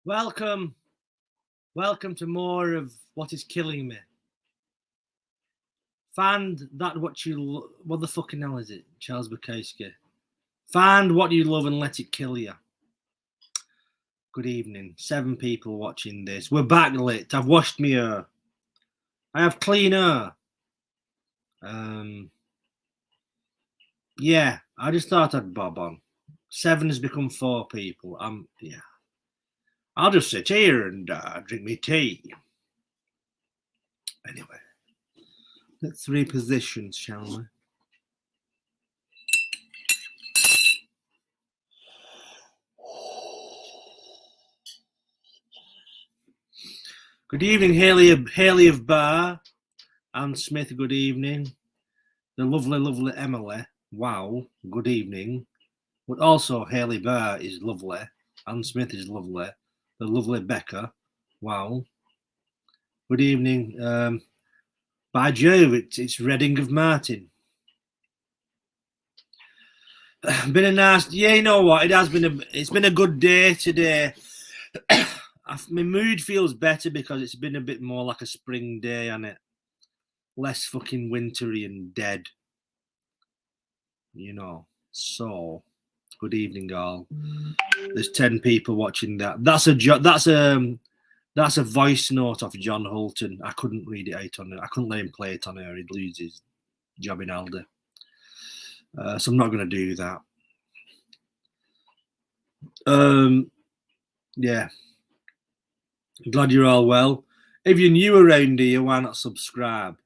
Welcome to more of what is killing me. Find that what the fucking hell is it? Charles Bukowski. Find what you love and let it kill you. Good evening. 7 people watching this. We're backlit. I've washed me hair. I have clean hair. Yeah, I just thought I'd bob on. 7 has become 4 people. Yeah. I'll just sit here and drink me tea. Anyway, let's reposition, shall we? Good evening, Haley of Bar. Anne Smith, good evening. The lovely Emily. Wow, good evening. But also Haley Barr is lovely. Anne Smith is lovely. The lovely Becca. Wow. Good evening. By Jove, it's Reading of Martin. Been a nice, yeah, you know what? It's been a good day today. My mood feels better because it's been a bit more like a spring day, and it less fucking wintry and dead. You know. So, good evening, all. There's 10 people watching that. That's a voice note off John Hulton. I couldn't read it out on it. I couldn't let him play it on air. He'd lose his job in Aldi. So I'm not going to do that. Yeah. Glad you're all well. If you're new around here, why not subscribe?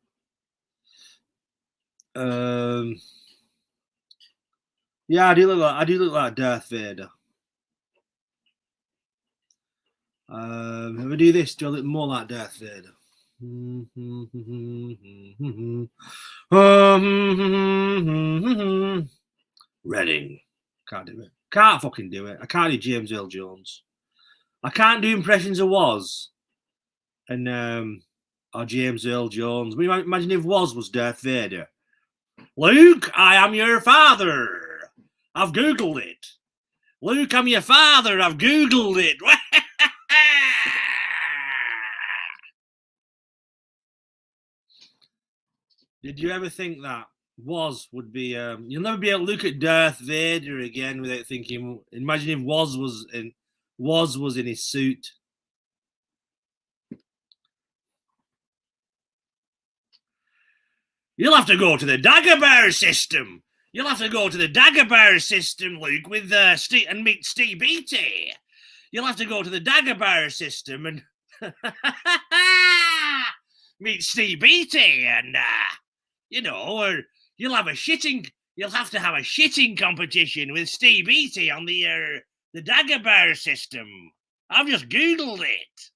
Yeah, I do look like Darth Vader. If I do this, do I look more like Darth Vader? Reading. Can't do it. Can't fucking do it. I can't do James Earl Jones. I can't do impressions of Woz and or James Earl Jones. Imagine if Woz was Darth Vader. Luke, I am your father. I've Googled it. Luke, I'm your father. I've Googled it. Did you ever think that Woz would be? You'll never be able to look at Darth Vader again without thinking. Imagine if Woz was in his suit. You'll have to go to the Dagobah system. You'll have to go to the Dagobah system, Luke, with and meet Steve Beatty. You'll have to go to the Dagobah system and meet Steve Beatty, and or you'll have to have a shitting competition with Steve Beatty on the Dagobah system. I've just Googled it.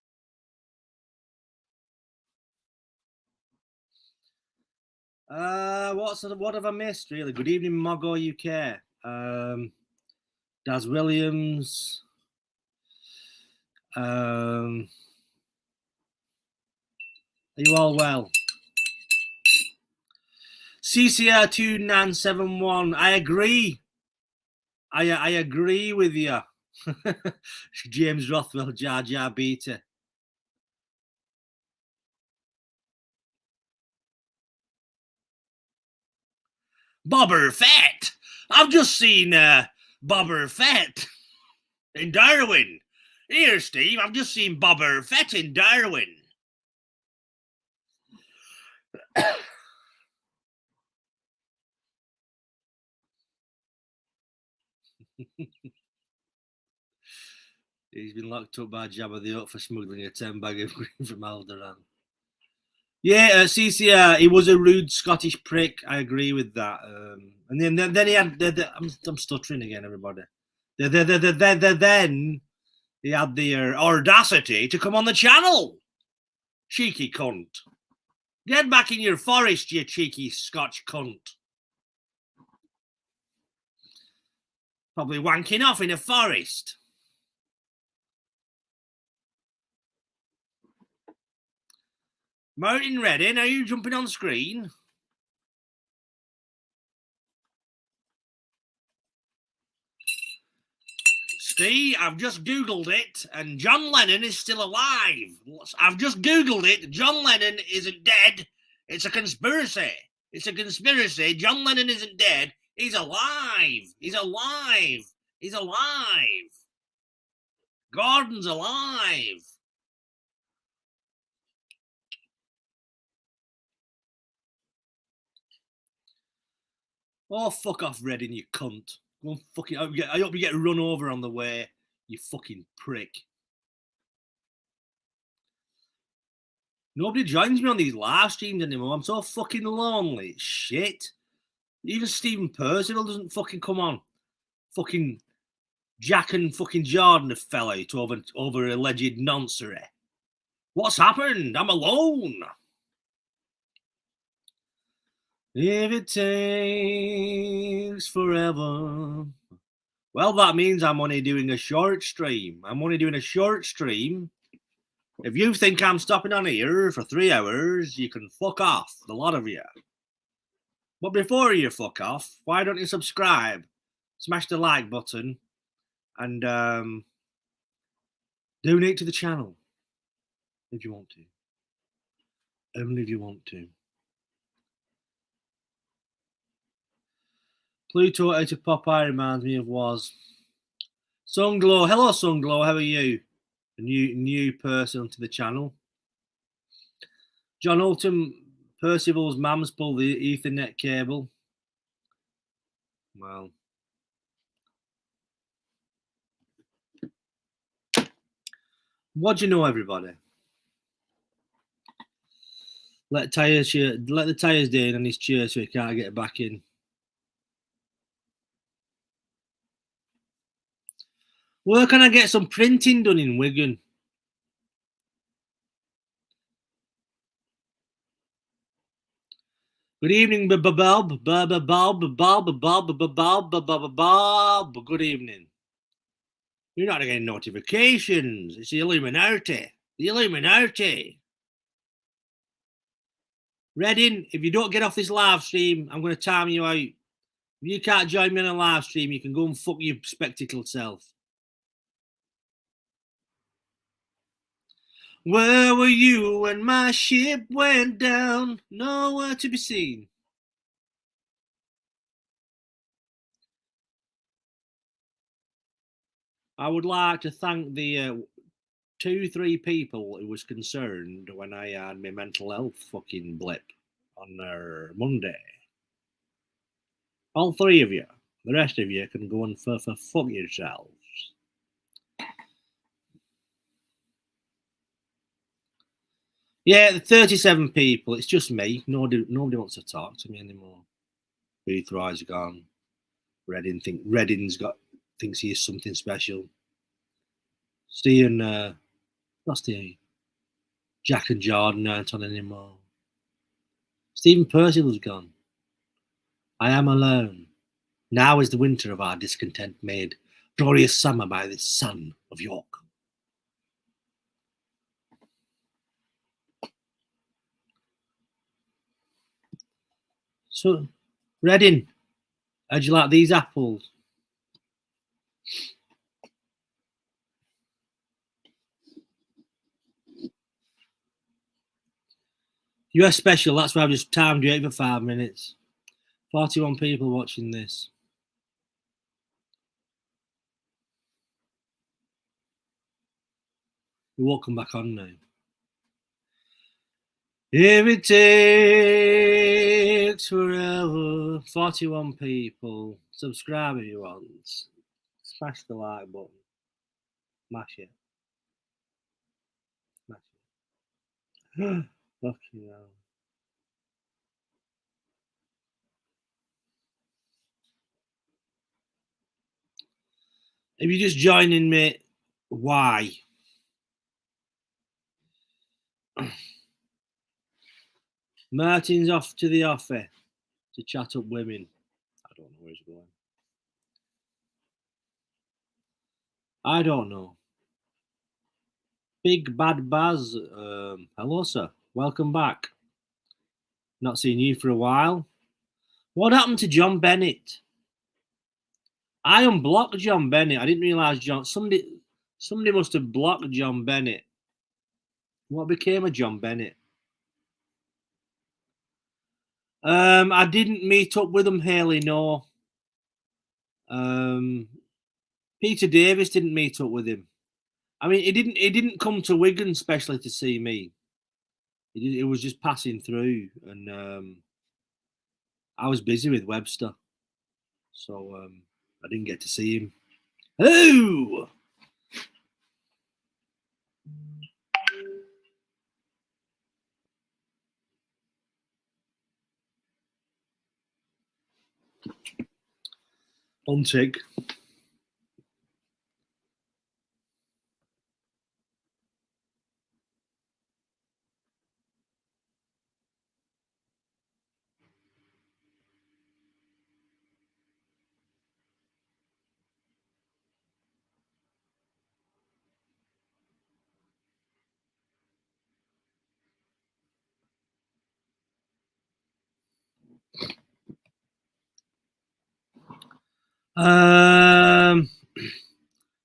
What have I missed, really? Good evening, Mogo UK. Daz Williams. Are you all well? CCR 2971. I agree. I agree with you. James Rothwell, Jar Jar Beater. Boba Fett. I've just seen Boba Fett in Darwin. Here, Steve, I've just seen Boba Fett in Darwin. He's been locked up by Jabba the Hutt for smuggling a 10-bag of green from Alderaan. Yeah, CCR, he was a rude Scottish prick. I agree with that. And then he had... I'm stuttering again, everybody. Then he had the audacity to come on the channel. Cheeky cunt. Get back in your forest, you cheeky Scotch cunt. Probably wanking off in a forest. Martin Redding, are you jumping on screen? Steve, I've just Googled it, and John Lennon is still alive. I've just Googled it. John Lennon isn't dead. It's a conspiracy. It's a conspiracy. John Lennon isn't dead. He's alive. He's alive. He's alive. Gordon's alive. Oh, fuck off, Reading, you cunt. Go on, fucking. I hope you get run over on the way, you fucking prick. Nobody joins me on these live streams anymore. I'm so fucking lonely. Shit. Even Stephen Percival doesn't fucking come on. Fucking Jack and fucking Jordan have fell out over alleged nonsense. What's happened? I'm alone. If it takes forever. Well, that means I'm only doing a short stream. I'm only doing a short stream. If you think I'm stopping on here for 3 hours, you can fuck off, the lot of you. But before you fuck off, why don't you subscribe? Smash the like button and donate to the channel if you want to. Only if you want to. Pluto out of Popeye reminds me of was. Sunglow, hello Sunglow, how are you? A new person to the channel. John Alton, Percival's mum's pulled the Ethernet cable. Well. What do you know, everybody? Let the tyres down on his chair so he can't get back in. Where can I get some printing done in Wigan? Good evening, Good evening. You're not getting notifications. It's the Illuminati. The Illuminati. Reading, if you don't get off this live stream, I'm going to time you out. If you can't join me on a live stream, you can go and fuck your spectacled self. Where were you when my ship went down? Nowhere to be seen. I would like to thank the 2-3 people who was concerned when I had my mental health fucking blip on Monday. All 3 of you. The rest of you can go and fuck yourselves. Yeah, the 37 people. It's just me. Nobody wants to talk to me anymore. Boothroyd's gone. Redding's thinks he is something special. Stephen, not Steve. Jack and Jordan aren't on anymore. Stephen Percival's gone. I am alone. Now is the winter of our discontent made glorious summer by the sun of York. So, Reading, how'd you like these apples? US special, that's why I've just timed you out for 5 minutes. 41 people watching this. We won't come back on now. If it takes forever. 41 people. Subscribe if you want. Smash the like button. Smash it. Smash it. Fucking hell. If you're just joining me, why? Martin's off to the office to chat up women. I don't know where he's going. I don't know. Big Bad Baz. Hello, sir. Welcome back. Not seen you for a while. What happened to John Bennett? I unblocked John Bennett. I didn't realise somebody must have blocked John Bennett. What became of John Bennett? I didn't meet up with him, Haley, no. Peter Davis didn't meet up with him. I mean, he didn't come to Wigan especially to see me. It was just passing through, and I was busy with Webster, so I didn't get to see him. Oh! Untig.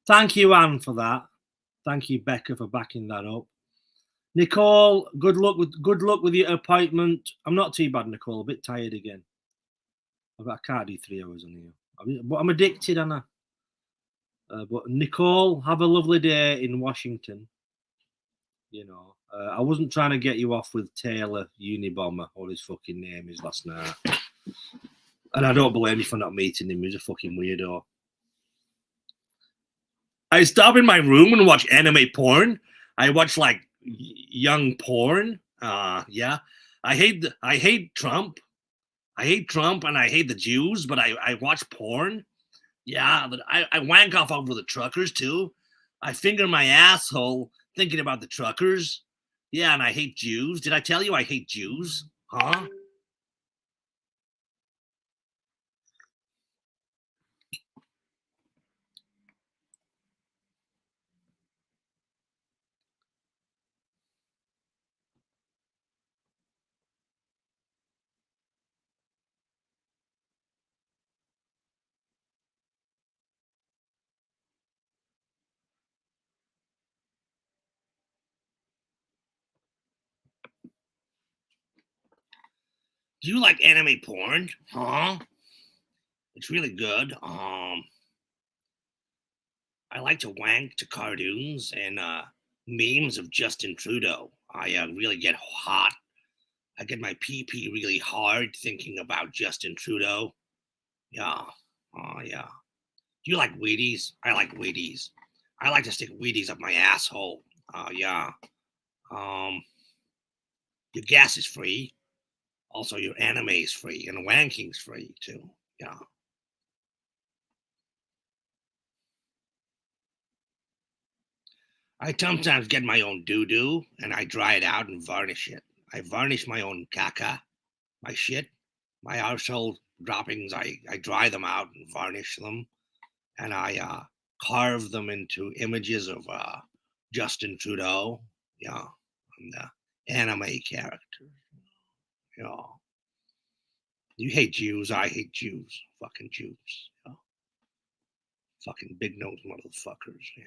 Thank you, Anne, for that. Thank you, Becca, for backing that up. Nicole, good luck with your appointment. I'm not too bad, Nicole. A bit tired again. I can't do 3 hours on here. But I'm addicted, Anna. But Nicole, have a lovely day in Washington. You know, I wasn't trying to get you off with Taylor Unibomber, or his fucking name is last night. And I don't blame you for not meeting him. He's a fucking weirdo. I stop in my room and watch anime porn. I watch like young porn. Yeah. I hate Trump. I hate Trump and I hate the Jews, but I watch porn. Yeah, but I wank off over the truckers too. I finger my asshole thinking about the truckers. Yeah, and I hate Jews. Did I tell you I hate Jews? Huh? Do you like anime porn? Huh? It's really good. I like to wank to cartoons and memes of Justin Trudeau. I really get hot. I get my pee really hard thinking about Justin Trudeau. Yeah. Oh, yeah. Do you like Wheaties? I like Wheaties. I like to stick Wheaties up my asshole. Yeah. Your gas is free. Also, your anime is free and wanking's free too. Yeah. I sometimes get my own doo-doo and I dry it out and varnish it. I varnish my own caca, my shit, my household droppings. I dry them out and varnish them, and I carve them into images of Justin Trudeau. Yeah, and the anime characters. Yeah. You hate Jews. I hate Jews. Fucking Jews. Yeah. Fucking big nose motherfuckers. Yeah.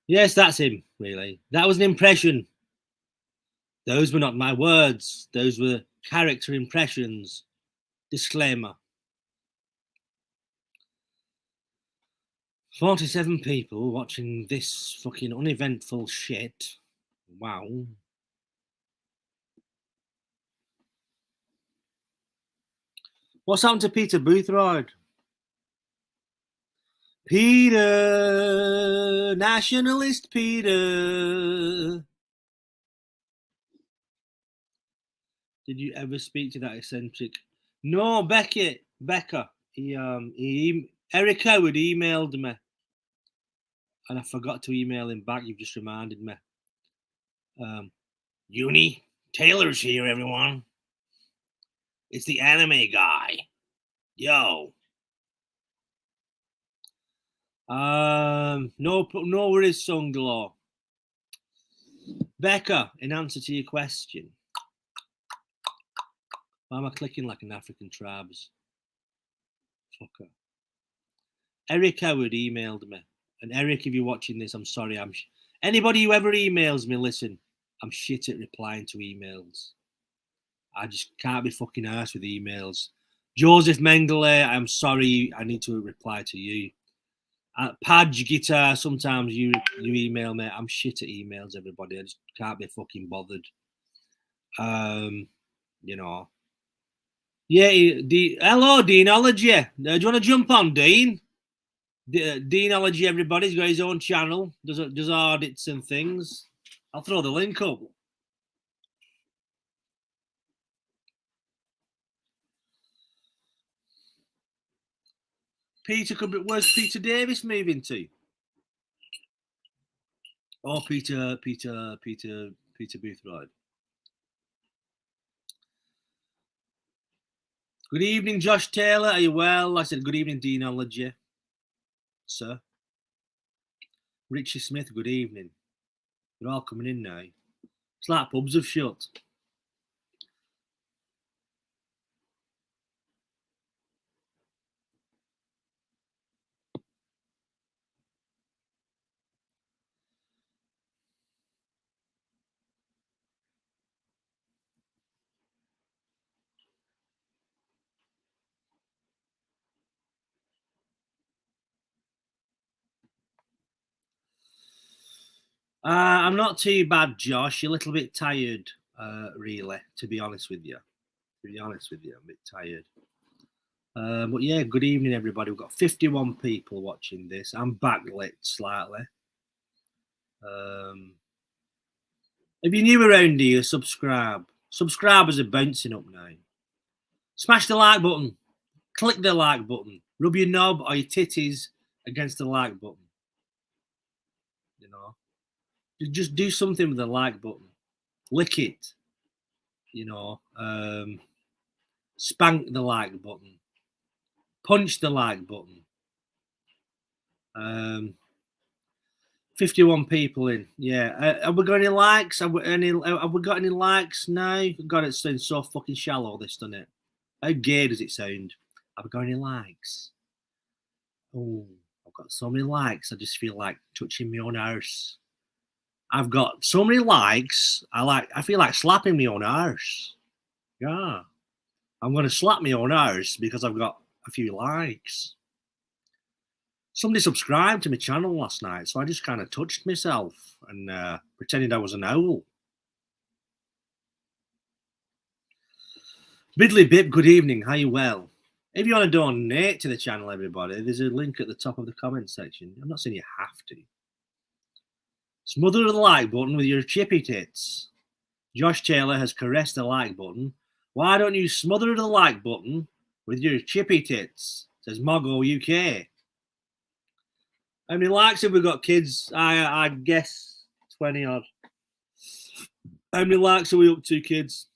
Yes, that's him, really. That was an impression. Those were not my words. Those were character impressions. Disclaimer. 47 people watching this fucking uneventful shit. Wow. What's happened to Peter Boothroyd? Peter, nationalist Peter. Did you ever speak to that eccentric? No, Becca. Eric Howard emailed me, and I forgot to email him back. You've just reminded me. Uni Taylor's here, everyone. It's the anime guy. Yo. No worries, Sunglaw. Becca, in answer to your question, Why am I clicking like an African tribes? Fucker. Eric Howard emailed me. And Eric, if you're watching this, I'm sorry. Anybody who ever emails me, listen, I'm shit at replying to emails. I just can't be fucking arsed with emails. Joseph Mengele, I'm sorry. I need to reply to you. Padge Guitar, sometimes you email me. I'm shit at emails, everybody. I just can't be fucking bothered. You know. Yeah, hello, Deanology. Do you want to jump on, Dean? Deanology, everybody's got his own channel, does audits and things. I'll throw the link up. Where's Peter Davis moving to? Oh, Peter Boothroyd. Good evening, Josh Taylor. Are you well? I said good evening, Deanology, sir. Richie Smith, good evening. They're all coming in now. It's like pubs have shut. I'm not too bad, Josh. You're a little bit tired, really, to be honest with you. I'm a bit tired. But yeah, good evening, everybody. We've got 51 people watching this. I'm backlit slightly. If you're new around here, subscribe. Subscribers are bouncing up now. Smash the like button. Click the like button. Rub your knob or your titties against the like button. You know, just do something with the like button. Lick it. You know, spank the like button. Punch the like button. 51 people in. Yeah. Have we got any likes? Have we got any likes? No. God, it sounds so fucking shallow, this, doesn't it? How gay does it sound? Have we got any likes? Oh, I've got so many likes. I just feel like touching my own arse. I've got so many likes. I feel like slapping my own arse. Yeah. I'm going to slap my own arse because I've got a few likes. Somebody subscribed to my channel last night, so I just kind of touched myself and pretended I was an owl. Bidley Bip, good evening. How you well? If you want to donate to the channel, everybody, there's a link at the top of the comment section. I'm not saying you have to. Smother the like button with your chippy tits. Josh Taylor has caressed the like button. Why don't you smother the like button with your chippy tits? Says Mogo UK. How many likes have we got, kids? I guess 20 odd. How many likes are we up to, kids?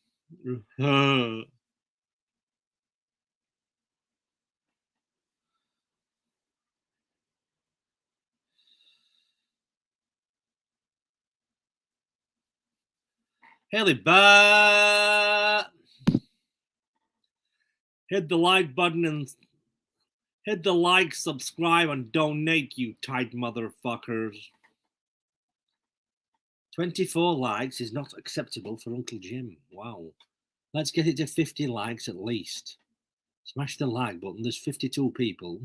Haley Bat. Hit the like button and hit the like, subscribe, and donate, you tight motherfuckers. 24 likes is not acceptable for Uncle Jim. Wow. Let's get it to 50 likes at least. Smash the like button. There's 52 people.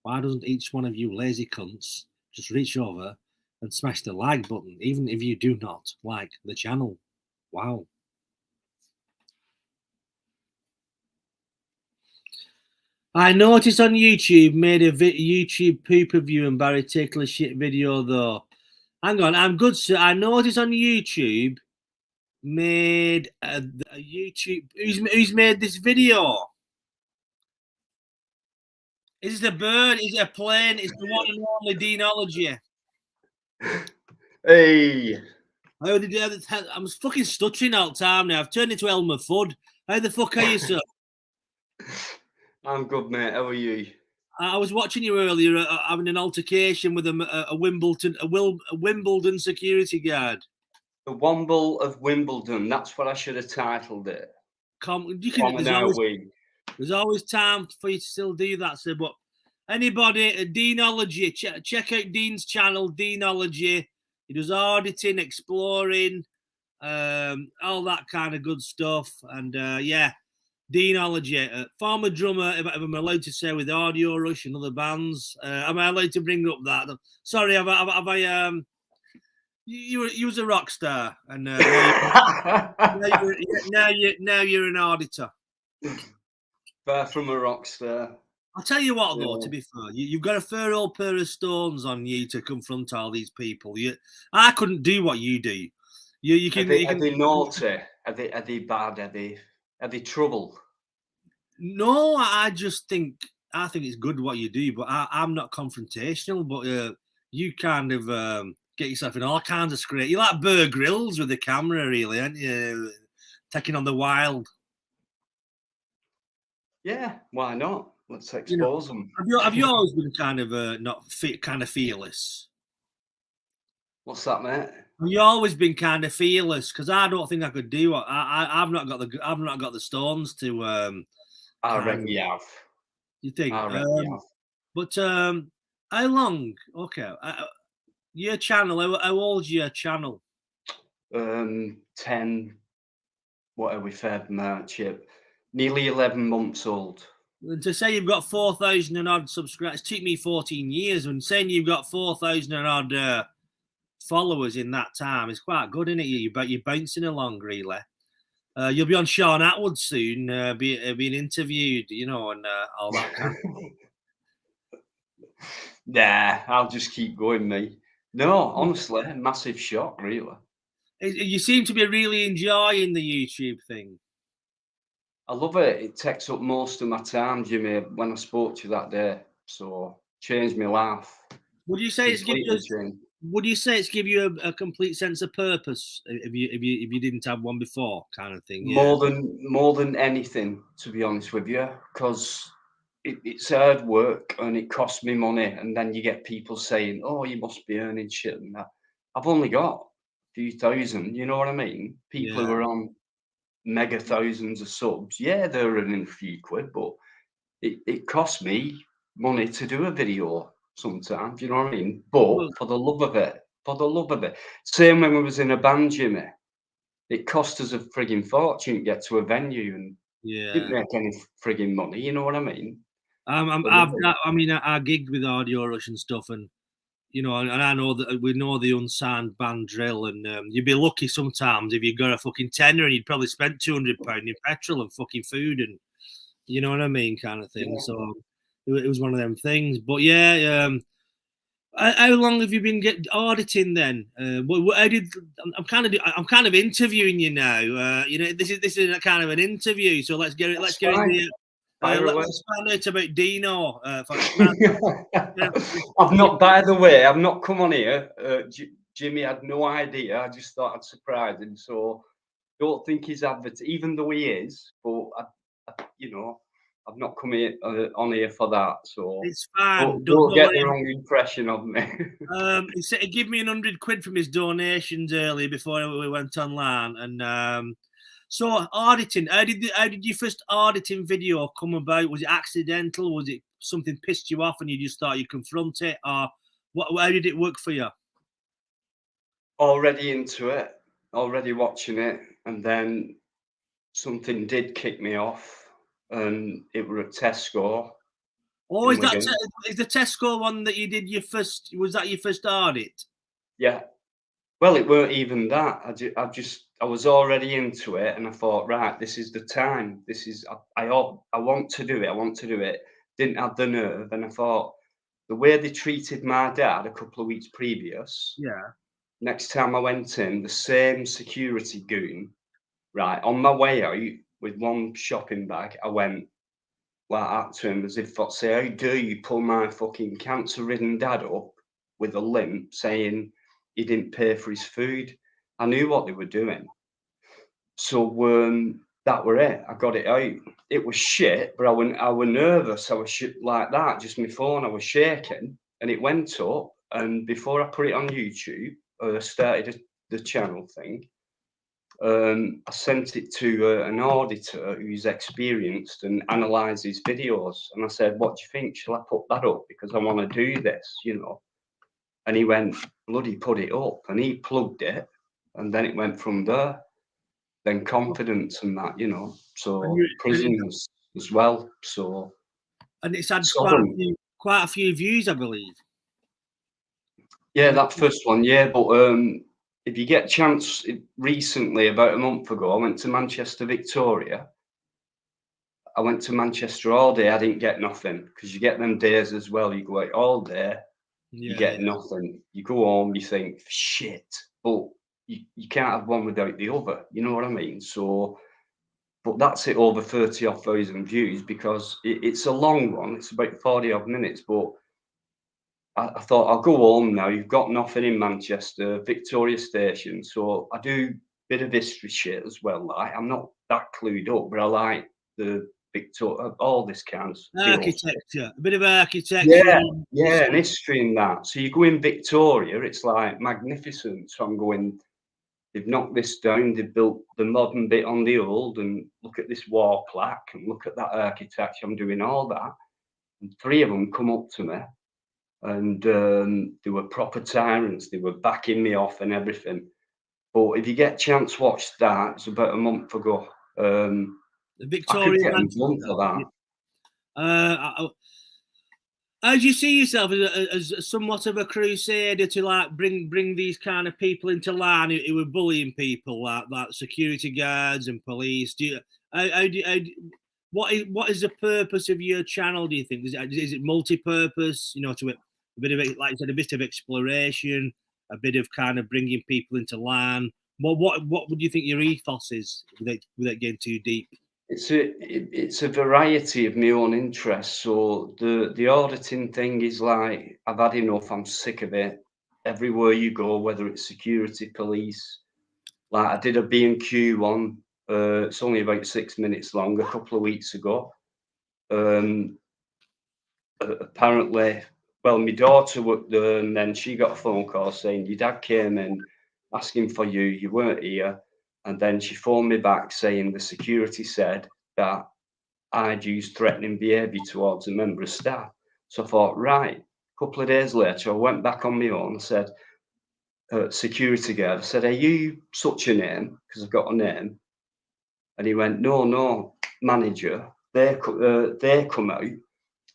Why doesn't each one of you lazy cunts just reach over and smash the like button, even if you do not like the channel? Wow. I noticed on YouTube made a YouTube pay-per-view and Barry Tickler shit video though. Hang on, I'm good, sir. I noticed on YouTube made a YouTube. Who's made this video? Is it a bird? Is it a plane? It's the one and only Deanology. Hey. I'm fucking stuttering all the time now. I've turned into Elmer Fudd. How the fuck are you, sir? I'm good, mate. How are you? I was watching you earlier having an altercation with a Wimbledon security guard. The Womble of Wimbledon. That's what I should have titled it. There's always time for you to still do that, sir. But anybody at Deanology, check out Dean's channel, Deanology. He does auditing, exploring, all that kind of good stuff. And yeah, Deanology, former drummer, if I'm allowed to say, with Audio Rush and other bands. Am I allowed to bring up that? Sorry, have I you was a rock star, and now you're an auditor. Far from a rock star. I'll tell you what, though. To be fair, you've got a fair old pair of stones on you to confront all these people. I couldn't do what you do. You can. Are they naughty? Are they bad? Are they trouble? No, I think it's good what you do, but I'm not confrontational. But you kind of get yourself in all kinds of scrape. You like Bear Grylls with the camera, really, aren't you? Taking on the wild. Yeah, why not? Let's expose them. Have you always been kind of fearless? What's that, mate? Have you always been kind of fearless? Because I don't think I could do what I've not got the stones to. I reckon you have. You think? I reckon you have. But how long? Okay, your channel. How old's your channel? 10. What are we? Feb, March. Yeah. Nearly 11 months old. And to say you've got 4,000 and odd subscribers, it took me 14 years. And saying you've got 4,000 and odd followers in that time is quite good, isn't it? You're bouncing along, really. You'll be on Sean Atwood soon, being interviewed, and all that kind of. Nah, I'll just keep going, mate. No, honestly, massive shock, really. You seem to be really enjoying the YouTube thing. I love it. It takes up most of my time, Jimmy, when I spoke to you that day. So, changed my life. Would you say it's give you a complete sense of purpose if you didn't have one before, kind of thing? Yeah. More than anything, to be honest with you, because it's hard work and it costs me money, and then you get people saying, "Oh, you must be earning shit," and that. I've only got a few thousand. You know what I mean? People who are on mega thousands of subs, yeah, they're earning a few quid, but it costs me money to do a video sometimes, you know what I mean? But for the love of it. Same when we was in a band, Jimmy. It cost us a frigging fortune to get to a venue and didn't make any frigging money, you know what I mean? I gigged with Audio Rush and stuff, and and I know that we know the unsigned band drill, and you'd be lucky sometimes if you got a fucking tenner and you'd probably spent £200 in petrol and fucking food, and you know what I mean, kind of thing. Yeah. So it was one of them things. But yeah, how long have you been auditing then? I'm kind of interviewing you now. This is a kind of an interview, so let's get it. Let's get into it. Let's find out about Dino. I've not come on here. Jimmy had no idea. I just thought I'd surprise him. So don't think he's even though he is. But I've not come here on here for that. So it's fine. Don't get the wrong impression of me. He said he gave me £100 from his donations earlier before we went online, and. So auditing, how did your first auditing video come about? Was it accidental? Was it something pissed you off and you just thought you'd confront it? Or how did it work for you? Already into it, already watching it, and then something did kick me off, and it were at Tesco. Oh, is the Tesco one that you did was that your first audit? Yeah. Well, it weren't even that. I was already into it, and I thought, right, this is the time. I want to do it. I want to do it. Didn't have the nerve, and I thought the way they treated my dad a couple of weeks previous. Yeah. Next time I went in, the same security goon. Right on my way out with one shopping bag, I went like that to him as if I'd say, "How dare you pull my fucking cancer-ridden dad up with a limp, saying he didn't pay for his food." I knew what they were doing. So that were it. I got it out. It was shit, but I was nervous. I was shit like that. Just my phone, I was shaking, and it went up. And before I put it on YouTube, I started the channel thing. I sent it to an auditor who's experienced and analyses videos. And I said, what do you think? Shall I put that up? Because I want to do this, you know. And he went, bloody put it up. And he plugged it. And then it went from there. Then confidence and that, you know. So prisons as well. So. And it's had Sovereign. quite a few views, I believe. Yeah, that first one, yeah. But if you get a chance, recently, about a month ago, I went to Manchester, Victoria. I went to Manchester all day. I didn't get nothing because you get them days as well. You go out all day, you get nothing. You go home, you think, shit. But you can't have one without the other. You know what I mean? So, but that's it over 30,000 views because it's a long one. It's about 40 odd minutes. But I thought I'll go home now. You've got nothing in Manchester, Victoria Station. So I do a bit of history shit as well. Like I'm not that clued up, but I like the Victoria, all this kind of architecture, a bit of architecture. Yeah, and history in that. So you go in Victoria, it's like magnificent. So I'm going, they've knocked this down, they've built the modern bit on the old, and look at this war plaque and look at that architecture. I'm doing all that. And three of them come up to me. And they were proper tyrants. They were backing me off and everything. But if you get a chance, watch that. It's about a month ago. The I could Victoria get them done for that. How do you see yourself as somewhat of a crusader to like bring these kind of people into line who were bullying people like security guards and police? Do you, what is the purpose of your channel? Do you think is it multi-purpose? You know, to a bit of like you said, a bit of exploration, a bit of kind of bringing people into line. What would you think your ethos is without getting too deep? It's a variety of my own interests. So the auditing thing is like I've had enough. I'm sick of it. Everywhere you go, whether it's security, police. Like I did a B&Q one. It's only about 6 minutes long. A couple of weeks ago. Apparently, well, my daughter worked there, and then she got a phone call saying your dad came in asking for you. You weren't here, and then she phoned me back saying the security said that I'd used threatening behaviour towards a member of staff. So I thought, right. A couple of days later, I went back on my own and said, security guard, I said, are you such a name? Because I've got a name. And he went, no, manager. They come out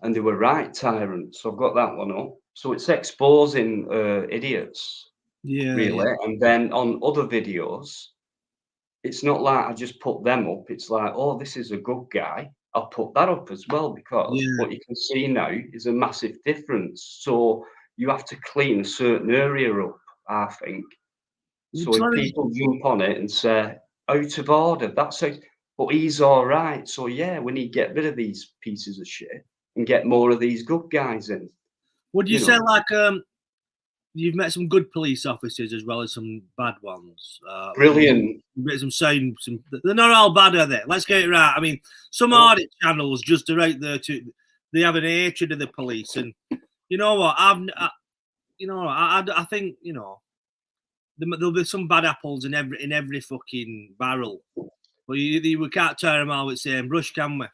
and they were right tyrants. So I've got that one up. So it's exposing idiots, really. Yeah. And then on other videos, it's not like I just put them up. It's like, oh, this is a good guy. I'll put that up as well because what you can see now is a massive difference. So you have to clean a certain area up, I think. So if people jump on it and say, out of order, that's it. But he's all right. So yeah, we need to get rid of these pieces of shit and get more of these good guys in. Would you say like you've met some good police officers as well as some bad ones? Brilliant. They're not all bad, are they? Let's get it right. I mean, some audit channels just are out there they have an hatred of the police, and you know what? I think you know there'll be some bad apples in every fucking barrel, but we can't tear them all with the same brush, can we?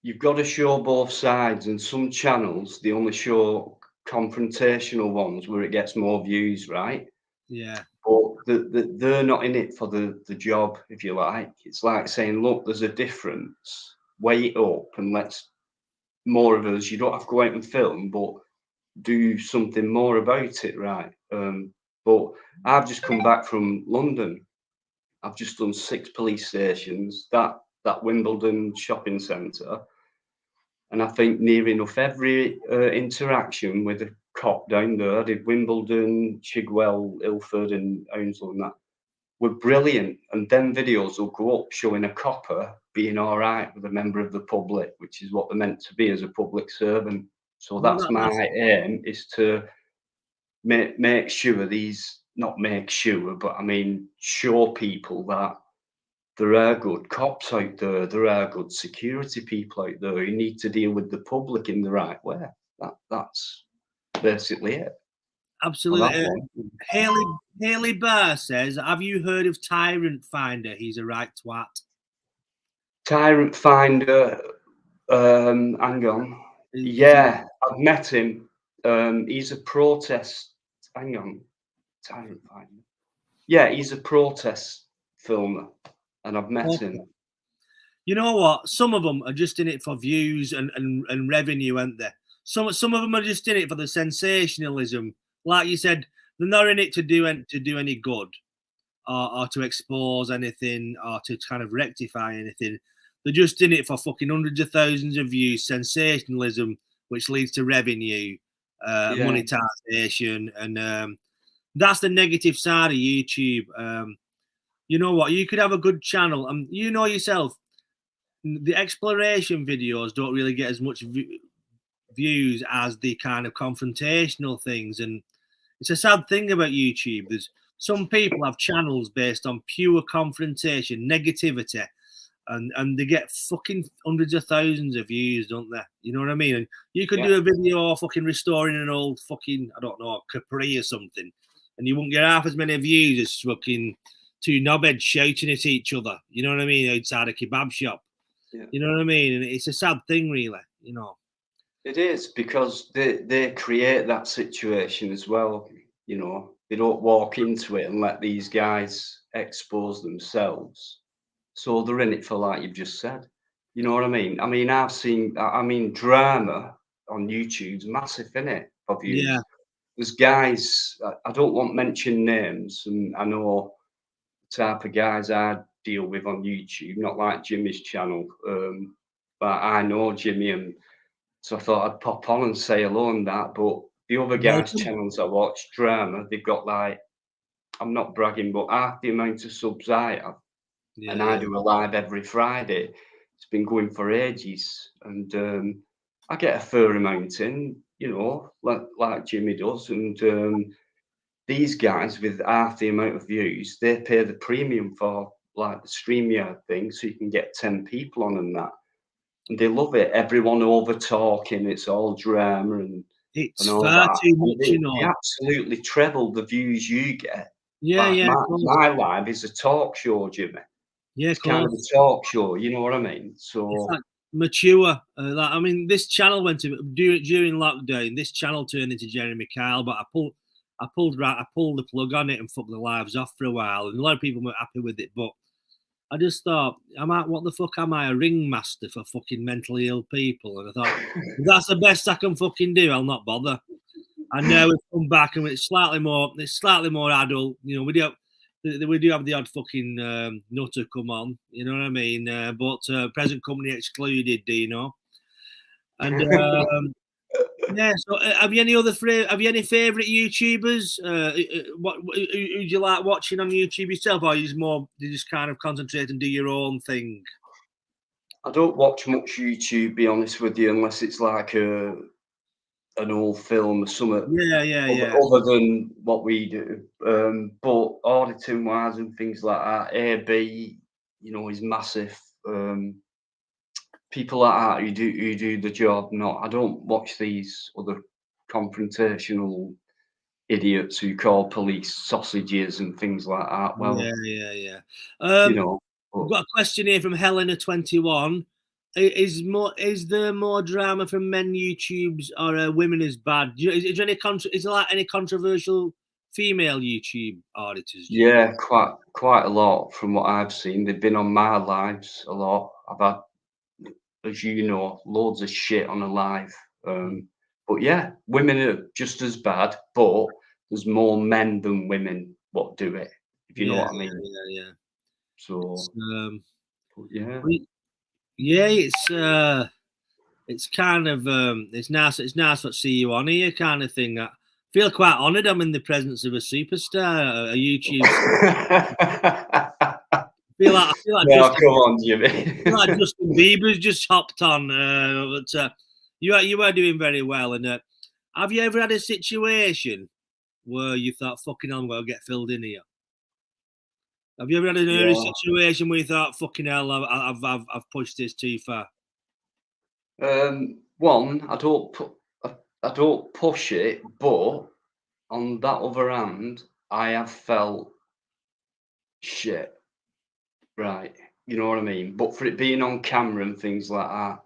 You've got to show both sides, and some channels they only show confrontational ones where it gets more views, right? Yeah. But they're not in it for the job, if you like. It's like saying, look, there's a difference. Weigh it up and let's more of us. You don't have to go out and film, but do something more about it, right? But I've just come back from London. I've just done 6 police stations, that Wimbledon shopping centre, and I think near enough every interaction with a cop down there, I did Wimbledon, Chigwell, Ilford, and Hounslow, and that were brilliant. And then videos will go up showing a copper being all right with a member of the public, which is what they're meant to be as a public servant. So that's my aim, is to make sure these, not make sure, but I mean, show people that there are good cops out there, there are good security people out there who need to deal with the public in the right way. That's basically it. Absolutely. one. Haley Barr says, "Have you heard of Tyrant Finder? He's a right twat." Tyrant Finder. Hang on. Is he? Yeah, I've met him. He's a protest. Hang on. Tyrant Finder. Yeah, he's a protest filmer, and I've met Okay. him. You know what? Some of them are just in it for views and revenue, aren't they? Some of them are just in it for the sensationalism. Like you said, they're not in it to do any good or to expose anything or to kind of rectify anything. They're just in it for fucking hundreds of thousands of views, sensationalism, which leads to revenue, Yeah, monetization, and that's the negative side of YouTube. You know what? You could have a good channel, and you know yourself, the exploration videos don't really get as much views as the kind of confrontational things, and it's a sad thing about YouTube. There's some people have channels based on pure confrontation, negativity, and they get fucking hundreds of thousands of views, don't they? You know what I mean? And you could yeah, do a video fucking restoring an old fucking, I don't know, Capri or something, and you wouldn't get half as many views as fucking two knobheads shouting at each other. You know what I mean? Outside a kebab shop. yeah. You know what I mean? And it's a sad thing, really. You know. It is because they create that situation as well. You know, they don't walk into it and let these guys expose themselves. So they're in it for, like you've just said. You know what I mean? I mean, drama on YouTube's massive, in it, for Yeah. views. There's guys, I don't want mention names, and I know the type of guys I deal with on YouTube, not like Jimmy's channel. But I know Jimmy, and so I thought I'd pop on and say hello and that. But the other guys' Welcome. channels I watch, drama, they've got, like, I'm not bragging, but half the amount of subs I have, Yeah, and I yeah. do a live every Friday. It's been going for ages, and I get a fair amount in, you know, like Jimmy does. And these guys with half the amount of views, they pay the premium for, like, the StreamYard thing, so you can get 10 people on and that. And they love it. Everyone over talking. It's all drama and It's all far that. too And much, they, you they know. absolutely treble the views you get. Yeah, Like yeah, of my course. my live is a talk show, Jimmy. Yeah, It's of kind of course. a talk show, you know what I mean? It's So like mature. Like, I mean, this channel went to during lockdown. This channel turned into Jeremy Kyle, but I pulled the plug on it and fucked the lives off for a while, and a lot of people weren't happy with it. But I just thought, what the fuck am I, a ringmaster for fucking mentally ill people? And I thought, if that's the best I can fucking do, I'll not bother. And now we've come back and it's slightly more adult. You know, we do have the odd fucking nutter come on. You know what I mean? But present company excluded. Do you know? And yeah. So, have you any favourite YouTubers? Who do you like watching on YouTube yourself, or you just kind of concentrate and do your own thing? I don't watch much YouTube, be honest with you, unless it's like an old film or something Yeah, yeah, yeah, other than what we do. But auditing wise and things like that, AB, you know, is massive. People like that who do the job. Not, I don't watch these other confrontational idiots who call police sausages and things like that. yeah, Well, yeah, yeah. you Um, know, We've but got a question here from Helena21. Is there more drama from men YouTubes or women is bad? Is there is there like any controversial female YouTube auditors? Do you think? yeah, quite a lot from what I've seen. They've been on my lives a lot. I've had, as you know, loads of shit on a live. Mm. But yeah, women are just as bad, but there's more men than women what do it, if you know Yeah, what I yeah, mean. yeah, yeah. It's, So, but yeah. yeah, it's kind of it's nice. It's nice to see you on here, kind of thing. I feel quite honoured. I'm in the presence of a superstar, a YouTube star. I feel like No, Justin come on, Jimmy. Like Justin Bieber's just hopped on, but you are doing very well. And have you ever had a situation where you thought, "Fucking hell, I'm going to get filled in here"? Have you ever had an early Yeah. situation where you thought, "Fucking hell, I've pushed this too far"? One, I don't push it, but on that other hand, I have felt shit, right? You know what I mean? But for it being on camera and things like that,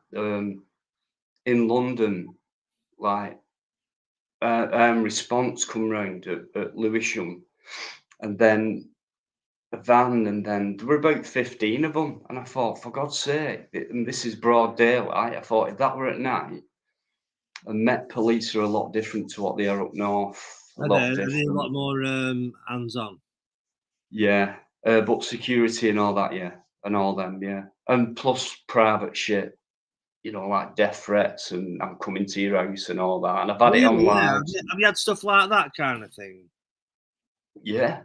in London, like response come round at Lewisham, and then a van, and then there were about 15 of them, and I thought, for God's sake, and this is broad daylight. I thought if that were at night, and Met Police are a lot different to what they are up north. A Are lot they a lot different. more hands-on? Yeah, but security and all that, yeah, and all them, yeah, and plus private shit, you know, like death threats and I'm coming to your house and all that, and I've had it on Really? Yeah. live. Have you had stuff like that kind of thing? Yeah,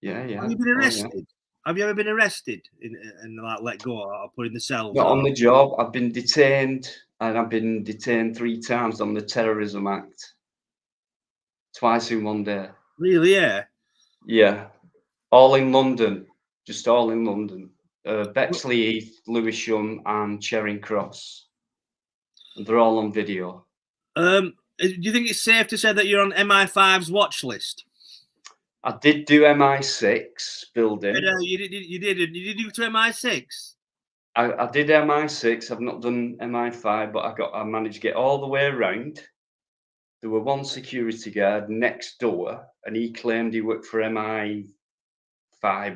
yeah, Have yeah. you been Oh yeah. arrested? Have you ever been arrested and like let go or put in the cells? Not Or on the job. I've been detained, and I've been detained 3 times on the Terrorism Act, twice in one day. really? Yeah. Yeah, all in London, just all in London. Well, Bexley Heath, Lewisham, and Charing Cross, and they're all on video. do you think it's safe to say that you're on MI5's watch list? I did do MI6 building. You did do to MI6. I did MI6. I've not done MI5, but I managed to get all the way around. There were one security guard next door, and he claimed he worked for MI5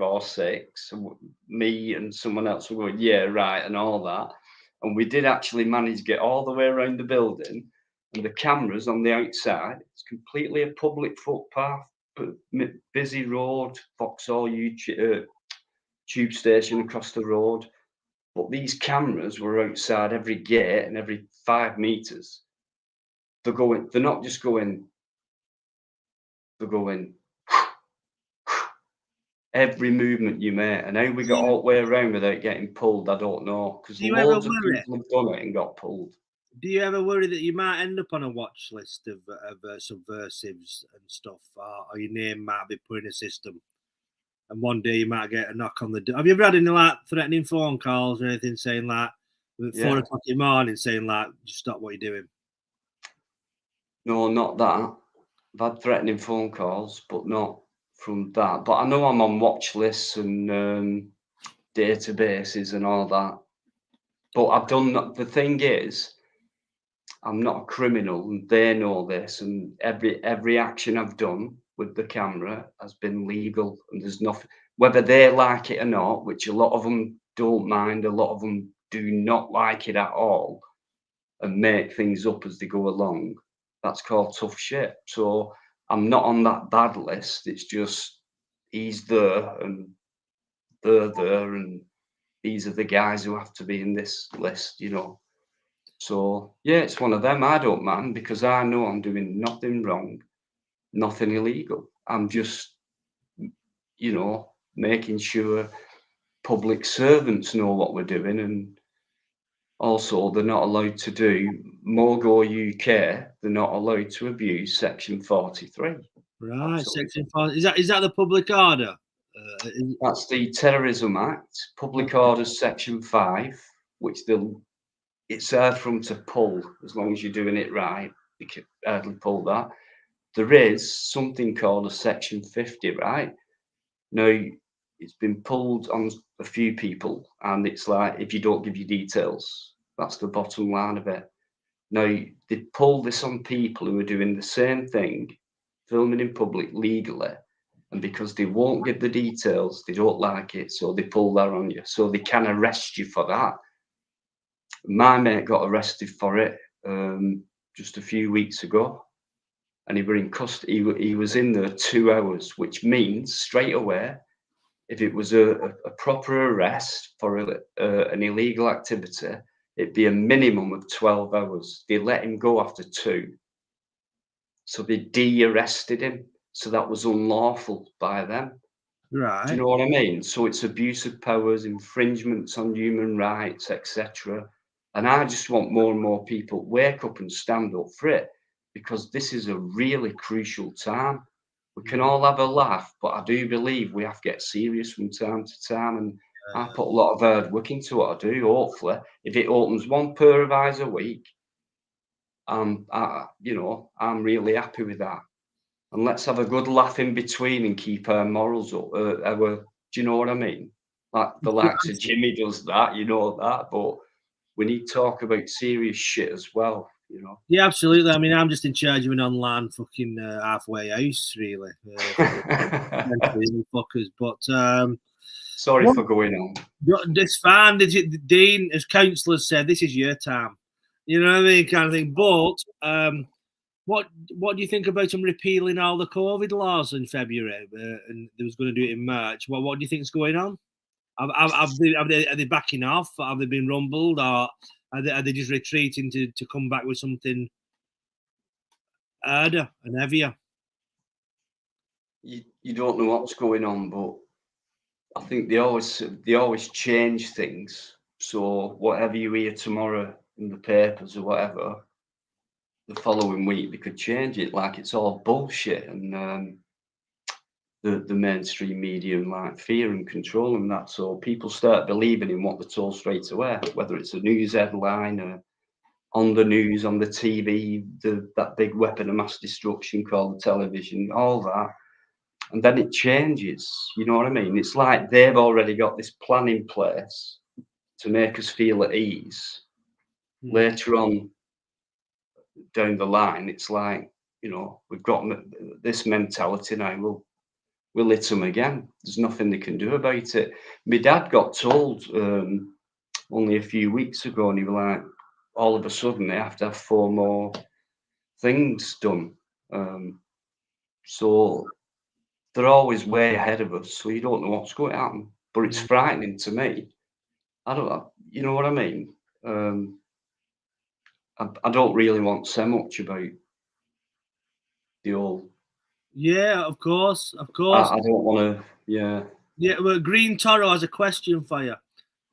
or 6. So me and someone else were going, yeah, right, and all that. And we did actually manage to get all the way around the building, and the cameras on the outside. It's completely a public footpath, busy road, Vauxhall tube station across the road. But these cameras were outside every gate and every 5 meters. They're not just going, they're going every movement you make. And how we Do got you all the way around without getting pulled, I don't know. Because do you ever loads of worry? people have done it and got pulled. Do you ever worry that you might end up on a watch list of subversives and stuff, or your name might be put in a system, and one day you might get a knock on the door? Have you ever had any like threatening phone calls or anything saying like at Yeah. 4 o'clock in the morning saying like just stop what you're doing? No, not that. I've had threatening phone calls, but not from that. But I know I'm on watch lists and databases and all that. But I've done that. The thing is, I'm not a criminal, and they know this. And every action I've done with the camera has been legal, and there's nothing. Whether they like it or not, which a lot of them don't mind, a lot of them do not like it at all, and make things up as they go along. That's called tough shit. So I'm not on that bad list. It's just he's there and they're there, and these are the guys who have to be in this list, you know. So yeah, it's one of them. I don't mind because I know I'm doing nothing wrong, nothing illegal. I'm just, you know, making sure public servants know what we're doing, and also they're not allowed to do Mogo UK. They're not allowed to abuse Section 43. Right, Absolutely. Section 4. Is that the public order? That's the Terrorism Act, Public Okay. Orders Section 5, which it's hard for them to pull as long as you're doing it right. You can hardly pull that. There is something called a Section 50, right? Now, it's been pulled on a few people, and it's like if you don't give your details, that's the bottom line of it. Now, they pull this on people who are doing the same thing, filming in public legally, and because they won't give the details, they don't like it, so they pull that on you. So they can arrest you for that. My mate got arrested for it just a few weeks ago, and he were in custody. He was in there 2 hours, which means straight away, if it was a proper arrest for an illegal activity, it'd be a minimum of 12 hours. They let him go after 2. So they de-arrested him. So that was unlawful by them. Do you Right. know what I mean? So it's abuse of powers, infringements on human rights, etc. And I just want more and more people wake up and stand up for it because this is a really crucial time. We can all have a laugh, but I do believe we have to get serious from time to time. And I put a lot of hard work into what I do. Hopefully, if it opens one pair of eyes a week, I'm really happy with that. and let's have a good laugh in between and keep our morals up. Do you know what I mean? Like the likes of Jimmy does that, you know that, but we need to talk about serious shit as well, you know. Yeah, absolutely. I mean, I'm just in charge of an online fucking halfway house, really. Fuckers. But Sorry what, for going on. it's fine. Dean, as councillors said, this is your time. You know what I mean, kind of thing. But what do you think about them repealing all the COVID laws in February, and they was going to do it in March? What do you think is going on? Are they backing off? Have they been rumbled, or are they just retreating to come back with something harder and heavier? You don't know what's going on, but I think they always change things. So whatever you hear tomorrow in the papers or whatever, the following week they could change it. Like it's all bullshit, and the mainstream media and like fear and control and that. So people start believing in what they're told straight away, whether it's a news headline or on the news, on the TV, that big weapon of mass destruction called the television, all that. And then it changes, you know what I mean? It's like they've already got this plan in place to make us feel at ease. Later on down the line, it's like, you know, we've got this mentality now, we'll hit them again. There's nothing they can do about it. My dad got told only a few weeks ago, and he was like, all of a sudden they have to have 4 more things done. So they're always way ahead of us, so you don't know what's going to happen. But it's frightening to me. I don't, you know what I mean? I don't really want so much about the old. Yeah, of course. I don't want to. Yeah. Yeah, well, Green Toro has a question for you.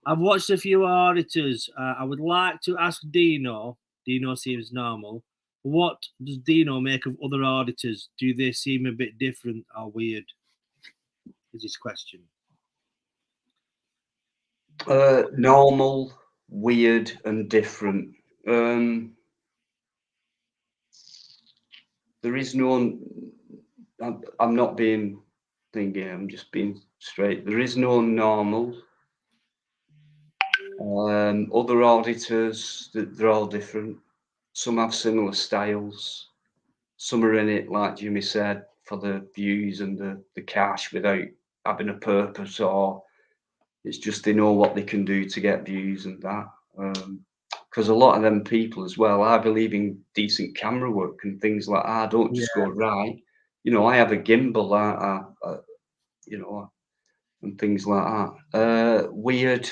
I've watched a few auditors. I would like to ask Dino. Dino seems normal. What does Dino make of other auditors? Do they seem a bit different or weird? Is his question. Normal, weird, and different. There is no. I'm not being thingy. I'm just being straight. There is no normal. Other auditors, they're all different. Some have similar styles. Some are in it, like Jimmy said, for the views and the cash without having a purpose, or it's just they know what they can do to get views and that. Because a lot of them people as well, I believe in decent camera work and things like that. I don't just go right. You know, I have a gimbal, you know, and things like that. Weird.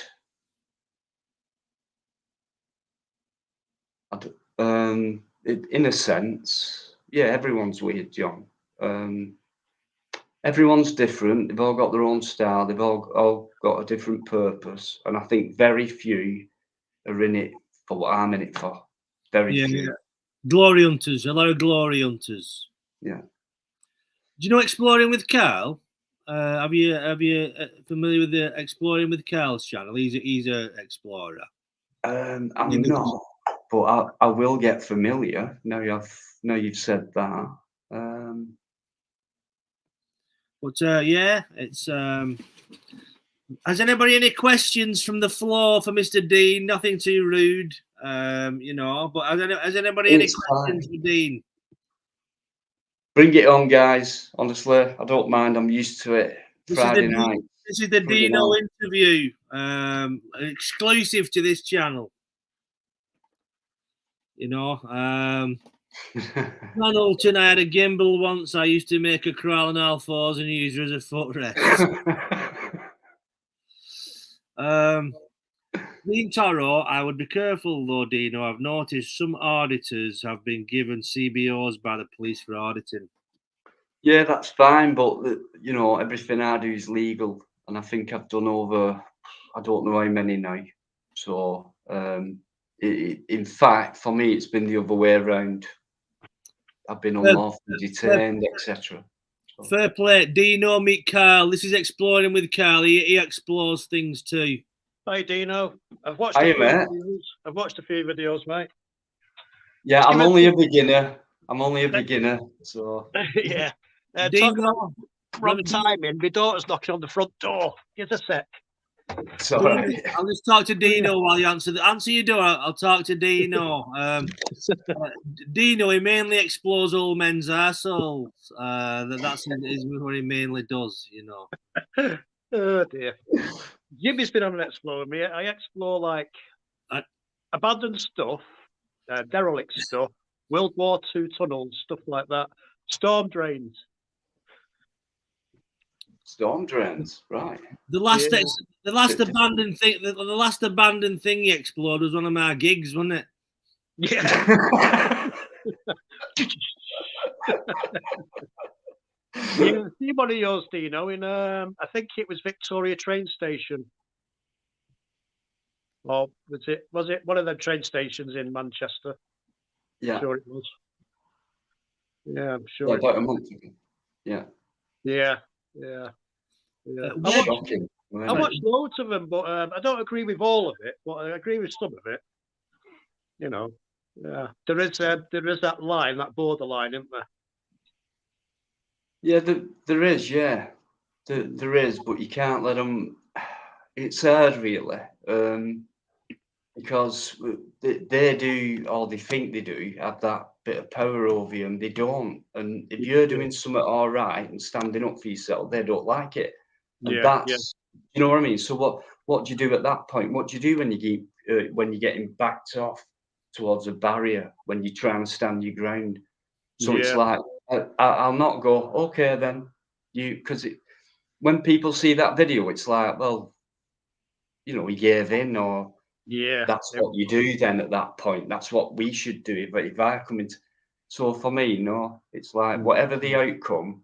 In a sense, yeah, everyone's weird, John. Everyone's different. They've all got their own style. They've all got a different purpose, and I think very few are in it for what I'm in it for. Very few. Yeah. Glory hunters, a lot of glory hunters. Yeah. Do you know Exploring with Carl? Have you familiar with the Exploring with Carl's channel? He's a explorer. I'm not, but I will get familiar. Now you've said that. But yeah, it's. Has anybody any questions from the floor for Mr. Dean? Nothing too rude, you know. But has anybody any questions for Dean? Bring it on, guys. Honestly, I don't mind. I'm used to it. Friday night. This is the Dino interview, exclusive to this channel. You know, Donaldson, I had a gimbal once. I used to make her crawl on all fours and use her as a footrest. Dean Toro, I would be careful though, Dino. I've noticed some auditors have been given CBOs by the police for auditing. Yeah, that's fine, but you know, everything I do is legal, and I think I've done over, I don't know how many now. So, in fact, for me, it's been the other way around. I've been unlawfully detained, etc. So. Fair play, Dino. Meet Carl. This is Exploring with Carl. He explores things too. Hi, Dino. I've watched a few videos, mate. Yeah, I'm only a beginner. I'm only a beginner, so Yeah. Talk Dino, about wrong timing. My daughter's knocking on the front door. Give us a sec. it's all right. I'll just talk to Dino while you answer your door. I'll talk to Dino. Dino, he mainly explores old men's arseholes. That's what he mainly does, you know. Oh dear. Jimmy's been on an explore with me. I explore like abandoned stuff, derelict stuff, World War II tunnels, stuff like that, storm drains. Storm drains, right? The last abandoned thing, the last abandoned thing he explored was one of my gigs, wasn't it? Yeah. You see one of yours, Dino, in I think it was Victoria train station. Or was it one of the train stations in Manchester? Yeah. I'm sure it was. Yeah, I'm sure. Yeah, about a month ago. Yeah. Yeah. I watched loads of them, but I don't agree with all of it. But I agree with some of it. You know, yeah, there is that line, that borderline, isn't there? Yeah, there is. Yeah, there is, but you can't let them. It's hard, really, because they do, or they think they do, have that bit of power over you, and they don't. And if you're doing something all right and standing up for yourself, they don't like it. And that's, you know what I mean. So what do you do at that point? What do you do when you're getting backed off towards a barrier, when you try and stand your ground? So it's like, I'll not go, okay, then because when people see that video, it's like, well, you know, he gave in, or that's what you do then at that point. That's what we should do. If I come into, so for me, no, it's like whatever the outcome,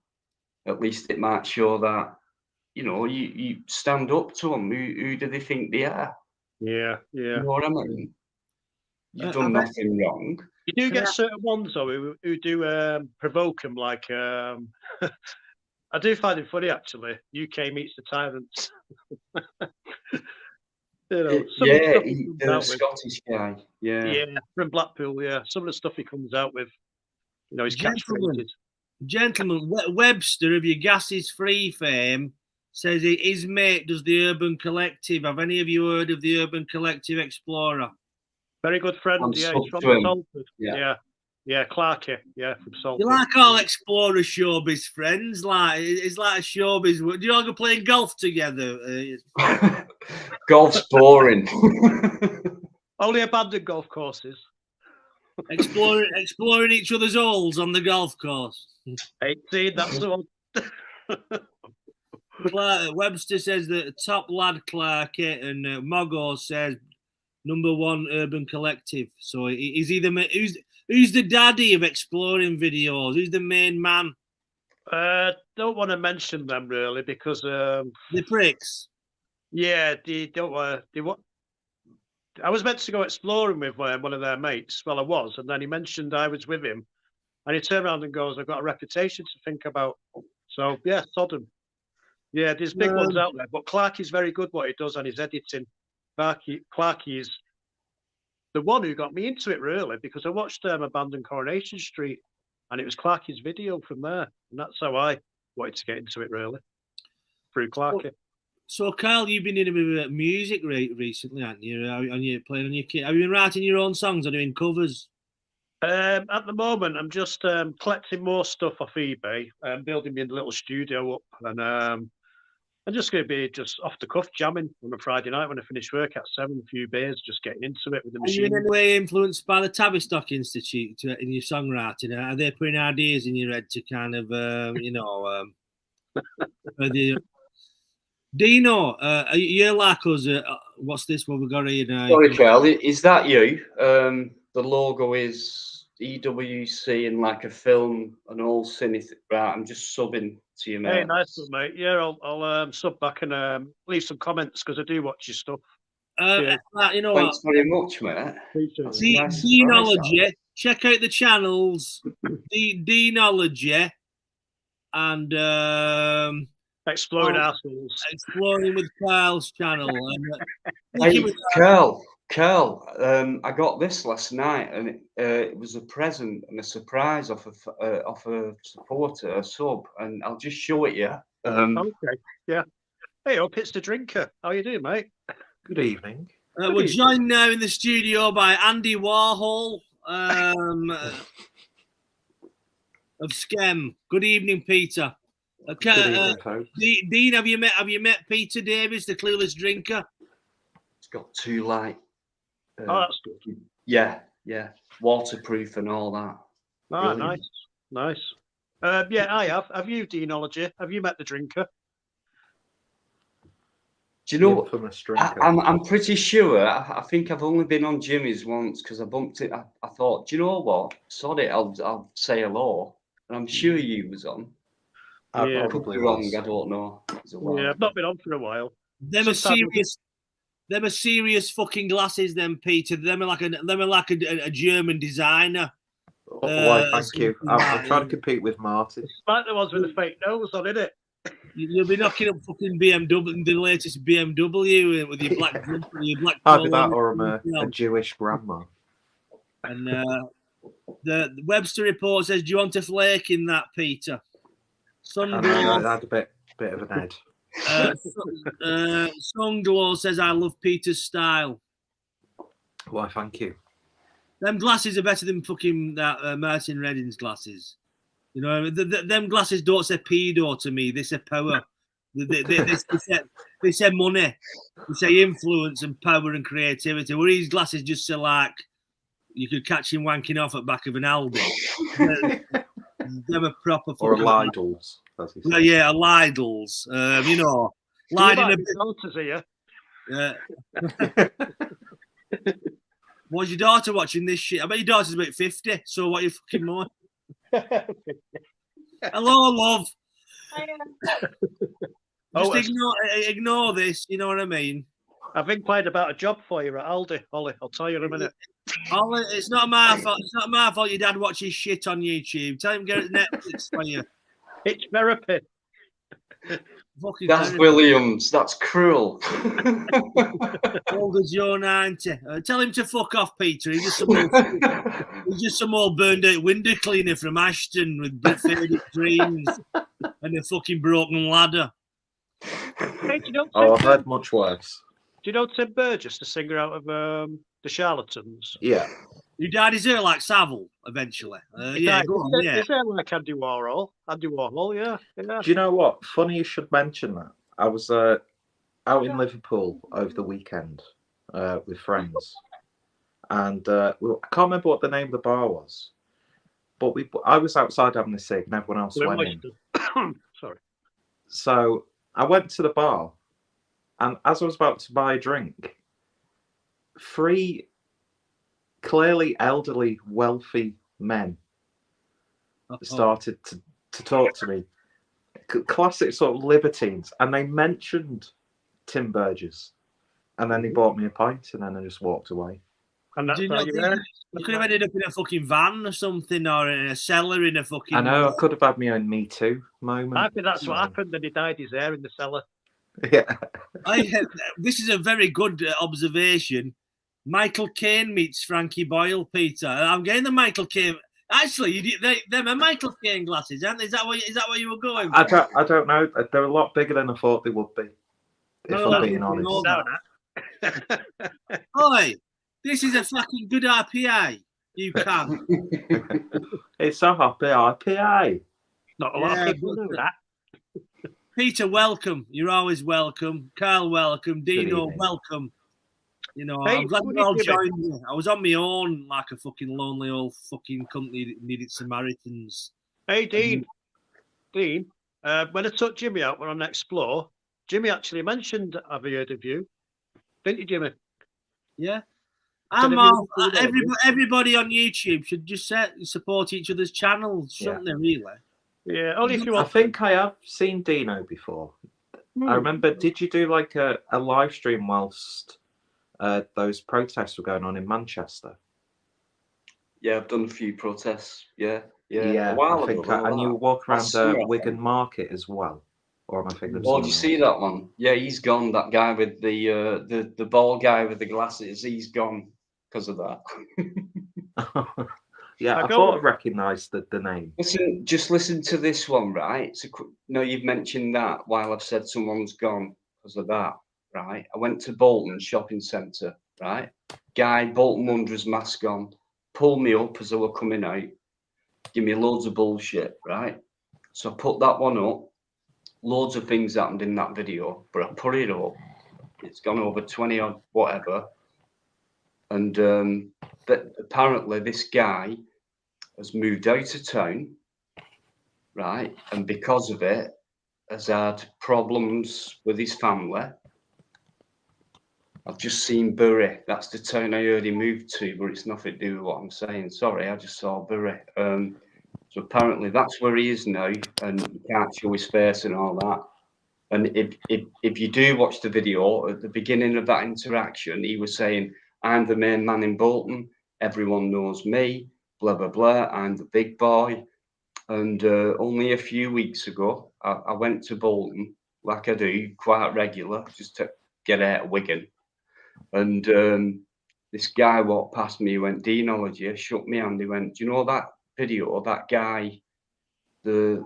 at least it might show that, you know, you stand up to them. Who do they think they are? Yeah. You know what I mean? You've done nothing wrong. You do get certain ones though who do provoke them. Like I do find it funny actually. UK meets the tyrants. You know, the Scottish guy. Yeah, from Blackpool. Yeah, some of the stuff he comes out with. You know, his catchphrases. Gentlemen, Webster of your Gases Free fame says his mate does the Urban Collective. Have any of you heard of the Urban Collective Explorer? Very good friend. He's from Salford. Yeah, Clarky. Yeah, from Salford. You like all Explorer showbiz friends? Like it's like a showbiz. Do you all go playing golf together? Golf's boring. Only abandoned golf courses. Exploring each other's holes on the golf course. 18, that's the one. Webster says that top lad Clarky, and Mogo says #1 Urban Collective. So he's either who's the daddy of exploring videos? Who's the main man? Don't want to mention them really because the pricks. Yeah, they don't want. I was meant to go exploring with one of their mates. Well, I was, and then he mentioned I was with him, and he turned around and goes, "I've got a reputation to think about." So yeah, Sodom. Yeah, there's big ones out there, but Clarky's very good what he does on his editing. Clarky is the one who got me into it really, because I watched Abandoned Coronation Street, and it was Clarky's video from there, and that's how I wanted to get into it really, through Clarky. So, Carl, you've been in a bit of music recently, haven't you? And you're playing on your kit. Have you been writing your own songs or doing covers? At the moment, I'm just collecting more stuff off eBay and building me a little studio up. And I'm just going to be just off the cuff jamming on a Friday night when I finish work at 7, a few beers, just getting into it with the machine. Are you in any way influenced by the Tavistock Institute in your songwriting? Are they putting ideas in your head to kind of, Dino, you're like us. What's this? What we got here now? Sorry, Carl. Is that you? The logo is EWC in like a film, an old cine. Right, I'm just subbing to you, mate. Hey, nice one, mate. Yeah, I'll sub back and leave some comments because I do watch your stuff. You know Thanks very much, mate. Deanology. Check out the channels. Deanology and Exploring Assholes. Exploring with Carl's channel. Hey, Carl, Carl, I got this last night, and it was a present and a surprise off a supporter, a sub, and I'll just show it you. Okay, yeah. Hey up, it's the drinker. How you doing, mate? Good evening. We're joined now in the studio by Andy Warhol of Skem. Good evening, Peter. Okay, Good evening, folks. Dean, have you met Peter Davis, the clueless drinker? It's got two light. Oh, that's good. Yeah, waterproof and all that. Ah, Brilliant. nice. Yeah, I have. Have you, Deanology? Have you met the drinker? Do you know? Infamous drinker. I'm pretty sure. I think I've only been on Jimmy's once because I bumped it. I thought, do you know what? Sod it. I'll say hello. And I'm sure you was on. I Yeah. Could probably be wrong. was. I don't know. It's a while Yeah, I've ago. not been on for a while. Them are Sometimes- serious fucking glasses, them, Peter. Them are like a German designer. Why, thank you. something I'm like trying that. to compete with Martin. It's like the ones with the fake nose on, isn't it? You'll be knocking up fucking BMW, the latest BMW with your black jumper, your black Either polo, that or I'm a you know. Jewish grandma. And the Webster report says, "Do you want a flake in that, Peter?" I know, Sunglow, I had a bit of an head. Sunglow says, "I love Peter's style." Why, thank you. Them glasses are better than fucking that Martin Redding's glasses. You know, them glasses don't say pedo to me. They say power. They say money. They say influence and power and creativity. Where his glasses just say like you could catch him wanking off at back of an Aldi. Them are proper Or a fucking Lidl's, as he Well, says. yeah, a Lidl's. You know, You Liding might a be daughters here. bit. Was your daughter watching this shit? I bet your daughter's about 50. So what you fucking more? Hello, love. Oh, Just ignore this. You know what I mean? I've inquired about a job for you at Aldi, Ollie. I'll tell you in a minute. Ollie, it's not my fault. It's not my fault. Your dad watches shit on YouTube. Tell him to get Netflix for you. It's therapy. Fucking That's terrible. Williams. That's cruel. Old as you're 90. Tell him to fuck off, Peter. He's just some old burned out window cleaner from Ashton with faded dreams and a fucking broken ladder. Hey, do you know Oh, I've Tim heard much worse. Do you know Tim Burgess, the singer out of The Charlatans? Yeah. Your dad is here like Savile eventually. Yeah, go on, yeah. Is there like Andy Warhol? Andy Warhol, yeah. Do you know what? Funny you should mention that. I was out in Liverpool over the weekend with friends. And I can't remember what the name of the bar was. But I was outside having a cig and everyone else went in. Sorry. So I went to the bar, and as I was about to buy a drink, 3 clearly elderly, wealthy men started to talk to me. Classic sort of libertines. And they mentioned Tim Burgess. And then he bought me a pint, and then I just walked away. And that's Do you how not you think learn. you could have ended up in a fucking van or something, or in a cellar in a fucking. I know, I could have had my own Me Too moment. I think that's what happened, and he dyed his hair in the cellar. Yeah. This is a very good observation. Michael Caine meets Frankie Boyle, Peter. I'm getting the Michael Caine. Actually, them are Michael Caine glasses, aren't they? Is that what you were going for? I don't know. They're a lot bigger than I thought they would be, if I'm being honest. Oi, this is a fucking good RPA. You can. It's a happy IPA. Not a lot Yeah, of people know that. Peter, welcome. You're always welcome. Carl, welcome. Dino, evening. welcome. You know, Hey, I'm glad good we all evening. joined me. I was on my own like a fucking lonely old fucking company that needed Samaritans. Hey, Dean. Dean, when I took Jimmy out, we're on Explore. Jimmy actually mentioned, have you heard of you? Didn't you, Jimmy? Yeah. Said I'm everyone all, could do that, everybody on YouTube should just support each other's channels, shouldn't they, really? Yeah, only if you I want. think I have seen Dino before. I remember, did you do like a live stream whilst those protests were going on in Manchester? Yeah, I've done a few protests. Yeah. Yeah, A while I think ago, and you walk around Last year, I Wigan think. Market as well. Or am I thinking of Oh, someone did you else? see that one? Yeah, he's gone. That guy with the bald guy with the glasses, he's gone because of that. Yeah, I thought I recognised the name. Listen, just listen to this one, right? No, you've mentioned that while I've said someone's gone because of that, right? I went to Bolton shopping centre, right? Guy, Bolton Wanderers mask on, pulled me up as I were coming out, give me loads of bullshit, right? So I put that one up. Loads of things happened in that video, but I put it up. It's gone over 20 odd whatever. And but apparently this guy has moved out of town, right? And because of it, has had problems with his family. I've just seen Bury. That's the town I heard he moved to, but it's nothing to do with what I'm saying. Sorry, I just saw Bury. So apparently that's where he is now, and you can't show his face and all that. And if you do watch the video, at the beginning of that interaction, he was saying, I'm the main man in Bolton. Everyone knows me, blah, blah, blah. I'm the big boy. And only a few weeks ago, I went to Bolton, like I do, quite regular, just to get out of Wigan. And this guy walked past me, he went, Deanology, shook me hand, he went, do you know that video, that guy, the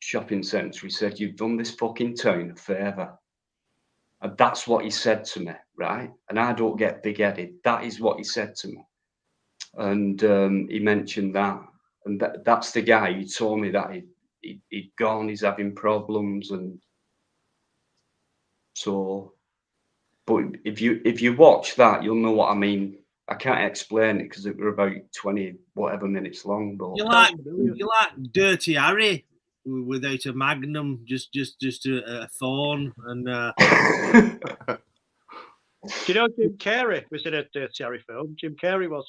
shopping centre, he said, you've done this fucking town a favour. And that's what he said to me, right? And I don't get big-headed. That is what he said to me. And he mentioned that. And that's the guy who told me that he'd gone, he's having problems. And so, but if you watch that, you'll know what I mean. I can't explain it because it were about 20 whatever minutes long. But you like Dirty Harry without a magnum, just a thorn, and Do you know Jim Carrey was in a Dirty Harry film? Jim Carrey was.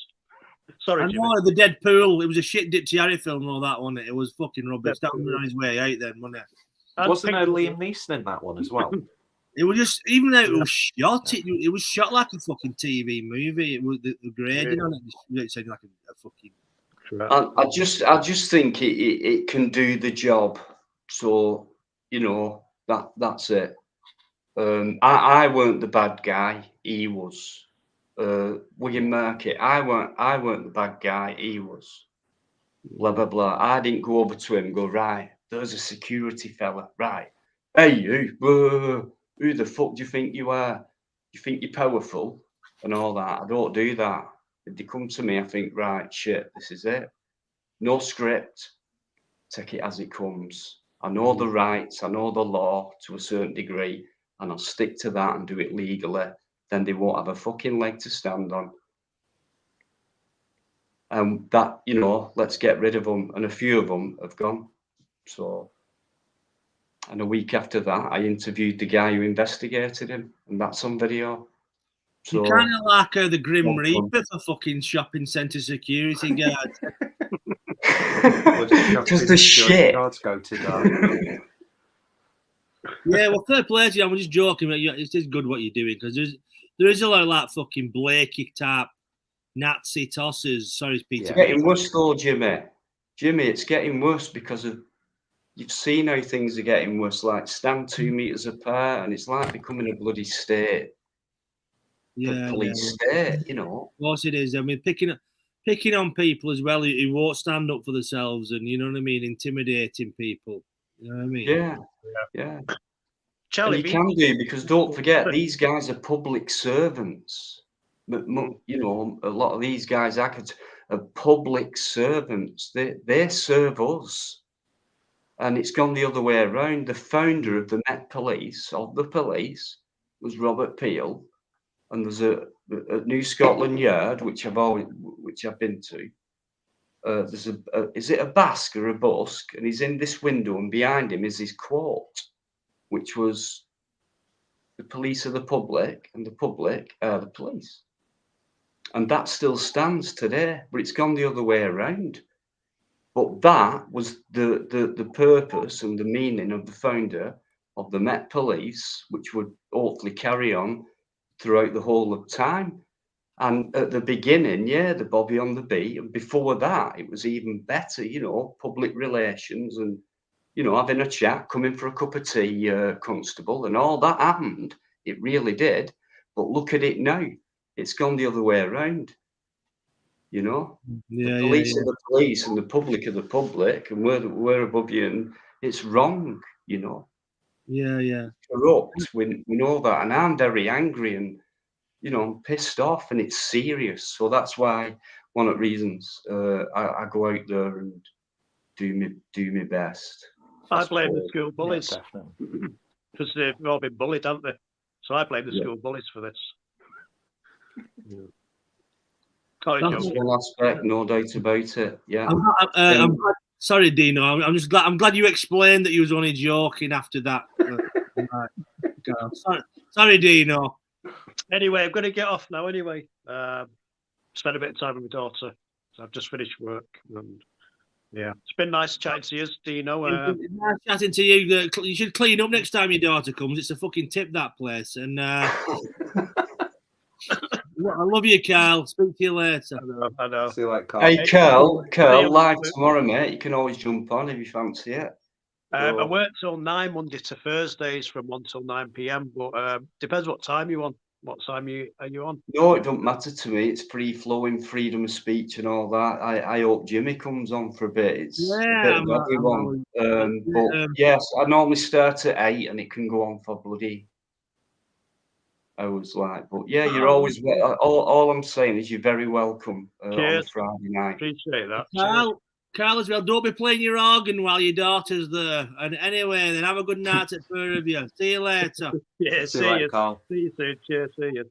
Sorry, I Jimmy. know the Dead Pool. It was a shit Dirty Harry film, all that, wasn't it? It was fucking rubbish. That was on his way out then, wasn't it? Wasn't there Liam Neeson in that one as well? It was just, even though it was shot, it was shot like a fucking TV movie. It was the grading on it sounded like a fucking. I just think it can do the job. So you know that's it. I weren't the bad guy. He was. Wigan Market. I weren't the bad guy. He was. Blah blah blah. I didn't go over to him and go, right, there's a security fella, right? Hey you, who the fuck do you think you are? You think you're powerful and all that? I don't do that. If they come to me, I think, right, shit, this is it. No script. Take it as it comes. I know the rights, I know the law to a certain degree, and I'll stick to that and do it legally. Then they won't have a fucking leg to stand on. And that, you know, let's get rid of them. And a few of them have gone. So, and a week after that, I interviewed the guy who investigated him, and that's on video. So, you kind of like the Grim Reaper for fucking shopping centre security guards. Because the shit. Guards go to die. Yeah, well, fair play to you. I'm just joking, but it's just good what you're doing, because there is a lot of like fucking Blakey type Nazi tossers. Sorry, Peter. It's getting worse though, Jimmy. Jimmy, it's getting worse because of you've seen how things are getting worse. Like stand 2 meters apart, and it's like becoming a bloody state. Yeah, police state, you know. Of course it is. I mean, picking on people as well who won't stand up for themselves, and you know what I mean, intimidating people. You know what I mean? Yeah. Charlie, and you can do, because don't forget, these guys are public servants. You know, a lot of these guys are public servants. They serve us. And it's gone the other way around. The founder of the Met Police, was Robert Peel. And there's a New Scotland Yard, which I've been to. There's is it a Basque or a Busk? And he's in this window, and behind him is his quote, which was, "The police are the public, and the public are the police." And that still stands today, but it's gone the other way around. But that was the purpose and the meaning of the founder of the Met Police, which would hopefully carry on throughout the whole of time. And at the beginning, the Bobby on the beat. And before that, it was even better, you know, public relations and, you know, having a chat, coming for a cup of tea, Constable, and all that happened. It really did. But look at it now. It's gone the other way around. You know, Yeah, the police are the police and the public are the public, and we're above you, and it's wrong, you know. Yeah. Corrupt. We know that, and I'm very angry, and you know, I'm pissed off, and it's serious. So that's why one of the reasons I go out there and do my best. I blame the school bullies definitely. because they've all been bullied, haven't they? So I blame the Yeah. school bullies for this. Yeah. Sorry, That's Joe. One aspect, no doubt about it. Yeah. I'm glad, sorry, Dino. I'm glad you explained that you was only joking after that. Sorry, Dino. Anyway, I'm going to get off now. Anyway, spend a bit of time with my daughter. So I've just finished work, and yeah, it's been nice chatting to you, Dino. Nice chatting to you. You should clean up next time your daughter comes. It's a fucking tip, that place. And I love you, Carl. Speak to you later. I know. See you later, Carl. Hey, Carl, live tomorrow, mate. You can always jump on if you fancy it. I work till 9 Monday to Thursdays from 1 till 9 p.m. But depends what time you're on. What time are you on? No, it don't matter to me. It's free flowing, freedom of speech, and all that. I hope Jimmy comes on for a bit. It's a bit of everyone. But yes, I normally start at 8, and it can go on for bloody hours. But yeah, you're always. All I'm saying is you're very welcome on a Friday night. Appreciate that. Carl, as well, don't be playing your organ while your daughter's there. And anyway, then have a good night at pair of you. See you later. Yeah, See you later, Carl. See you soon. Cheers, see you.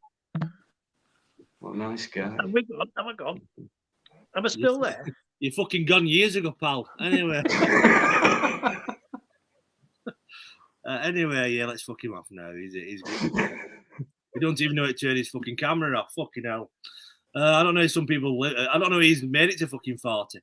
What a nice guy. Am I gone? Am I still there? You're fucking gone years ago, pal. Anyway. Anyway, yeah, let's fuck him off now. He's we don't even know how to turn his fucking camera off. Fucking hell. I don't know if some people I don't know if he's made it to fucking 40.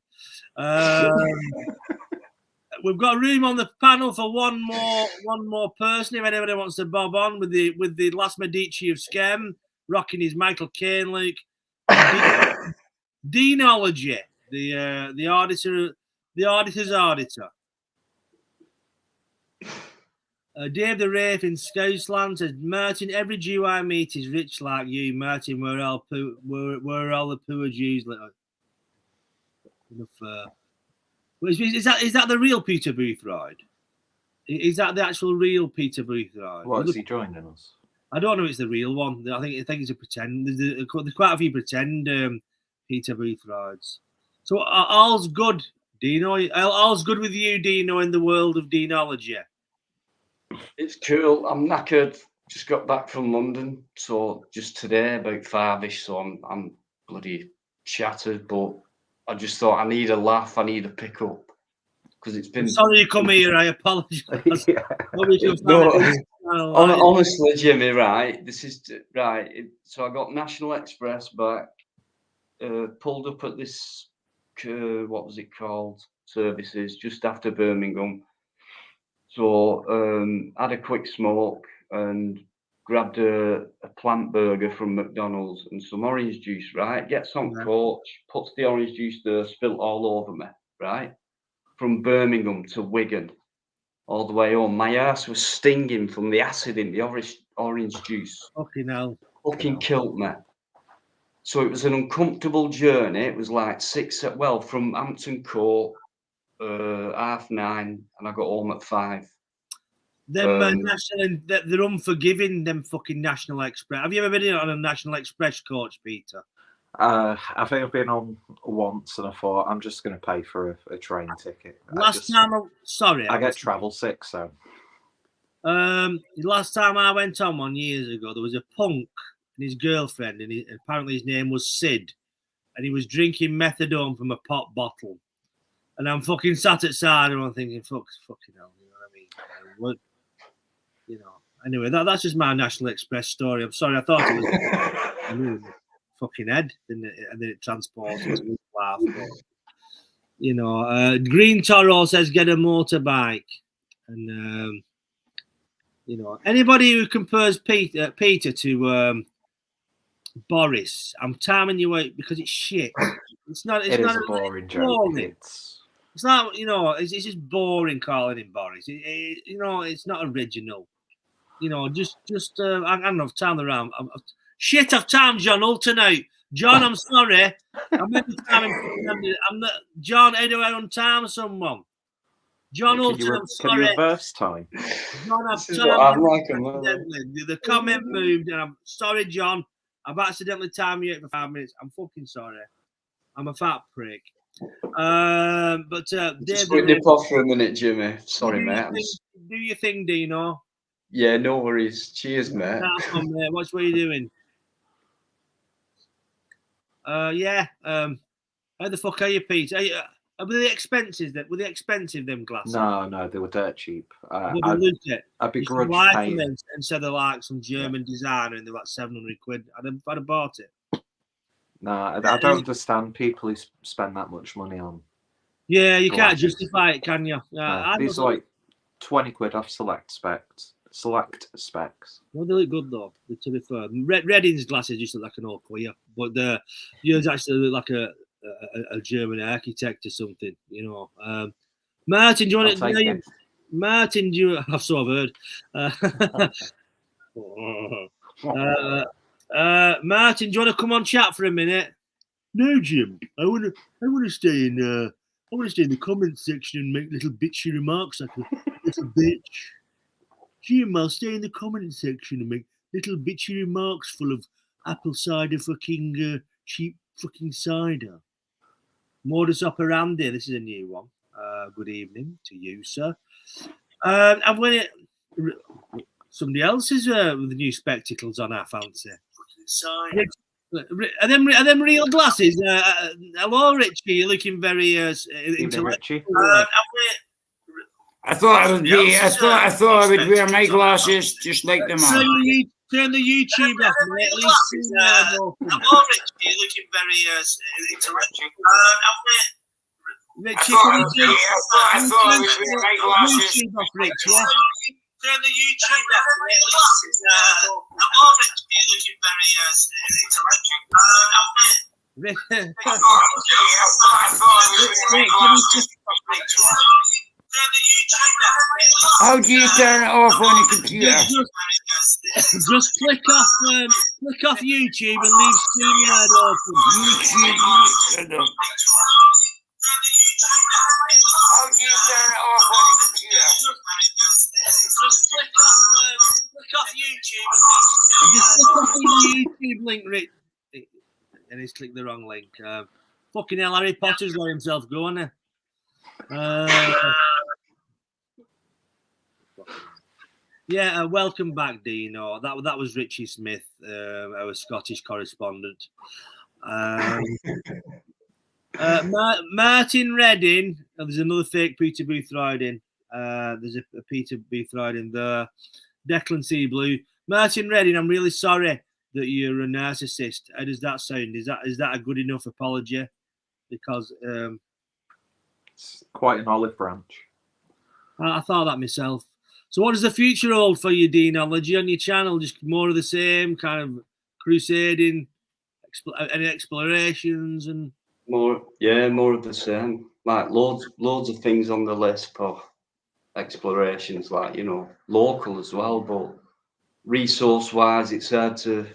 We've got room on the panel for one more person if anybody wants to bob on with the last Medici of Scam, rocking his Michael Caine look. Deanology, the auditor's auditor. Dave the Wraith in Scousland says, Martin, every Jew I meet is rich like you. Martin, we're all the poor Jews. Enough. Is that the real Peter Boothroyd? Is that the actual real Peter Boothroyd? What, is he joining us? I don't know if it's the real one. I think it's a pretend. There's quite a few pretend Peter Boothroyds. So all's good, Dino. All's good with you, Dino, in the world of Deanology. It's cool. I'm knackered. Just got back from London, so just today about 5ish. So I'm bloody shattered. But I just thought I need a laugh. I need a pick up because it's been. I'm sorry you come here. I apologise. Yeah. Honestly, Jimmy, right? This is right. So I got National Express back. Pulled up at this. What was it called? Services just after Birmingham. So had a quick smoke and grabbed a plant burger from McDonald's and some orange juice, right? Gets on coach, puts the orange juice there, spilt all over me, right? From Birmingham to Wigan, all the way home. My ass was stinging from the acid in the orange juice. Fucking hell. Fucking killed me. So it was an uncomfortable journey. It was like from Hampton Court, 9:30, and I got home at 5. They're unforgiving, them fucking National Express. Have you ever been on a National Express coach, Peter? I think I've been on once, and I thought I'm just going to pay for a train ticket. I get travel sick, so. Last time I went on one years ago, there was a punk and his girlfriend, and apparently his name was Sid, and he was drinking methadone from a pop bottle. And I'm fucking sat outside and I'm thinking, fucking hell, you know what I mean? You know. Anyway, that's just my National Express story. I'm sorry, I thought it was fucking head, and then it transports into his laugh. But, you know, Green Toro says get a motorbike, and you know, anybody who compares Peter to Boris, I'm timing you out because it's shit. It's not. It's It not is a boring joke. It's not, it's just boring calling him Boris. It's not original. Just I don't know, time around. Shit, I've timed John Hull tonight. John, I'm sorry. I'm every time I'm not John. How do I untime someone? John Hulton, I'm Can you sorry. reverse time? John, I've This is what I'm like, the comment moved, and I'm sorry, John. I've accidentally timed you out for 5 minutes. I'm fucking sorry. I'm a fat prick. But Just David, nip off for a minute, Jimmy. Sorry, mate. Do your thing, Dino. Yeah, no worries. Cheers, mate. Nice one, mate. What are you doing? Yeah. How the fuck are you, Pete? Were they expensive? Were they expensive? Them glasses? No, they were dirt cheap. I'd begrudge paying. Instead of like some German designer, and they're like 700 quid. I'd have bought it. No, I don't understand people who spend that much money on. Yeah, you can't justify it, can you? These are like 20 quid off select specs. Well, they look good though. To be fair, Redding's glasses just look like an awkward, but yours actually look like a German architect or something. Martin, do you want to? Martin, do you? I've sort of heard. Martin, do you want to come on chat for a minute? No, Jim. I want to stay in. I want to stay in the comments section and make little bitchy remarks like a little bitch. Jim, I'll stay in the comments section and make little bitchy remarks full of apple cider fucking cheap fucking cider. Modus operandi. This is a new one. Good evening to you, sir. And when somebody else is with the new spectacles on, I fancy. Are them real glasses? Hello, Richie. You're looking very intellectual. I thought I would wear my glasses just like the man. Turn the YouTube off, mate. At least hello, Richie. You're looking very intellectual. Richie, I thought I would wear my glasses. YouTube off, Richie. Turn the YouTube off, mate. Hello, Richie. You're looking very intellectual. How do you turn it off on your computer? Just click off YouTube and leave StreamYard open. YouTube. How do you turn it off on your computer? Just click off YouTube and leave StreamYard. Just click off the YouTube link, Rick. And he's clicked the wrong link. Fucking hell, Harry Potter's let himself go, hasn't he? Yeah, welcome back, Dino. That was Richie Smith, our Scottish correspondent. Martin Redding. There's another fake Peter Boothroyd in. There's a Peter Boothroyd in there. Declan C. Blue. Martin Redding, I'm really sorry that you're a narcissist. How does that sound? Is that a good enough apology? Because it's quite an olive branch. I thought that myself. So what does the future hold for you, Deanology, on your channel? Just more of the same, kind of crusading, any explorations and more of the same. Like loads of things on the list for explorations, like local as well. But resource-wise, it's hard to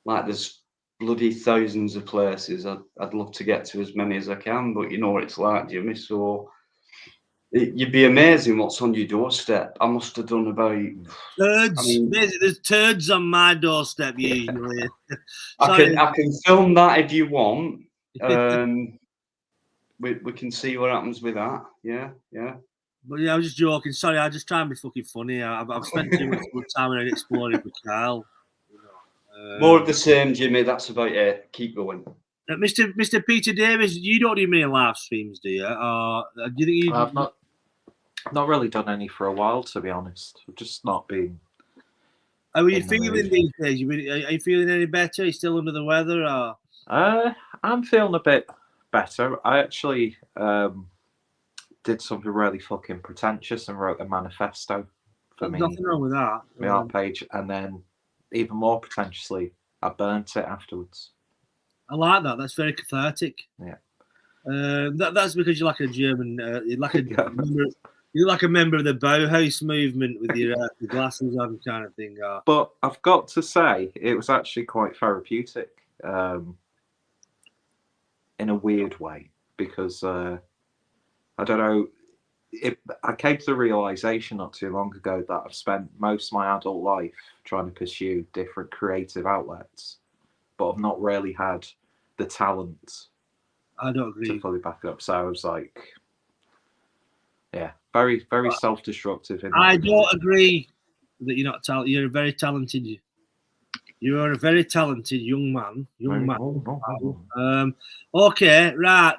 there's bloody thousands of places. I'd love to get to as many as I can, but you know what it's like, Jimmy. So you'd be amazing what's on your doorstep. I must have done about turds. There's turds on my doorstep usually. I can film that if you want. We can see what happens with that. Yeah. But yeah, I was just joking. Sorry, I just try and be fucking funny. I've spent too much good time on exploring with Carl. More of the same, Jimmy. That's about it. Keep going. Mr. Peter Davis, you don't do many live streams, do you? Do you think you? I've not really done any for a while, to be honest. I've just not been. How are you feeling these days? Are you feeling any better? Are you still under the weather? Or? I'm feeling a bit better. I actually did something really fucking pretentious and wrote a manifesto for me. Nothing wrong with that. My art page, and then even more pretentiously, I burnt it afterwards. I like that. That's very cathartic. Yeah. That's because you're like a German. You're like a Yeah. you're like a member of the Bauhaus movement with your glasses on, kind of thing. But I've got to say, it was actually quite therapeutic in a weird way, because I don't know. I came to the realization not too long ago that I've spent most of my adult life trying to pursue different creative outlets, but I've not really had the talent I don't to agree. fully back up. So I was like, yeah, very, very self-destructive. In that I regard. don't agree that you're not talented. You're a very talented. You are a very talented young man. Okay, right.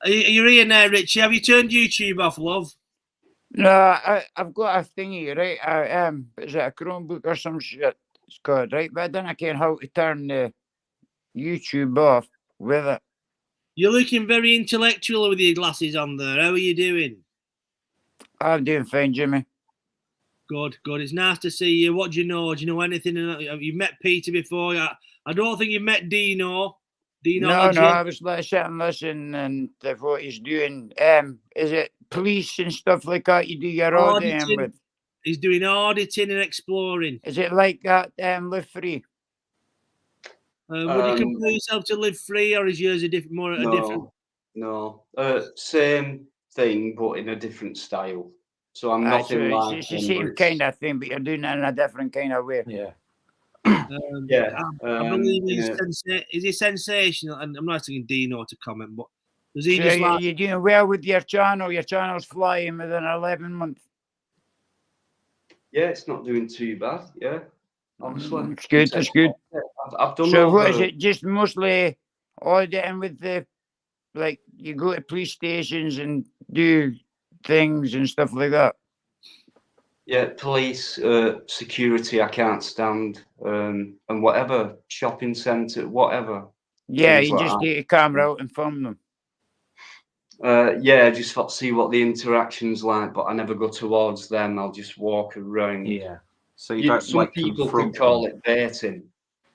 Are you here now, Richie? Have you turned YouTube off, love? No, I've got a thingy, right? Is it a Chromebook or some shit? It's called, right? But I don't care how to turn the YouTube off with it. You're looking very intellectual with your glasses on there. How are you doing? I'm doing fine, Jimmy. Good, good. It's nice to see you. What do you know? Do you know anything? Have you met Peter before? I don't think you've met Dino. Deanology. No, I was sitting and listening and what he's doing. Is it police and stuff like that you do your auditing with? He's doing auditing and exploring. Is it like that, Live Free? Would you compare yourself to Live Free, or is yours a different? No, same thing, but in a different style. So I'm nothing so like. It's the same kind of thing, but you're doing it in a different kind of way. Yeah. I believe is he sensational? And I'm not asking Dino to comment, but does he just like? You're doing well with your channel. Your channel's flying within 11 months. Yeah, it's not doing too bad. Yeah, honestly, it's good. It's good. I've done. So what is it? Just mostly auditing with the, like, you go to police stations and do things and stuff like that. Yeah, police, security, I can't stand, and whatever, shopping centre, whatever. Yeah, you just take a camera out and film them. Yeah, just see what the interaction's like, but I never go towards them. I'll just walk around. Yeah. So you don't. Some people can call it baiting.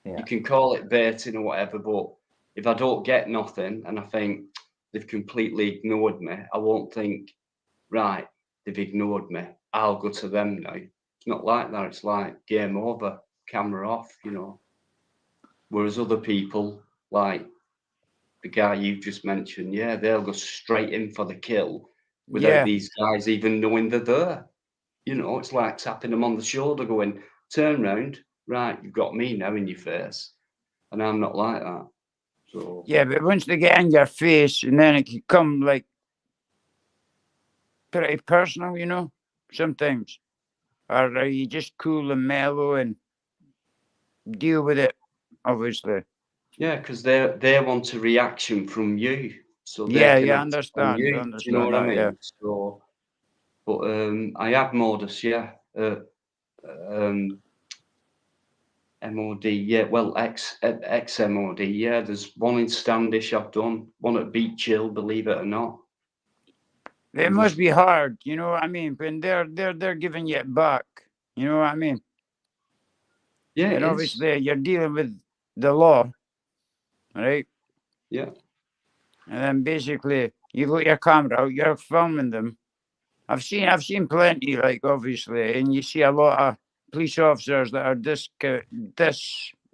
Yeah. You can call it baiting or whatever, but if I don't get nothing and I think they've completely ignored me, I won't think, right, they've ignored me, I'll go to them now. It's not like that. It's like game over, camera off, you know. Whereas other people, like the guy you've just mentioned, yeah, they'll go straight in for the kill without these guys even knowing they're there. You know, it's like tapping them on the shoulder, going, turn round, right, you've got me now in your face. And I'm not like that. So yeah, but once they get in your face, and then it can come like pretty personal, you know, sometimes. Or are you just cool and mellow and deal with it, obviously? Yeah, because they want a reaction from you. So I understand. You know what I mean? Yeah. So, but I have modus, yeah. MOD, yeah. Well, ex MOD, yeah. There's one in Standish I've done, one at Beach Chill, believe it or not. It must be hard, you know what I mean? When they're giving you it back, you know what I mean? Yeah, and obviously you're dealing with the law, right? Yeah. And then basically you got your camera out, you're filming them. I've seen plenty, like, obviously, and you see a lot of police officers that are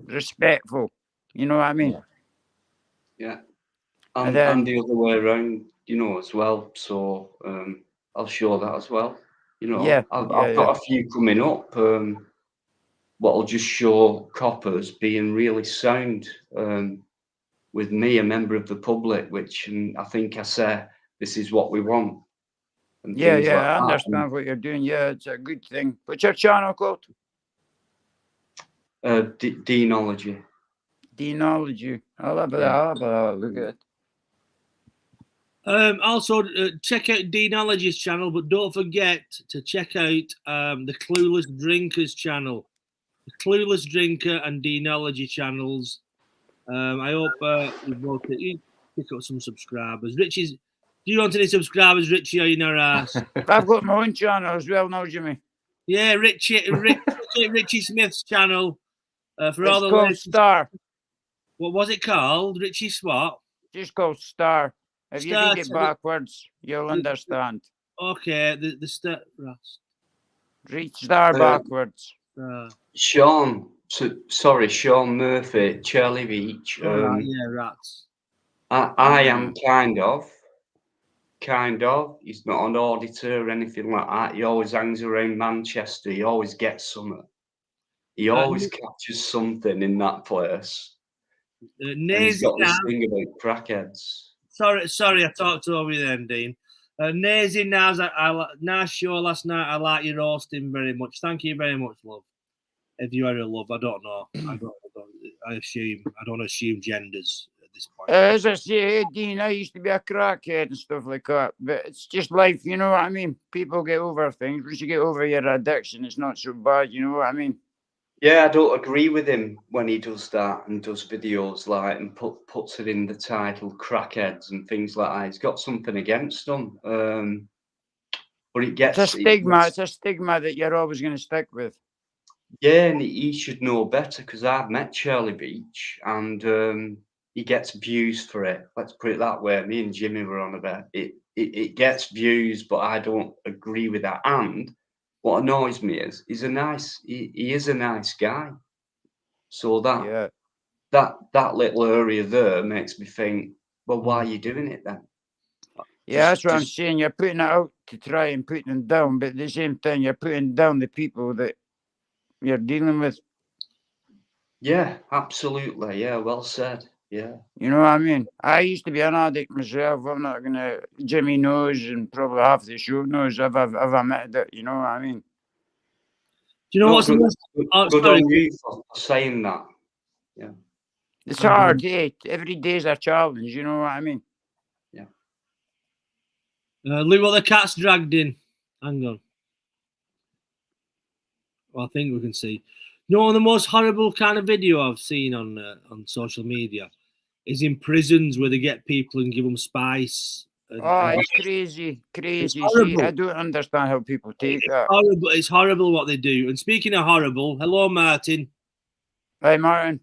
disrespectful. You know what I mean? Yeah. And the other way around, you know, as well. So I'll show that as well. You know, I've got a few coming up. What'll just show coppers being really sound with me, a member of the public, which I think I say this is what we want. And I understand what you're doing. Yeah, it's a good thing. What's your channel called? Deanology. Deanology. I'll have a look at it. Also, check out Deanology's channel, but don't forget to check out the Clueless Drinkers channel. The Clueless Drinker and Deanology channels. I hope you pick up some subscribers. Do you want any subscribers, Richie, or you know ass? I've got my own channel as well now, Jimmy. Yeah, Richie Smith's channel. For it's all the called Star. What was it called? Richie Swat? just called Star. If you read it Star, backwards, you'll understand. Okay, the star. Read Star backwards. Sean, sorry, Sean Murphy, Charlie Beach. Yeah, rats. I am kind of. He's not an auditor or anything like that. He always hangs around Manchester. He always gets something. He always catches something in that place. And he's got this thing about crackheads. Sorry, I talked over you then, Dean. Nazy Naz, nice show last night. I like your hosting very much. Thank you very much, love. If you are a love, I don't know. I don't assume genders at this point. As I say, Dean, I used to be a crackhead and stuff like that, but it's just life, you know what I mean? People get over things. Once you get over your addiction, it's not so bad, you know what I mean? Yeah, I don't agree with him when he does that and does videos like and puts it in the title crackheads and things like that. He's got something against them. But it gets it's a stigma that you're always going to stick with. Yeah, and he should know better because I've met Charlie Beach and he gets views for it. Let's put it that way. Me and Jimmy were on about it. It gets views, but I don't agree with that. And what annoys me is he is a nice guy. So that little area there makes me think, well, why are you doing it then? Yeah, that's what I'm saying. You're putting it out to try and put them down, but at the same time, you're putting down the people that you're dealing with. Yeah, absolutely. Yeah, well said. Yeah. You know what I mean? I used to be an addict myself. I'm not going to... Jimmy knows and probably half the show knows if I've admitted it. You know what I mean? Do you know what's good, the most... good on you for saying that. Yeah. It's hard, eh? Every day's a challenge, you know what I mean? Yeah. Look what the cat's dragged in. Hang on. Well, I think we can see. You know, the most horrible kind of video I've seen on social media is in prisons where they get people and give them spice. It's crazy. It's See, I don't understand how people take that. It's horrible what they do. And speaking of horrible, hello, Martin. Hi, Martin.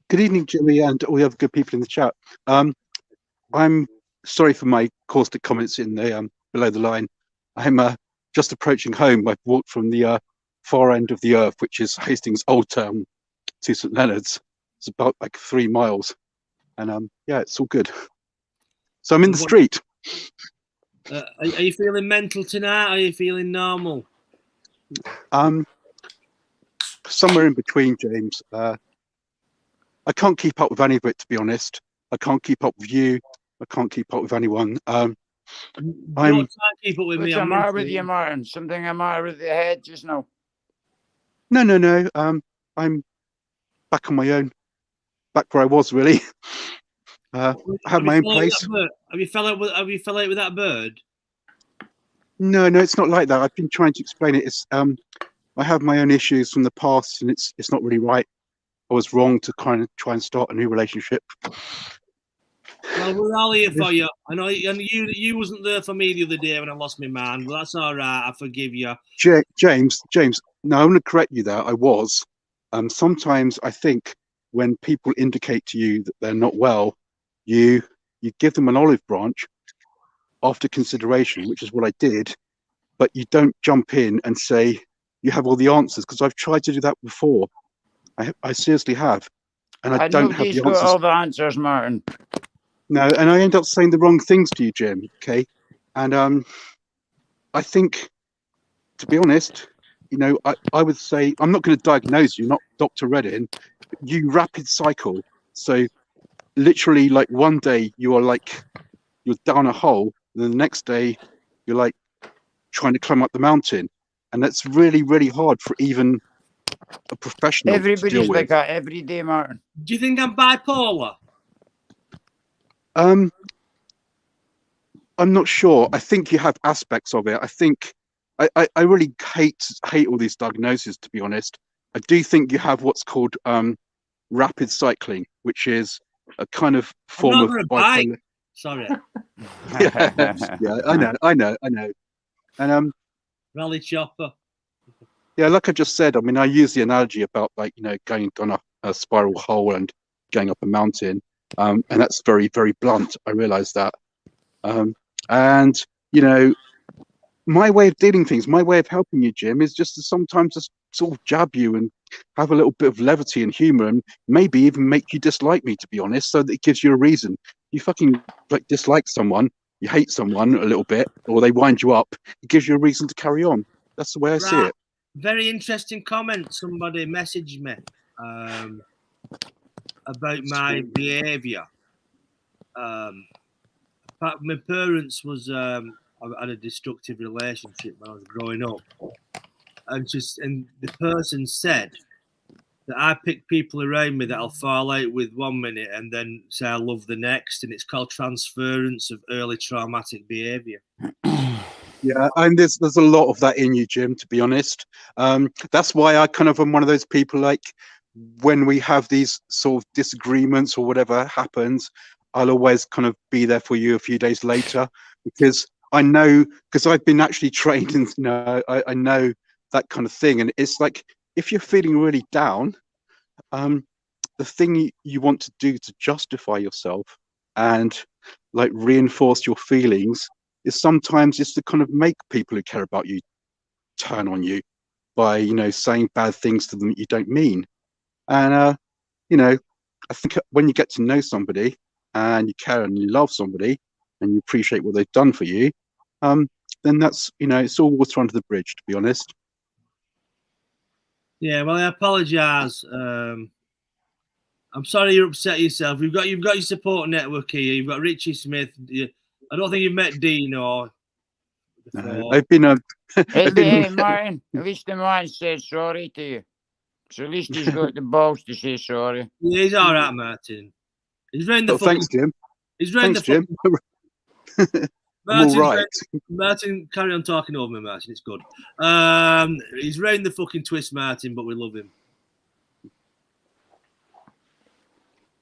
Good evening, Jimmy, and all the other good people in the chat. I'm sorry for my caustic comments in the below the line. I'm just approaching home. I've walked from the far end of the earth, which is Hastings Old Town, to St Leonard's. It's about like 3 miles, and yeah, it's all good. So I'm in the street. Are you feeling mental tonight? Are you feeling normal? Somewhere in between, James. I can't keep up with any of it, to be honest. I can't keep up with you. I can't keep up with anyone. Don't try and keep up with me. What's the matter with you, Martin? Something the matter with your head just now? No. I'm back on my own. Back where I was, really. I have my own place. Have you fell out with that bird? No, it's not like that. I've been trying to explain it. It's I have my own issues from the past, and it's not really right. I was wrong to kind of try and start a new relationship. Well, we're all here for you. I know, and you wasn't there for me the other day when I lost my man. But that's all right. I forgive you. James. No, I'm going to correct you there. I was. Sometimes I think when people indicate to you that they're not well, you give them an olive branch after consideration, which is what I did, but you don't jump in and say you have all the answers, because I've tried to do that before. I seriously have, and I don't have the answers. Got all the answers, Martin. No, and I end up saying the wrong things to you, Jim. Okay, and I think, to be honest, you know, I would say I'm not going to diagnose you, not Dr. Reddin. You rapid cycle, so literally, like one day you're down a hole, and then the next day you're like trying to climb up the mountain, and that's really, really hard for even a professional. Everybody's like that every day, Martin. Do you think I'm bipolar? I'm not sure. I think you have aspects of it. I think I really hate all these diagnoses, to be honest. I do think you have what's called rapid cycling, which is a kind of form of bipolar. Sorry. Yeah, I know. And Rally chopper. yeah, like I just said, I mean, I use the analogy about, like, you know, going down a spiral hole and going up a mountain. and that's very, very blunt. I realise that, and you know, my way of dealing things, my way of helping you, Jim, is just to sometimes just sort of jab you and have a little bit of levity and humour, and maybe even make you dislike me, to be honest, so that it gives you a reason. You fucking like dislike someone, you hate someone a little bit, or they wind you up. It gives you a reason to carry on. That's the way I see it. Very interesting comment. Somebody messaged me about my behaviour. My parents was I had a destructive relationship when I was growing up, and the person said that I pick people around me that I'll fall out with one minute and then say I love the next, and it's called transference of early traumatic behaviour. Yeah, and there's a lot of that in you, Jim, to be honest. That's why I kind of am one of those people, like, when we have these sort of disagreements or whatever happens, I'll always kind of be there for you a few days later, because I know, because I've been actually trained and I know that kind of thing. And it's like, if you're feeling really down, the thing you want to do to justify yourself and like reinforce your feelings is sometimes just to kind of make people who care about you turn on you by, you know, saying bad things to them that you don't mean. And, you know, I think when you get to know somebody and you care and you love somebody and you appreciate what they've done for you, then that's, you know, it's all water under the bridge, to be honest. Yeah, well, I apologise. I'm sorry you're upset yourself. You've got your support network here. You've got Richie Smith. I don't think you've met Dino. No, I've been Hey, Martin, at least the man said sorry to you. So at least he's got the balls to say sorry. Yeah, he's all right, Martin. He's round the thanks, Jim. He's round Thanks, the Jim. I'm all right. Martin, carry on talking over me, Martin. It's good. He's round the fucking twist, Martin, but we love him.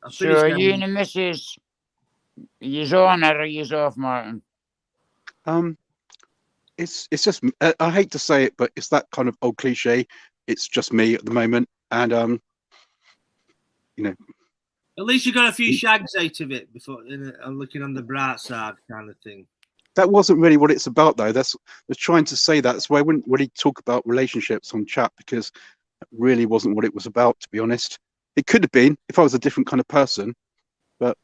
So are you and the missus, are you on or are you off, Martin? It's just, I hate to say it, but it's that kind of old cliche. It's just me at the moment, and you know. At least you got a few shags out of it before, looking on the bright side, kind of thing. That wasn't really what it's about, though. I was trying to say that. That's why I wouldn't really talk about relationships on chat, because it really wasn't what it was about, to be honest. It could have been if I was a different kind of person, but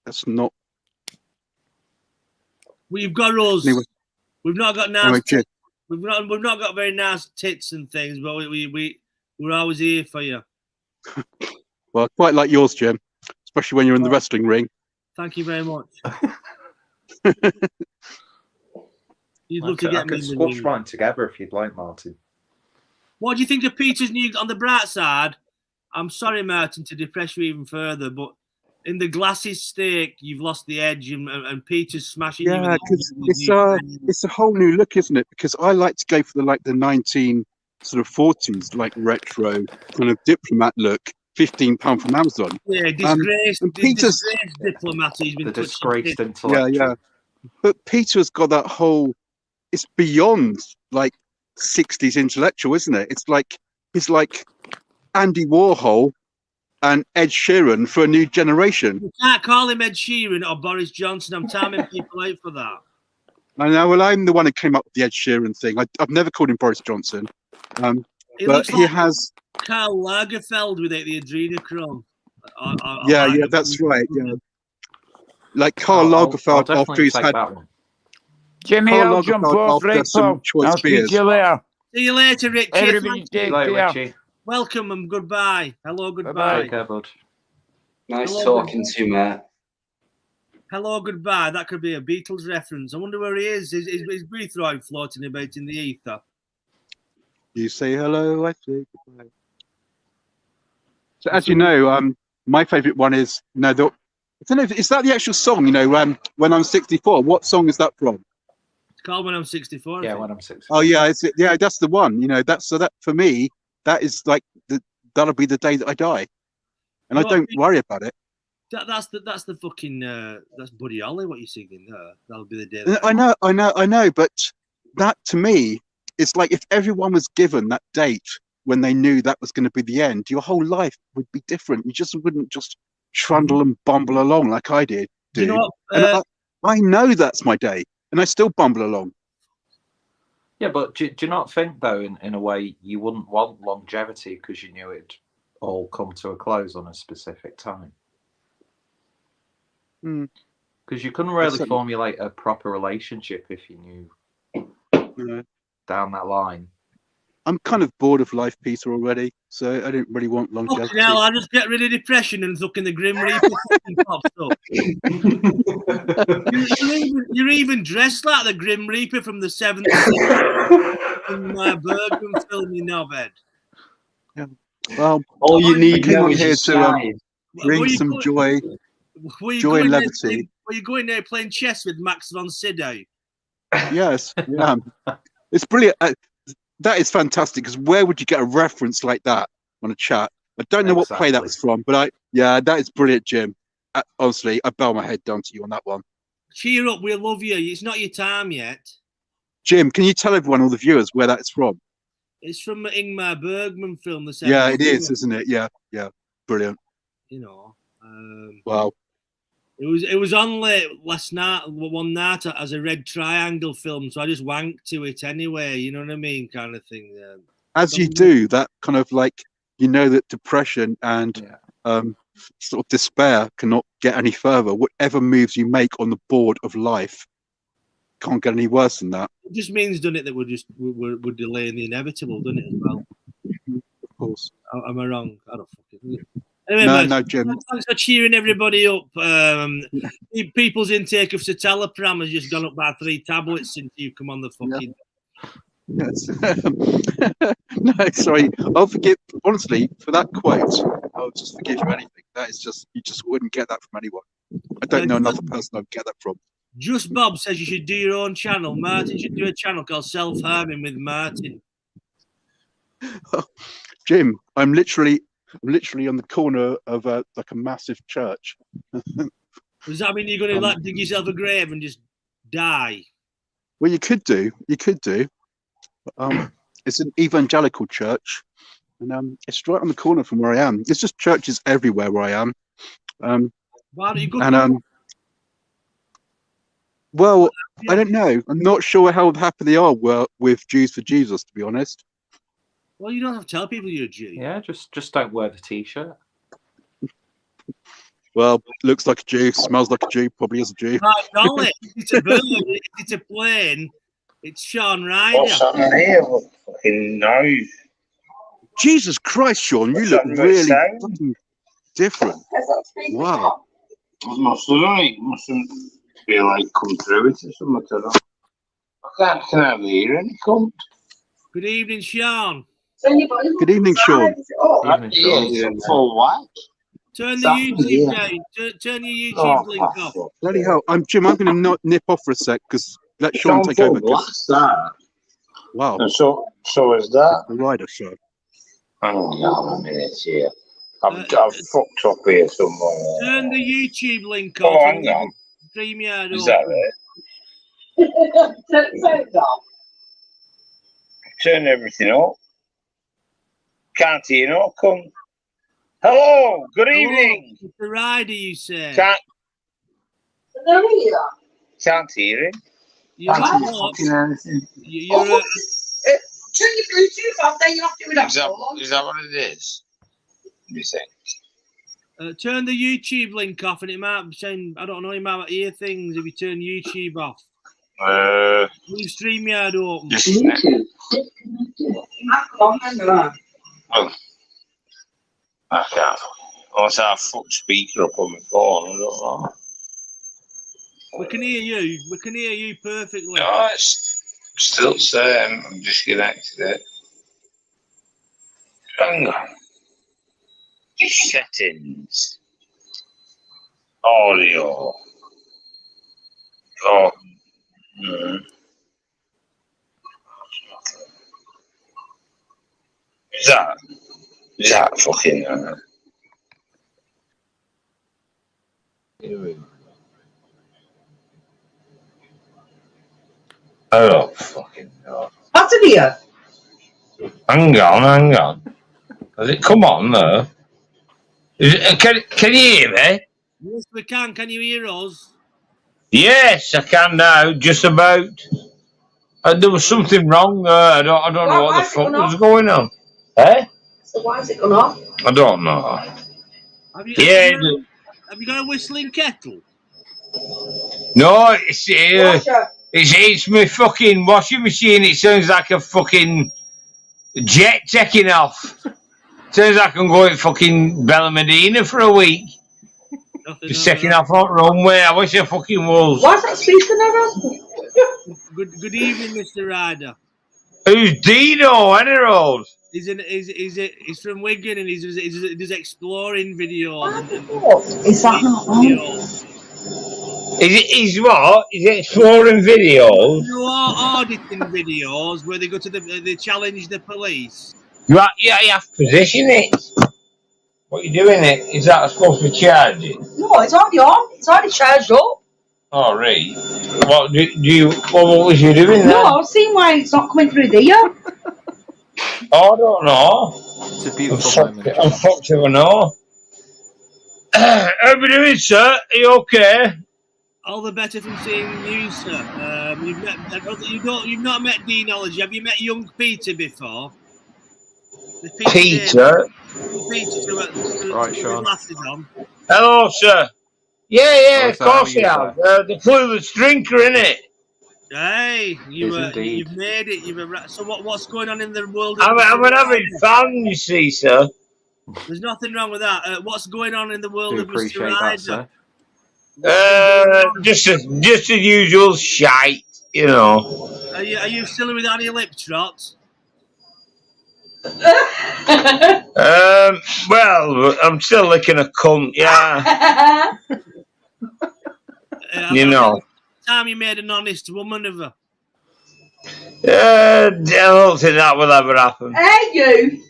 that's not. We've got us. Anyway. We've not got nice. Anyway, we've not got very nice tits and things, but we're always here for you. Well, quite like yours, Jim, especially when you're in the wrestling ring. Thank you very much. You'd love to get me. I could squash mine together if you'd like, Martin. What do you think of Peter's new? On the bright side, I'm sorry, Martin, to depress you even further, but in the glasses steak, you've lost the edge, and Peter's smashing you. Yeah, because it's a whole new look, isn't it? Because I like to go for the 1940s, like retro kind of diplomat look. £15 from Amazon. Yeah, disgraced. Peter's diplomat. He's been the disgraced intellectual. Yeah. But Peter's got that whole. It's beyond like 60s intellectual, isn't it? He's like Andy Warhol and Ed Sheeran for a new generation. You can't call him Ed Sheeran or Boris Johnson. I'm timing people out for that. I know. Well, I'm the one who came up with the Ed Sheeran thing. I've never called him Boris Johnson, but he has Karl Lagerfeld without the adrenochrome. Yeah, that's right. Yeah, like Karl Lagerfeld after he's had. Jimmy, I'll jump off right now. I'll speak to you later. See you later, Richie. Everybody take care. Richie. Welcome and goodbye. Hello, goodbye. Take care, bud. Nice talking to you, mate. Hello, goodbye. That could be a Beatles reference. I wonder where he is. Is Boothroyd floating about in the ether? You say hello, I say goodbye. So, as you know, my favourite one is I don't know. Is that the actual song? When I'm 64. What song is that from? It's called When I'm 64. Yeah, When I'm 64. Oh yeah, yeah, that's the one. That for me, that is like that'll be the day that I die, and I don't worry about it. That's the fucking that's Buddy Holly. What you're singing there? That'll be the day. I know, but that to me, it's like if everyone was given that date when they knew that was going to be the end, your whole life would be different. You just wouldn't just trundle and bumble along like I did. Do you know what? And I know that's my day, and I still bumble along. Yeah, but do you not think, though, in a way, you wouldn't want longevity because you knew it'd all come to a close on a specific time? Because you couldn't really formulate a proper relationship if you knew down that line. I'm kind of bored of life, Peter, already, so I don't really want longevity. Fucking hell, I'll just get rid of depression and fucking the Grim Reaper fucking pops up. You're even dressed like the Grim Reaper from the 7th Ingmar Bergman film, you knobhead. Yeah. Well, all you need came now on is here your to bring some joy and levity. Were you going there playing chess with Max von Sydow? Yes, yeah. It's brilliant. That is fantastic, because where would you get a reference like that on a chat? I don't know what play that was from, but that is brilliant, Jim. Honestly, I bow my head down to you on that one. Cheer up, we love you. It's not your time yet. Jim, can you tell everyone, all the viewers, where that's from? It's from the Ingmar Bergman film, the 7th. Yeah, it is, isn't it? Yeah, brilliant. You know, wow. It was on late last night, one night as a Red Triangle film, so I just wanked to it anyway. You know what I mean, kind of thing. As you do, that kind of like, you know, that depression and sort of despair cannot get any further. Whatever moves you make on the board of life can't get any worse than that. It just means, doesn't it, that we're delaying the inevitable, doesn't it, as well? Of course. Am I wrong? I don't fucking. Anyway, no, Jim. Thanks for cheering everybody up. People's intake of citalopram has just gone up by 3 tablets since you've come on the fucking. Yes. No, sorry. I'll forgive. Honestly, for that quote, I'll just forgive you anything. That is just, you just wouldn't get that from anyone. I don't know another person I'd get that from. Just Bob says you should do your own channel. Martin should do a channel called Self Harming with Martin. Jim, I'm literally on the corner of like a massive church. Does that mean you're going to like dig yourself a grave and just die? Well, you could do. It's an evangelical church, and it's right on the corner from where I am. It's just churches everywhere where I am. Why don't you go? Well, I don't know. I'm not sure how happy they are with Jews for Jesus, to be honest. Well, you don't have to tell people you're a Jew. Yeah, just don't wear the T-shirt. Well, looks like a Jew, smells like a Jew, probably is a Jew. Right, Dolly, it's a bird, it's a plane, it's Sean Ryder. What's happening here? What fucking noise? Jesus Christ, Sean, you look really fucking different. Wow. Mustn't be like come through it or something. I can't hardly hear any cunt. Good evening, Sean. Good evening, Sean. Evening, Sean. Full whack. Turn the YouTube down. Turn your YouTube link off. Bloody hell. I'm going to nip off for a sec, because let Sean take over. Wow. And so is that. The rider show. Hang on a minute here. I've fucked up here somewhere. Turn the YouTube link Oh, off. hang on. StreamYard Is that it? Turn it off. Turn everything up. Can't hear no come. Hello, good evening. It's the rider, you say. Can't hear him. You're Can't hear fucking anything. You're Turn your Bluetooth off, then you're not doing that. Is that what it is? You think? turn the YouTube link off, and it might be saying, I don't know, you might have ear things if you turn YouTube off. Leave StreamYard open. YouTube. Oh. I can't. Unless I put speaker up on my phone, I don't know. We can hear you. We can hear you perfectly. No, it's still the same. I'm disconnected it. Hang on. Settings. Audio. Oh. Is that fucking Here we go. Oh fucking god. What's in here? Hang on. Has it come on though? Can you hear me? Yes, we can. Can you hear us? Yes, I can now. Just about. There was something wrong there. I don't know what the fuck was going on. Eh? So why has it gone off? I don't know. Have you, Yeah. have you got a whistling kettle? No, Washer. it's my fucking washing machine. It sounds like a fucking jet taking off. Sounds like I'm going fucking Bella Medina for a week. Nothing Just on taking that. off on runway. I wish I fucking was. Why is that speaker never? Good evening, Mr. Ryder. Who's Dino? Any road? He's from Wigan and he does exploring videos. Is that not on? Videos. He's what? He's exploring videos. You are auditing videos where they go to they challenge the police. Right, yeah, you have to position it. What are you doing it? Is that supposed to be charging? No, it's already on. It's already charged up. Oh, right. What do you? What was you doing No, then? I've seen why it's not coming through there. Oh, I don't know. It's a beautiful moment. I'm fucked to know. How are you doing, sir? Are you okay? All the better from seeing you, sir. You've not met Deanology. Have you met young Peter before? Peter? Peter, Right, Sean. glasses on. Hello, sir. Yeah, of Hello, sir. course How you are you, have. The clueless drinker, innit? Hey, Yes, indeed. you've made it. So what's going on in the world? I'm an avid fan, you see, sir. There's nothing wrong with that. What's going on in the world Do of Mr. appreciate Ryder? that, sir. Just the usual shite, you know. Are you still with Annie Liptrot? Well, I'm still licking a cunt, yeah. You know. Time you made an honest woman of her. I don't think that will ever happen. Hey, you.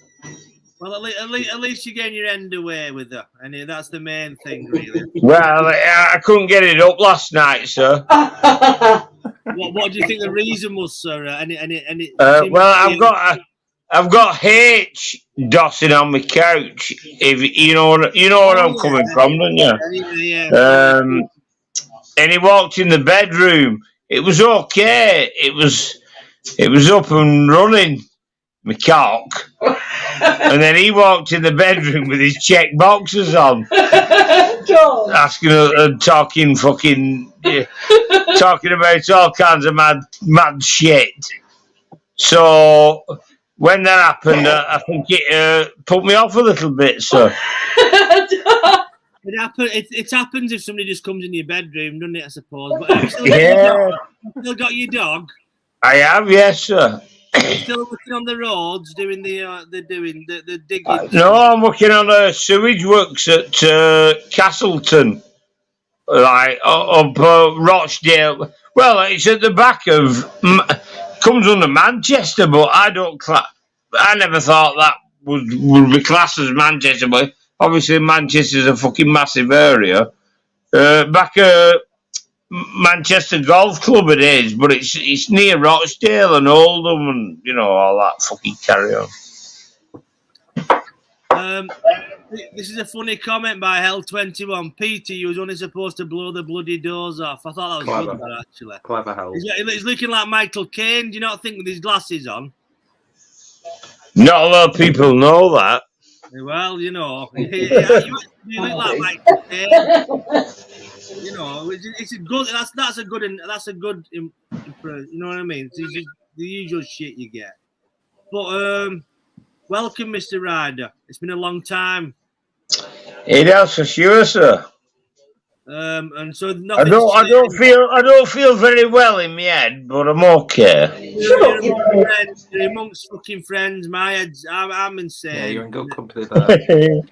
Well, at least you're getting your end away with her, and that's the main thing, really. Well, I couldn't get it up last night, sir. What do you think the reason was, sir? Well, I've got H dossing on my couch. If you know what I'm coming from, don't you? Yeah. And he walked in the bedroom. It was okay. It was up and running, my cock. And then he walked in the bedroom with his check boxers on, asking, talking about all kinds of mad shit. So when that happened, I think it put me off a little bit, sir. It happens if somebody just comes in your bedroom, doesn't it? I suppose. But have you still got your dog? I have, yes, sir. You're still working on the roads, doing the digging. No, I'm working on sewage works at Castleton, like up Rochdale. Well, it's at the back of comes under Manchester, but I never thought that would be classed as Manchester, but obviously Manchester's a fucking massive area. Back at Manchester Golf Club it is, but it's near Rochdale and Oldham and all that fucking carry on. This is a funny comment by Hell21. Peter, you was only supposed to blow the bloody doors off. I thought that was good, that, actually. Clever Hell. He's looking like Michael Caine. Do you not think with his glasses on? Not a lot of people know that. Well, you look like Michael Caine. It's a good. That's a good. You know what I mean? It's just the usual shit you get. But welcome, Mr. Ryder. It's been a long time. It has for sure, sir. And so I don't feel very well in my head, but I'm okay. You're amongst fucking friends. My head's. I'm insane. Yeah, you're in good company there.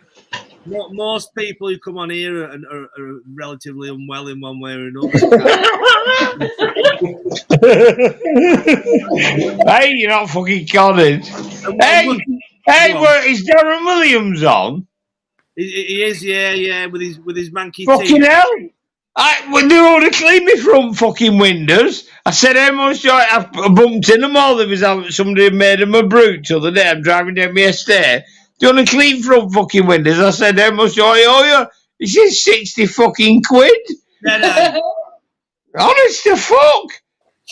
Most people who come on here are relatively unwell in one way or another. Hey, you're not fucking conning. Hey, is Darren Williams on? He is, yeah, with his manky fucking teeth. hell! When they all clean me front fucking windows, I said how much I bumped in them all. There was somebody made them a brute the other day. I'm driving down my estate, Do you want to clean front fucking windows? I said, how much do I owe you? He said, 60 fucking quid. Honest to fuck.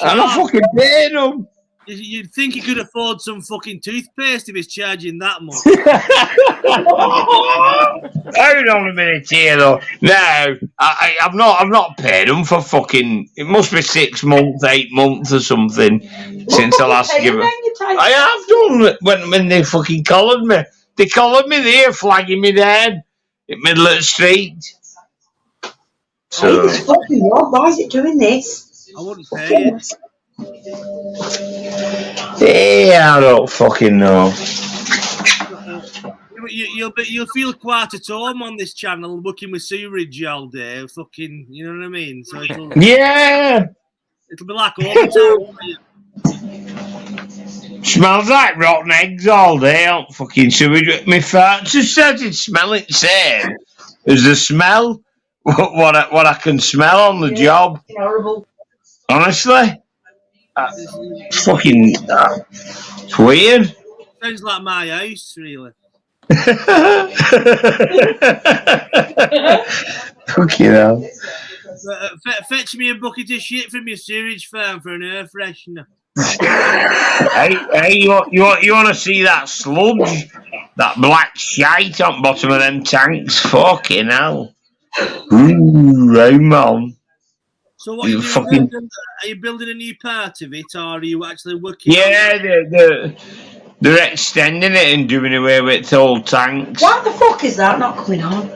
And I fucking paid him. You'd think he could afford some fucking toothpaste if he's charging that much. Hold on a minute here, though. No, I've not paid him for fucking. It must be 6 months, 8 months, or something since I last given. I have done when they fucking collared me. They collared me there, flagging me down in middle of the street. So It's fucking wrong. Why is it doing this? I wouldn't pay it. Yeah, I don't fucking know. You'll feel quite at home on this channel working with sewerage all day. Fucking, you know what I mean? So it'll be like overtime for you. Smells like rotten eggs all day on fucking sewage. My farts have started smelling same as the smell what I can smell on the job. Horrible. Honestly. Fucking it's weird. Sounds like my house, really. Fucking hell. Fetch me a bucket of shit from your sewage farm for an air freshener. Hey, you want to see that sludge? That black shite on the bottom of them tanks? Fucking hell. Ooh, hey, man. So what are you doing? Are you building a new part of it, or are you actually working? Yeah, they're extending it and doing away with the old tanks. What the fuck is that not coming on?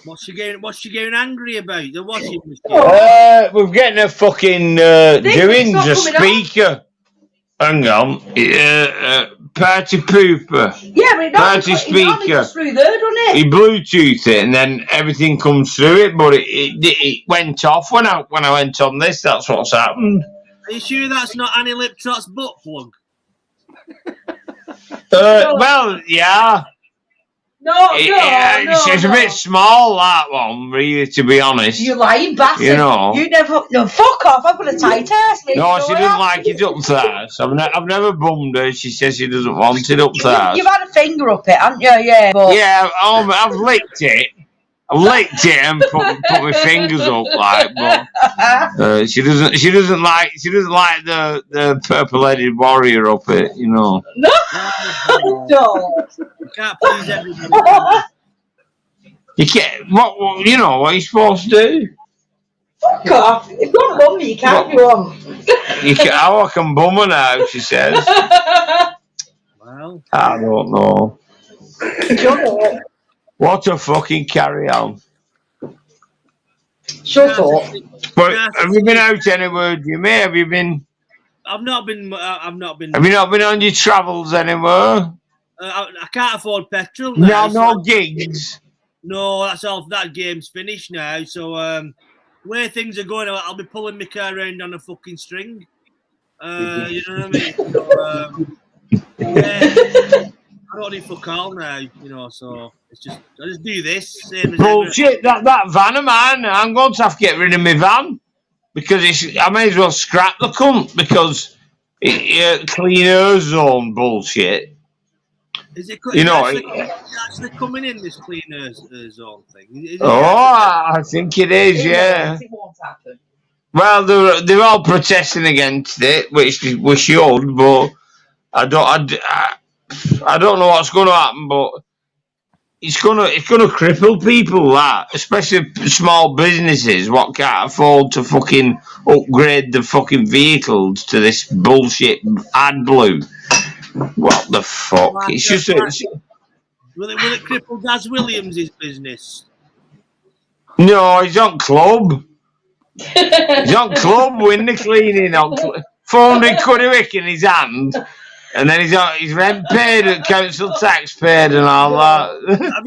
What's she getting angry about? The washing machine. We're getting a fucking doing a speaker. Hang on, party pooper. Yeah, but party speaker. Through there, doesn't it? He Bluetooth it, and then everything comes through it. But it went off when I went on this. That's what's happened. Are you sure that's not Annie Liptrot's butt plug? Well, yeah. No. It's a bit small, that one, really, to be honest. You lying bastard. You know. You never. No, fuck off. I've got a tight ass. No, she doesn't like it up there. I've never bummed her. She says she doesn't want it up there. You've had a finger up it, haven't you? Yeah. But... Yeah, I've licked it. I've licked it and put my fingers up, like, but she doesn't like the purple-headed warrior up it, you know. No. You can't please everybody. You can't. What you know? What are you supposed to do? Fuck off! If you're a woman, you can't be one. You can. I can bum her now. She says. Well, I don't know. Shut up. What a fucking carry on. Shut up. But have you been out anywhere, Jimmy? Have you been? I've not been. Have you not been on your travels anywhere? I can't afford petrol No, now. no gigs. No, that's all. That game's finished now. So, where things are going, I'll be pulling my car around on a fucking string. You know what I mean? So, yeah. I don't need fuck all now, you know, so it's just I just do this. Same as bullshit, that van of mine, I'm going to have to get rid of my van because I may as well scrap the cunt because clean air zone bullshit. Is it you know, actually coming in this clean air zone thing? I think it is, yeah. It won't happen. Well, they're all protesting against it, which we should, but I don't know what's going to happen, but it's going to cripple people, that, especially small businesses what can't afford to fucking upgrade the fucking vehicles to this bullshit AdBlue. What the fuck? It's just will it cripple Daz Williams' business? No, he's on club. He's on club window cleaning on 400 quid a week in his hand. And then his rent paid and council tax paid and all that.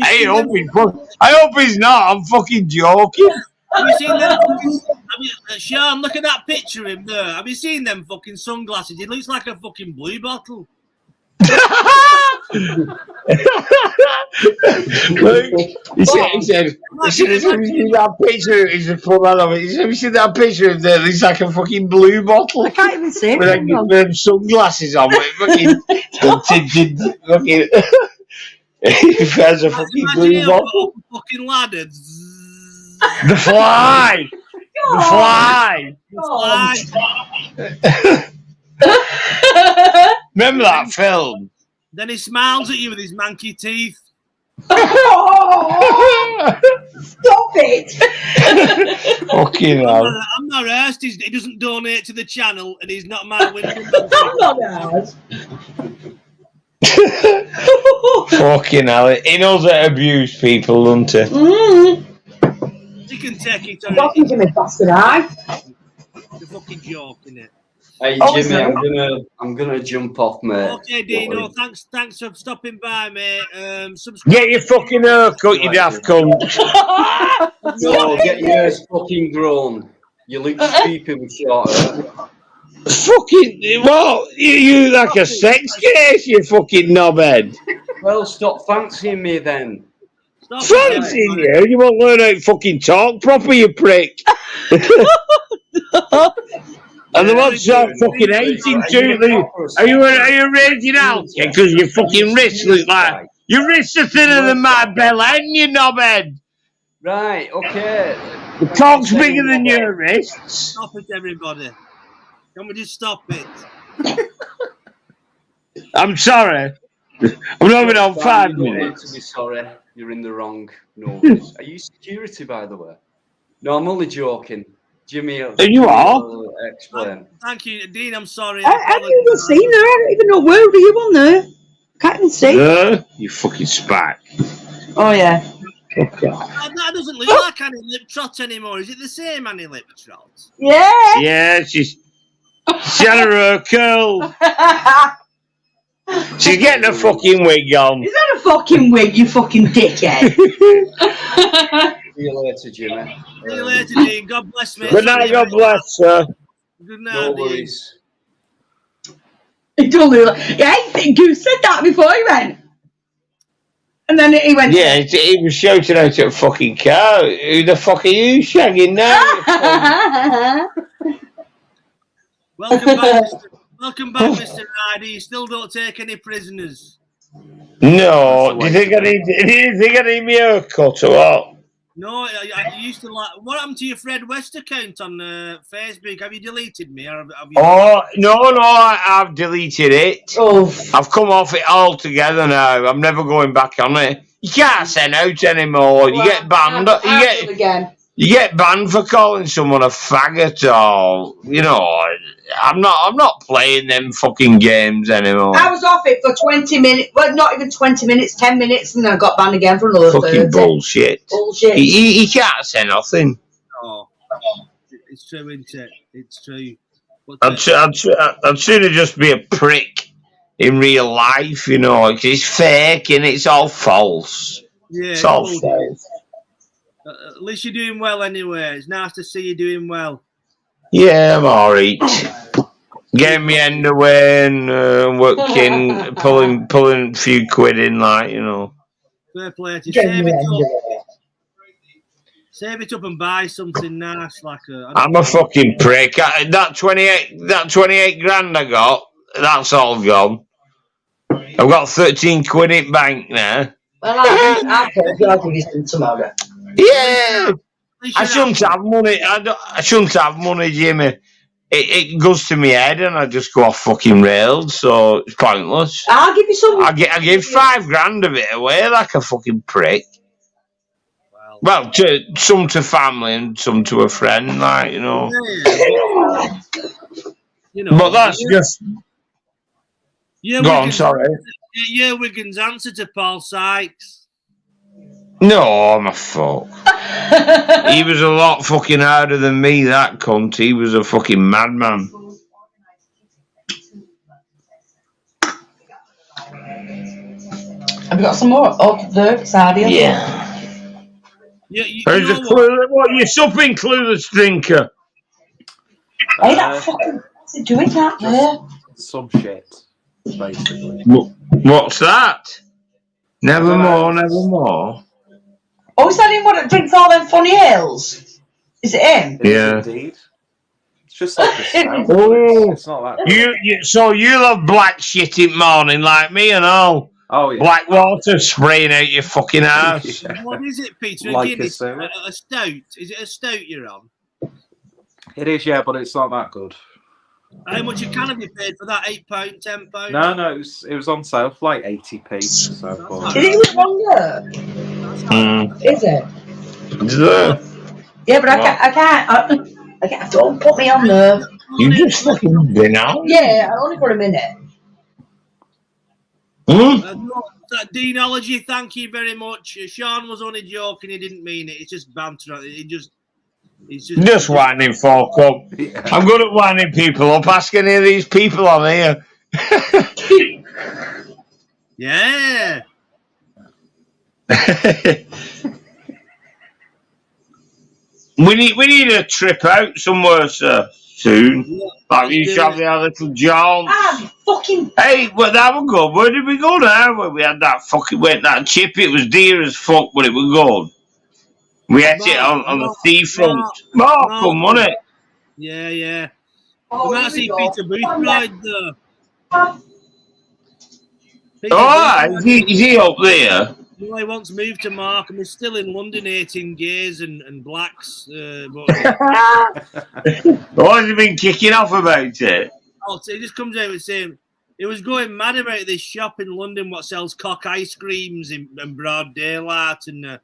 I hope he's not. I'm fucking joking. Have you seen them? Sean, look at that picture of him there. Have you seen them fucking sunglasses? He looks like a fucking blue bottle. Look, he said, have you seen that picture? He's a full man of it. He said, have you seen that picture of there? It's like a fucking blue bottle. I can't even see With it. like, them sunglasses on, with fucking tinted, fucking. He has a fucking blue bottle. Fucking ladder. The fly. The fly. Remember that film? Then he smiles at you with his manky teeth. Stop it! Fucking hell. I'm not arsed. He doesn't donate to the channel, and he's not my window. I'm not arsed. Fucking hell. He knows how to abuse people, doesn't he? He can take it I'm talking to me, bastard eye. You're fucking joking it. Hey Oh, Jimmy, is I'm gonna jump off, mate. Okay, Dino. Thanks for stopping by, mate. Get your fucking hair cut, you daft cunt. No, get yours fucking grown. You look creepy with short hair. Fucking what? You like a sex case, you fucking knobhead. Well, stop fancying me then. Stop Fancying you? You won't learn how to fucking talk proper, you prick. And the ones that fucking hating too. Are you raging out? Because your fucking wrists look like your wrists are thinner than my belly, and you knobhead. Right, okay. The cock's bigger than your wrists. Stop it, everybody. Can we just stop it? I'm sorry. I'm not even on 5 You don't need minutes. to be sorry. You're in the wrong. No worries. Are you security, by the way? No, I'm only joking. Jimmy, You are? Explain. Thank you, Dean. I'm sorry. Have you even seen her? I don't even know where are you on there. Can't even see. You fucking spack. Oh yeah. That doesn't look like Annie Liptrot anymore. Is it the same Annie Liptrot? Yeah. Yeah, she had her curl. She's getting a fucking wig on. Is that a fucking wig, you fucking dickhead? See you later, Jimmy. See you later, Dean. God bless me. Good night, God bless, sir. Good night, No Dean. worries. He told me, yeah, you said that before he went. And then he went, Yeah, he was shouting out at a fucking car. Who the fuck are you shagging now? Welcome back, Mr. Ryder. You still don't take any prisoners. No, do you think I need my hair cut or what? No, I used to like. What happened to your Fred West account on Facebook? Have you deleted me? Or have you... Oh, no, I've deleted it. oh, I've come off it altogether now. I'm never going back on it. You can't send out anymore. You get banned. You get banned for calling someone a faggot or, you know, I'm not playing them fucking games anymore. I was off it for 20 minutes. Well, not even 20 minutes, 10 minutes, and then I got banned again for another Fucking 30. bullshit. Bullshit. He can't say nothing. Oh, it's true, isn't it? It's true. But, I'd sooner just be a prick in real life, you know. It's fake and it's all false. yeah, It's all bullshit. false. At least you're doing well anyway. It's nice to see you doing well. Yeah, I'm alright. Getting my end away and working, pulling a few quid in, like, you know. Fair play to you. Save it up and buy something nice like a. I'm a fucking prick. That 28 grand I got, that's all gone. I've got 13 quid in bank now. Well, I'll give you some tomorrow. Yeah, I shouldn't have money. I shouldn't have money, Jimmy. It goes to my head and I just go off fucking rails, so it's pointless. I'll give you some. I give 5 grand of it away like a fucking prick. Well, some to family and some to a friend, like, you know. Yeah, but that's just. Go on, sorry. Yeah, Wigan's answer to Paul Sykes. No, I'm a fuck. He was a lot fucking harder than me, that cunt. He was a fucking madman. Have you got some more? Oh, there, Sadia. Yeah. There's a clue. What, you supping, clueless drinker? Hey, that fucking. What's it doing that there? Some shit. basically. What's that? Nevermore, nevermore. Oh, is that him what drinks all them funny ales? Is it him? It is Yeah. indeed. It's just like a stout. Oh. It's not that good. So you'll have black shit in morning like me and all. Oh, yeah. Black water spraying out your fucking ass. Yeah. What is it, Peter? Like Again, a it's soda. a stout. Is it a stout you're on? It is, yeah, but it's not that good. How much a can have you paid for that? £8, £10? No, it was on sale for like 80p. So far. Is it longer? Is it? Yeah, but I can't. Don't put me on nerve. You just fucking been out. Yeah, only for a minute. Deanology, thank you very much. Sean was only joking; he didn't mean it. It's just banter. It's just winding folk up. Yeah. I'm good at winding people up. Ask any of these people on here. Yeah. We need a trip out somewhere, sir, soon. Yeah, like you should have our little jaunts. Fucking. Hey, well, that was good. Where did we go now? Where we had that fucking that chip. It was dear as fuck, but it was good. We ate it on the seafront. Markham, wasn't it? Yeah. We might see Peter Boothbride there. Is he up there? No, he once moved to Markham. He's still in London eating gays and blacks. What has he been kicking off about it? Oh, so he just comes out and saying he was going mad about this shop in London what sells cock ice creams in broad daylight and.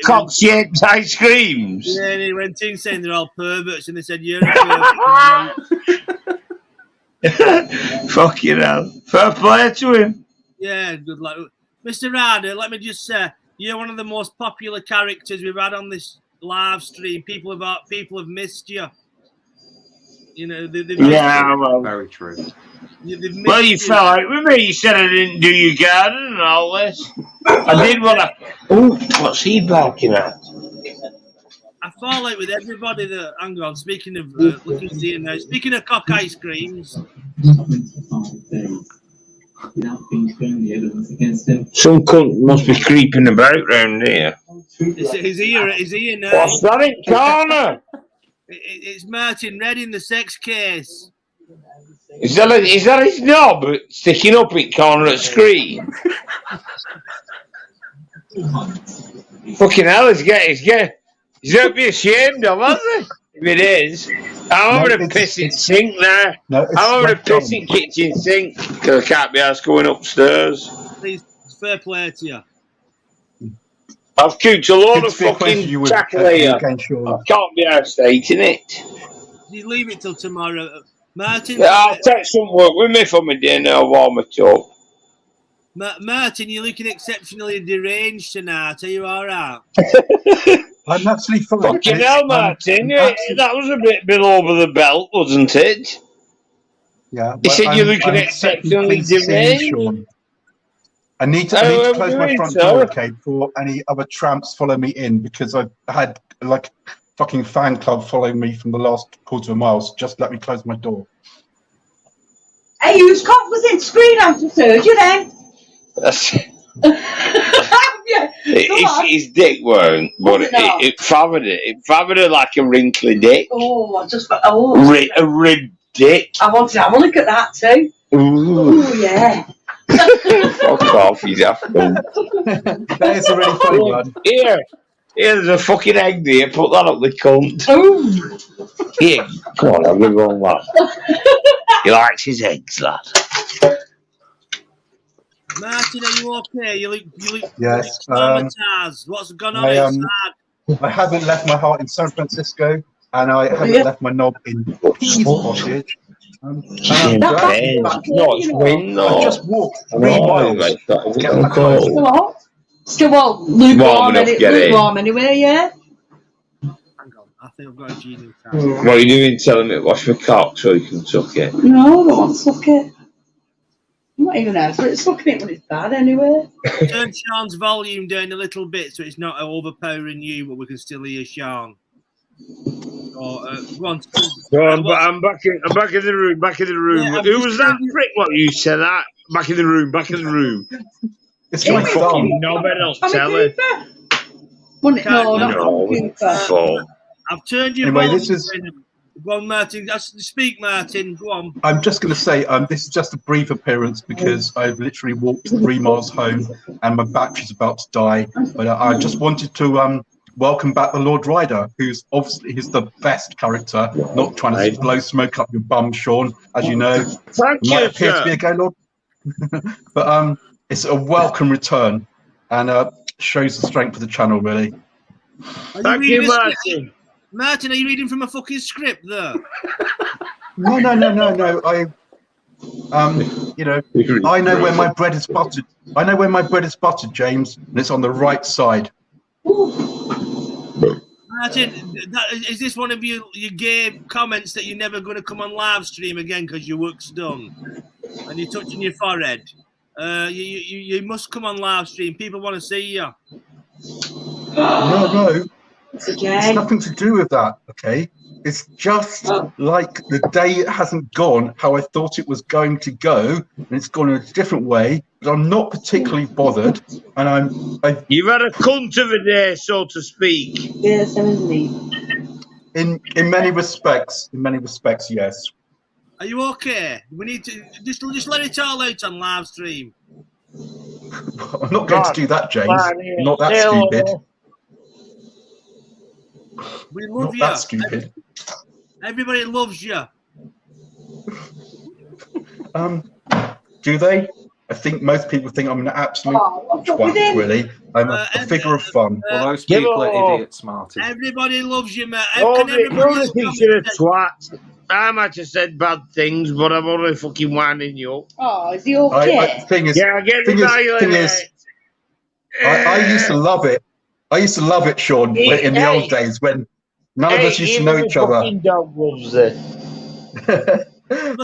Cock-shaped ice creams? Yeah, and he went in saying they're all perverts, and they said, "You're a pervert." Fucking hell. Fair play to him. Yeah, good luck. Mr. Ryder, let me just say, you're one of the most popular characters we've had on this live stream. People have missed you. You know, they've well, very true. Well, you fell out with me. You said I didn't do your garden and all this. I did want to. Oh, what's he barking at? I fall out with everybody that. Hang on. Speaking of, look who's here now. Speaking of cock ice creams. Some cunt must be creeping about round here. Is he now? What's that in corner? It's Martin Red in the sex case. Is that his knob sticking up in corner of the screen? Fucking hell, he's don't be ashamed of, has he? If it is. I'm having a pissing sink there. No, I'm having a pissing kitchen sink because I can't be asked going upstairs. Please, fair play to you. I've cooked a load of fucking tackle here. I can't be asked eating it. You leave it till tomorrow. Martin, I'll take some work with me for my dinner. I'll warm it up. Martin, you're looking exceptionally deranged tonight. Are you all right? I'm absolutely fine. Fucking hell, Martin. That was a bit below the belt, wasn't it? Yeah. He said you're looking exceptionally deranged. I need to close my front door, okay, before any other tramps follow me in, because I've had like fucking fan club following me from the last quarter of a mile. So just let me close my door. Hey, whose cock was in screen after surgery then? His dick weren't, but it fathered it. It fathered it like a wrinkly dick. Oh, a red dick. I want to have a look at that too. Ooh, yeah. Fuck off, you daft cunt. That is a really funny one. Here, there's a fucking egg there. Put that up the cunt. Ooh. Here, come on, I'll give him that. He likes his eggs, lad. Martin, are you okay? You look yes. traumatized. What's gone on inside? I haven't left my heart in San Francisco, and I haven't left my knob in Peas Cottage. It's wind, though. I just walked 3 miles. Still lukewarm anyway, yeah. Hang on, I think I've got a genius time. What are you doing? Telling me to wash my cock so you can suck it? No, I don't want to suck it. I'm not even out for it. Sucking it when it's bad anyway. Turn Sean's volume down a little bit so it's not overpowering you, but we can still hear Sean. So, go on. So I'm back in the room. Back in the room. Yeah, Who was that prick? What you said that? Back in the room. Back in the room. It's Yeah, my we thumb. No better not Tommy tell it. Cooper. Wasn't it? No, not No, Tommy Cooper. Fuck. I've turned your Anyway, volume. this is. Go on, Martin. Speak, Martin. Go on. I'm just going to say this is just a brief appearance because I've literally walked 3 miles home and my battery's about to die. But I just wanted to welcome back the Lord Rider, who's obviously the best character. Not trying to blow smoke up your bum, Sean, as you know. Thank It might you, appear to be sir. a gay Lord, but it's a welcome return and shows the strength of the channel, really. Thank you, Martin. Martin, are you reading from a fucking script there? No. I know where my bread is buttered. I know where my bread is buttered, James, and it's on the right side. Martin, is this one of your gay comments that you're never going to come on live stream again because your work's done and you're touching your forehead? You must come on live stream. People want to see you. No. It's nothing to do with that, okay? It's just like the day hasn't gone how I thought it was going to go, and it's gone in a different way, but I'm not particularly bothered, and You've had a cunt of a day, so to speak. Yes, in many respects, yes. Are you okay? We need to just let it all out on live stream. I'm not going to do that, James. I'm not that stupid. We love you. Not that stupid. Everybody loves you. Do they? I think most people think I'm an absolute twat, really. I'm a figure of fun. Well, those people are idiots, Martin. Everybody loves you, mate. Nobody thinks you're a twat. I might have said bad things, but I'm only fucking winding you up. Oh, is he okay? I get I used to love it. I used to love it, Sean, in the old days when none of us used to know each other. Fucking dog loves it.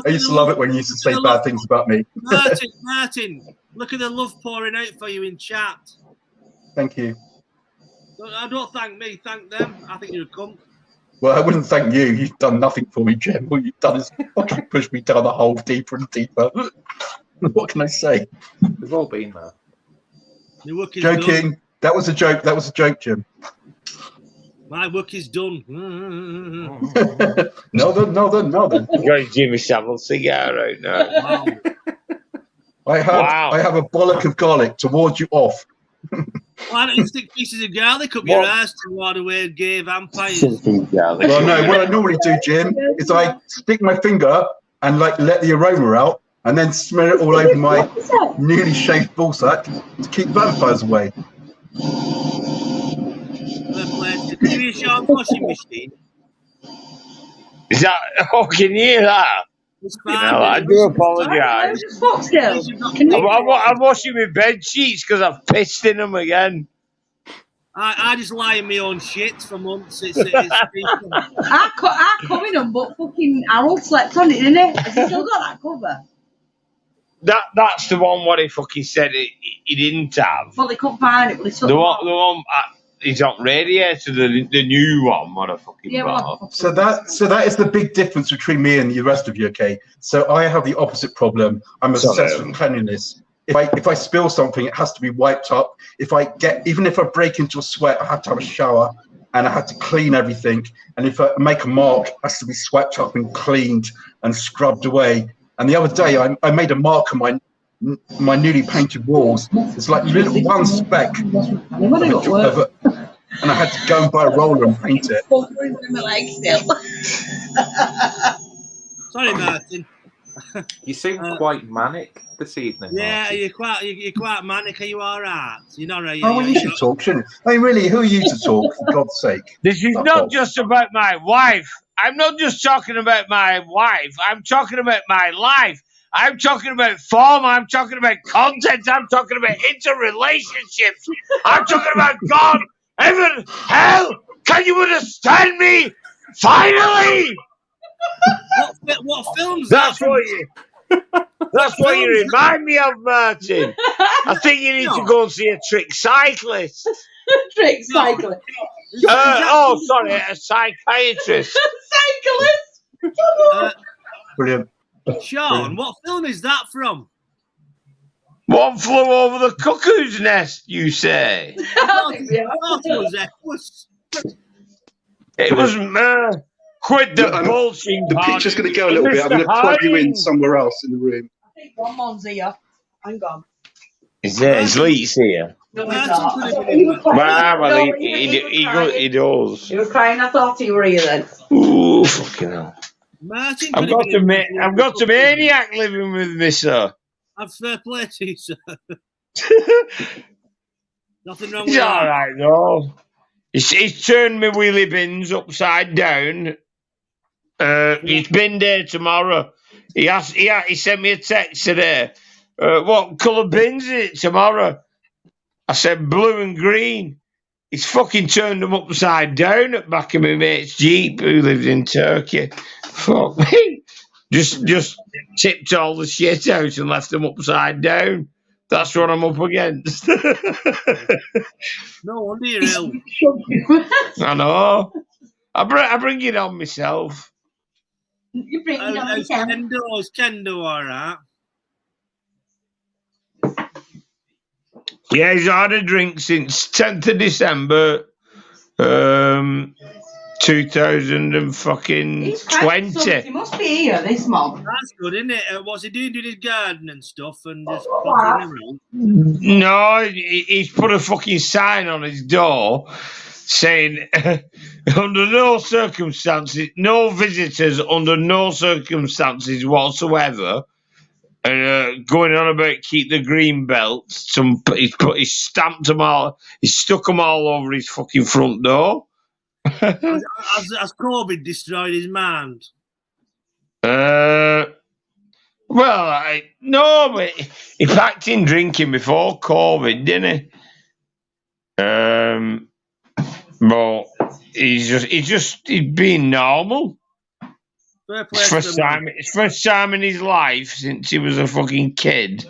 I used to love it when you used to say bad things about me. Martin, look at the love pouring out for you in chat. Thank you. Don't thank me, thank them. I think you're a cunt. Well, I wouldn't thank you. You've done nothing for me, Jim. All you've done is fucking push me down the hole deeper and deeper. What can I say? We've all been there. Your work is joking. Done. That was a joke. That was a joke, Jim. My work is done. No, then. You got Jimmy Savile cigar right now. Wow. I have a bollock of garlic to ward you off. Why don't you stick pieces of garlic up your ass to ward away gay vampires? Well, no, what I normally do, Jim, is I stick my finger and let the aroma out and then smear it all over my newly shaved ballsack to keep vampires away. Can you use your washing machine? Is that? Oh, can you hear that? I do apologise. I'm washing my bed sheets because I've pissed in them again. I just lie in my own shit for months. I come in them, but fucking Harold slept on it, didn't he? Has he still got that cover? That's the one what he fucking said he didn't have. Well, they couldn't find it, but it's the one he's not radiator, the new one, what a fucking So that is the big difference between me and the rest of you, okay? So I have the opposite problem. I'm obsessed with cleanliness. If I spill something, it has to be wiped up. Even if I break into a sweat, I have to have a shower and I have to clean everything. And if I make a mark, it has to be swept up and cleaned and scrubbed away. And the other day, I made a mark on my newly painted walls. It's like one speck and I had to go and buy a roller and paint it. Sorry, Martin. You seem quite manic this evening. Yeah, Martin. you're quite manic. Are you all right? You're not right. Oh, well, you should talk, shouldn't you? I mean, really, who are you to talk, for God's sake? This is not just about my wife. I'm not just talking about my wife. I'm talking about my life. I'm talking about form. I'm talking about content. I'm talking about interrelationships. I'm talking about God, heaven, hell. Can you understand me? Finally! What films? That's what you remind me of, Martin. I think you need to go and see a trick cyclist. Trick cyclist. Sorry, a psychiatrist. Cyclist. Brilliant. Sean, what film is that from? One flew over the cuckoo's nest, you say? I thought it was Equus. It was quit the Look, bullshit. The picture's going to go a little bit. I'm going to plug you in somewhere else in the room. I think one mon's here. Hang on. Is there? His leaks here. No, Well, he's that's not. what I it thought is. he was crying. Well, No, he does. He was crying. I thought he were here then. Ooh, fucking hell. Martin I've got a maniac living with me, sir. Have fair play to you, sir. Nothing wrong with He's all that. right, though. He's turned my wheelie bins upside down. He's been there tomorrow. He sent me a text today. What colour bins is it tomorrow? I said blue and green. He's fucking turned them upside down at back of my mate's Jeep who lives in Turkey. Fuck me. Just tipped all the shit out and left them upside down. That's what I'm up against. No wonder you're ill. I know. I bring it on myself. You bring it on Is yourself. Kendo all right? Yeah, he's had a drink since 10th of December, 2020. He's crying something. He must be here, this mob. That's good, isn't it? What's he doing to his garden and stuff and just Oh, pottering around? No, he's put a fucking sign on his door saying, under no circumstances, no visitors under no circumstances whatsoever. And going on about keep the green belts. He's stamped them all. He's stuck them all over his fucking front door. Has COVID destroyed his mind? No, but he packed in drinking before COVID, didn't he? But he's being normal. Fair play It's to first the man. time. It's first time in his life since he was a fucking kid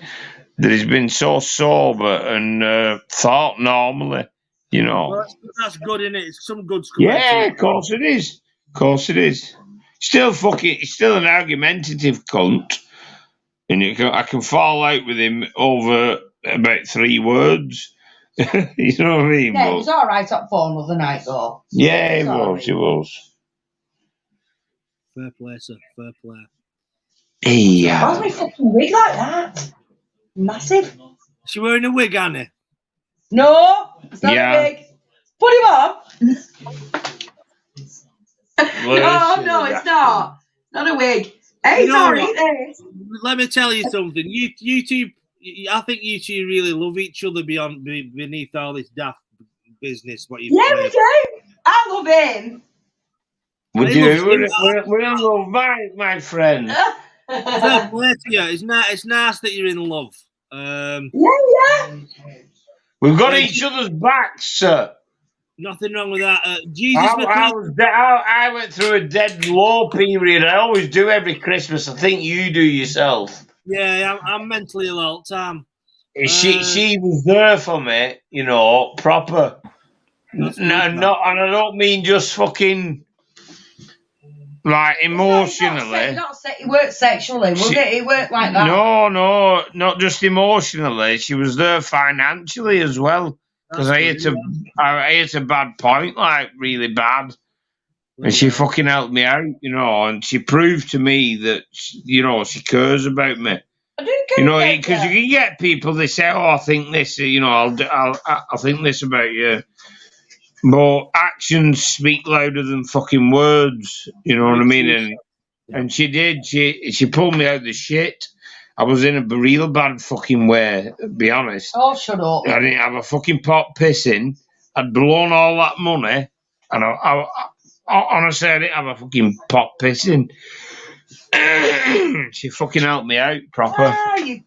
that he's been so sober and thought normally. You know. Well, that's good, isn't it? It's some good's coming. Yeah, of course it is. Of course it is. He's still an argumentative cunt, and I can fall out with him over about 3 words. You know what I mean? Yeah, it was all right at phone the other night, though. Yeah, it was. Fair play, sir. Fair play. Yeah. Why's my fucking wig like that? Massive. Is she wearing a wig, Annie? No, it's not a wig. Put him on. No, it's not. Not a wig. Hey, You know sorry, what? this. Let me tell you something. You two, I think you two really love each other beneath all this daft business. What you Yeah, we do. I love him. We He do. loves We're in love, my friend. Fair play to you. It's nice that you're in love. Yeah. We've got each other's backs, sir. Nothing wrong with that. Jesus, I went through a dead low period. I always do every Christmas. I think you do yourself. Yeah, I'm mentally ill all the time. She was there for me, you know, proper. And I don't mean just fucking like emotionally. It worked sexually, wasn't it? It worked like that. No, not just emotionally. She was there financially as well. Because I hit a bad point, like really bad. And she fucking helped me out, you know, and she proved to me that, you know, she cares about me. I do care. You know, because you can get people, they say, oh, I think this, you know, I'll think this about you. But actions speak louder than fucking words, you know what I mean? And she did, she pulled me out of the shit. I was in a real bad fucking way, to be honest. Oh, shut up. I didn't have a fucking pot pissing. I'd blown all that money. And I honestly, I didn't have a fucking pot pissing. She fucking helped me out proper. I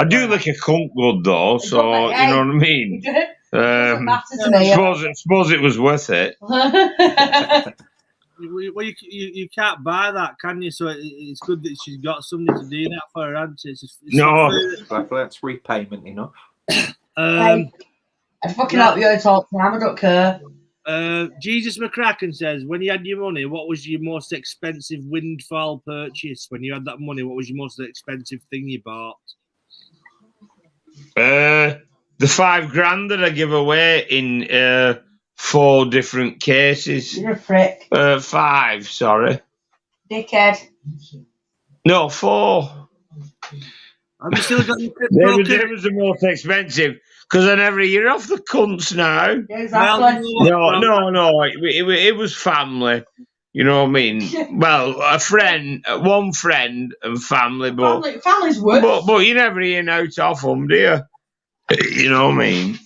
do look a cunt good though, so you know what I mean. Suppose it was worth it. Well, you can't buy that, can you? So it's good that she's got somebody to do that for her, hasn't she? No, that's repayment enough. I'd fucking help you out all the time. I don't care. Jesus McCracken says, when you had your money, what was your most expensive windfall purchase? When you had that money, what was your most expensive thing you bought? The £5,000 that I give away in 4 different cases. You're a prick. 5, sorry. Dickhead. No, 4. Have you still got your They was the most expensive because I never hear off the cunts now. Exactly. No. It was family. You know what I mean? Well, one friend and family, but Family's worse. but you never hear out off them, do you? You know what I mean?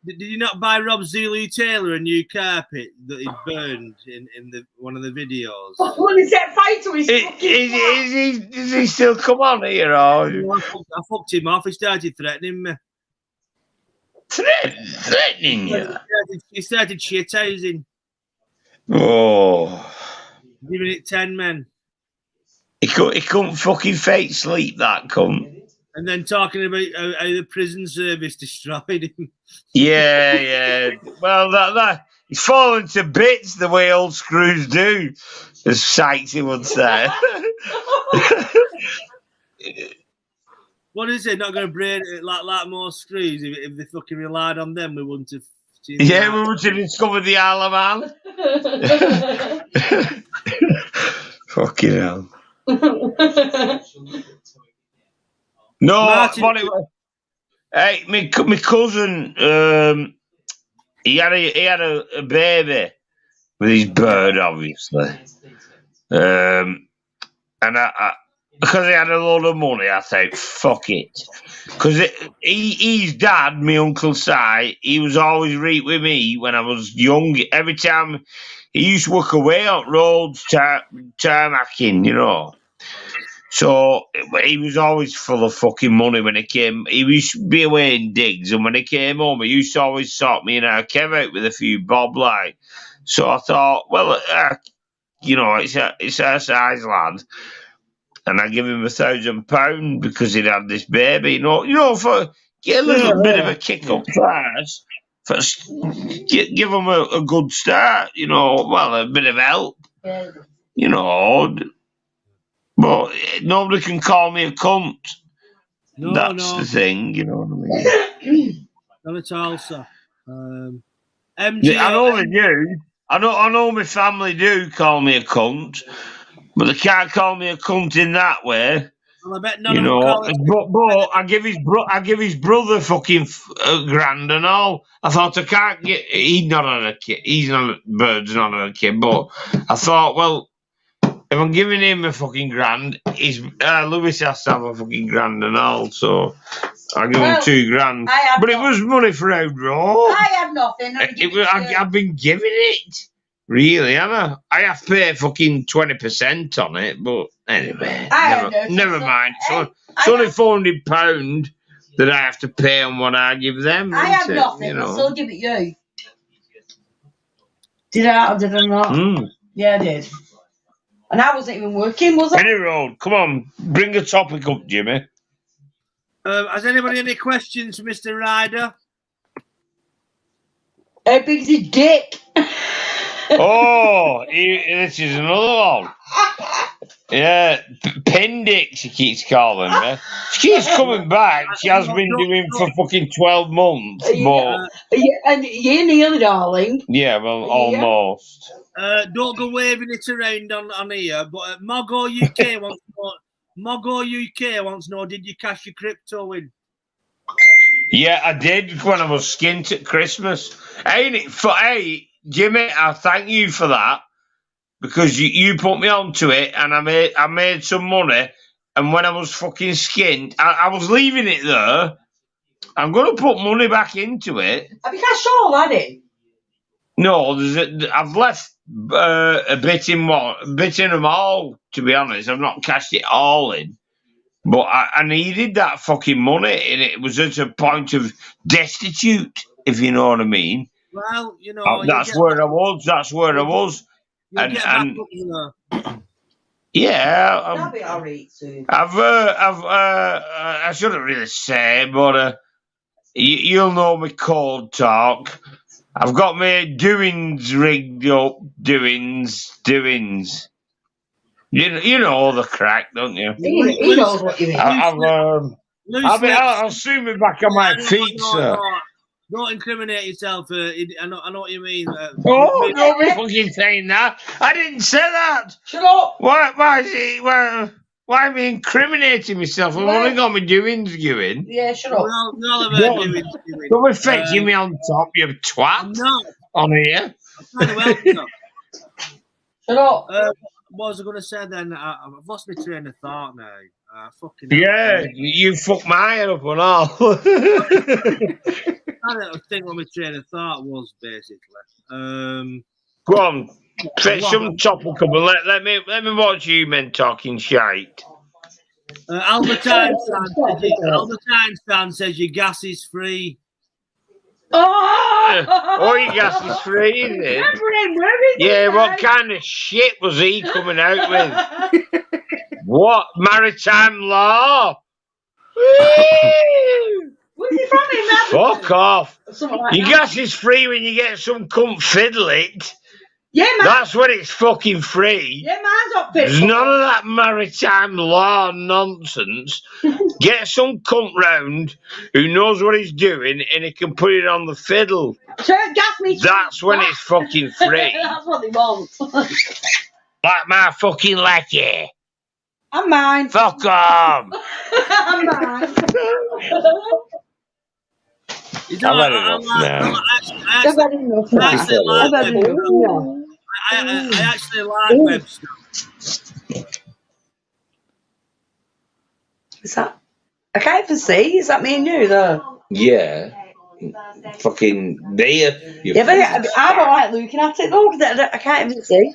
Did you not buy Rob Zulu Taylor a new carpet that he burned in one of the videos? When he set fire to his fucking flat. Does he still come on here? Or? I fucked him off. He started threatening me. Threatening you? He started shit-housing. Oh. Giving it 10 men. He couldn't fucking fake sleep, that cunt. And then talking about how the prison service destroyed him. Yeah. Well, that he's fallen to bits the way old screws do, as Sykesy would say. What is it? Not going to brain it like more screws? If they fucking relied on them, we wouldn't have seen that. We would have discovered the Isle of Man. Fucking hell. No, Martin, hey, my cousin, he had a baby with his bird, obviously, and I because he had a lot of money, I thought, fuck it, because his dad, my Uncle Si, he was always right with me when I was young. Every time he used to work away on roads, tarmacking, you know. So he was always full of fucking money when he came. He used to be away in digs, and when he came home, he used to always sort me and our Kev out with a few bob, like. So I thought, well, you know, it's our size lad, and I give him £1,000 because he'd had this baby. You know, for get a little bit of a kick up first. Give him a good start. You know, well, a bit of help. You know. But nobody can call me a cunt. That's the thing, you know what I mean? Not at all, sir. MG, I know they do. I know my family do call me a cunt, but they can't call me a cunt in that way. Well, I bet none you of know, them but I give his brother fucking grand and all. I thought I can't get. He's not on a kid. He's not. Bird's not on a kid. But I thought, well, if I'm giving him a fucking grand, Lewis has to have a fucking grand and all, so I give him £2,000. But it was money for Outlaw. I had nothing. I've been giving it, really, haven't I? I have to pay fucking 20% on it, but anyway, never mind. So it's only £400 that I have to pay on what I give them. I had nothing. You know? I still give it you. Did I or did I not? Yeah, I did. And I wasn't even working, was I? Any road, come on, bring a topic up, Jimmy. Has anybody any questions for Mr. Ryder? How big's his dick? Oh, this is another one. Yeah, Pendix, she keeps calling me. She keeps coming back. She has been doing for fucking 12 months. But and you're nearly, darling. Yeah, well, almost. Don't go waving it around on here, but Mogo UK wants to know. Mogo UK wants to know, did you cash your crypto in? Yeah, I did when I was skint at Christmas. Hey, Jimmy, I thank you for that because you put me onto it, and I made some money. And when I was fucking skint, I was leaving it there. I'm going to put money back into it. Have you cashed all that in? No, I've left a bit in them all. To be honest, I've not cashed it all in, but I needed that fucking money, and it was at a point of destitute, if you know what I mean. Well, you know, that's where I was. That's where I was. And yeah, that'll be all right soon. I shouldn't really say, but you'll know me cold talk. I've got my doings rigged up. Doings. You know all the crack, don't you? He knows what you mean. I'll soon be back on my feet, sir. Don't incriminate yourself. I know what you mean. Oh, don't be fucking saying that. I didn't say that. Shut up. Why am I incriminating myself? I've only got my doings going. Yeah, shut up. We all have our doings. Don't be fetching me on top, you twat. I'm not. On here. I'm trying to help you. Shut up. What was I going to say then? I've lost my train of thought now. Fucking yeah, you fucked my head up and all. I don't think what my train of thought was basically. Go on, fetch some topic up and let me watch you men talking shite. Albert Einstein says your gas is free. Oh, your gas is free, isn't it? Where is Yeah, what kind of shit was he coming out with? What maritime law? Where's he from? Fuck off. Like your gas is free when you get some cunt fiddle it. Yeah, man. That's when it's fucking free. Yeah, mine's not fit. There's none of that maritime law nonsense. Get some cunt round who knows what he's doing and he can put it on the fiddle. Turn gas me. That's when it's fucking free. That's what they want. Like my fucking lackey. I'm mine. Fuck off. I'm mine. I actually like Webster. Is that? I can't even see. Is that me and you though? Yeah. Fucking there. Yeah, but I don't like looking at it though. I can't even see.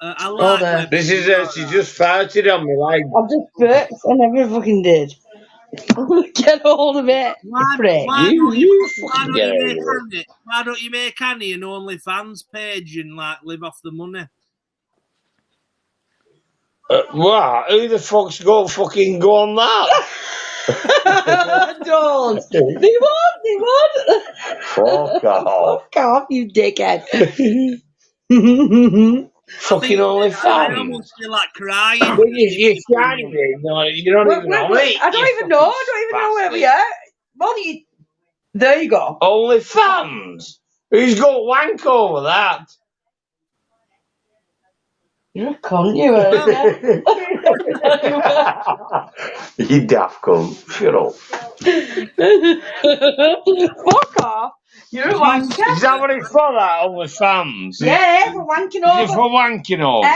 I like this is she just farted on me like. I've just burped. I never fucking did. Get hold of it. Why don't you make Annie an OnlyFans page and like live off the money? What? Who the fuck's going fucking go on that? Don't. They won't. Fuck off. Fuck off, you dickhead. Fucking OnlyFans. I almost feel like crying. You're shining me. You don't even know me. I don't even know where we are. Well, there you go. OnlyFans. Who's got wank over that? You're a cunt, you are. You daft cunt. Shut up. Fuck off. You're a wanker. Is that what it's for, that OnlyFans? Yeah, for wanking over. Is it for wanking over?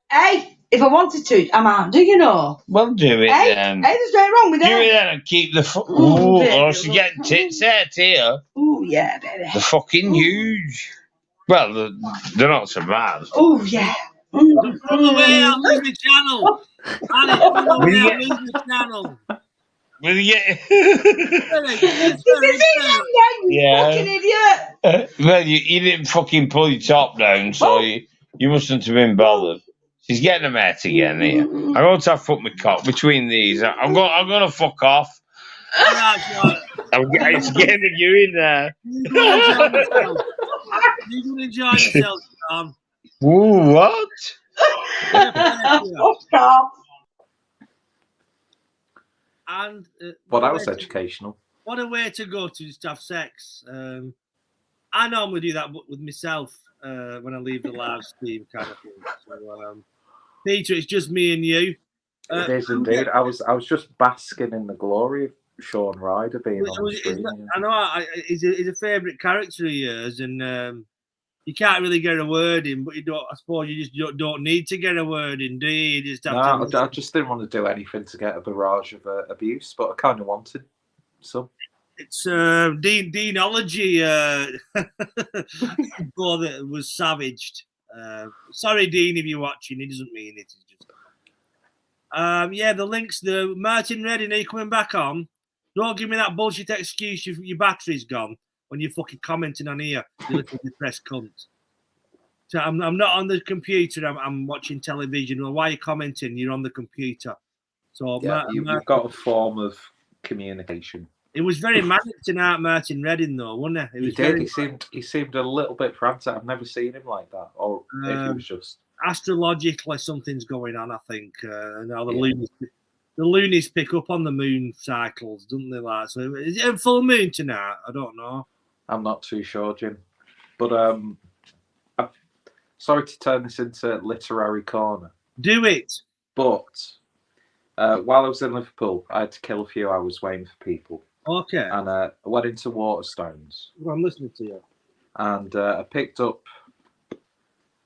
Hey, if I wanted to, I might. Do you know? Well, do it then. Hey, there's nothing wrong with that. Do it then and keep the ooh, or she get tits out here. Ooh, yeah, baby. They're fucking huge. Well, they're not so bad. Oh, yeah. From the way I'll leave the channel. I'll leave the channel. Will you get? You fucking idiot. Well, you didn't fucking pull your top down, so you mustn't have been bothered. She's getting them out again here. I'm going to have to put my cock between these. I'm going to fuck off. It's getting you in there. You can enjoy yourself, John. Ooh, what? Fuck off. And well, that was educational. What a way to go to just have sex. I normally do that with myself when I leave the live stream kind of thing. So, Peter, it's just me and you. It is indeed. I was just basking in the glory of Sean Ryder being on the screen. I know he's a favourite character of yours, and you can't really get a word in, but I suppose you just don't need to get a word in, do you? You just have I just didn't want to do anything to get a barrage of abuse, but I kind of wanted some. It's Deanology that was savaged. Sorry, Dean, if you're watching. He doesn't mean it. It's just... yeah, the links. The Martin Redding, are you coming back on? Don't give me that bullshit excuse your battery's gone when you're fucking commenting on here, you little depressed cunt. So I'm not on the computer. I'm watching television. Well, why are you commenting? You're on the computer. So yeah, you've got a form of communication. It was very manic tonight, Martin Redding, though, wasn't it? It was He did. very He seemed a little bit frantic. I've never seen him like that. Or if he was just astrologically something's going on. I think now Yeah. the loonies pick up on the moon cycles, don't they? Like, so is it a full moon tonight? I don't know. I'm not too sure, Jim. But I'm sorry to turn this into literary corner. Do it. But while I was in Liverpool, I had to kill a few hours waiting for people. Okay. And I went into Waterstones. Well, I'm listening to you. And I picked up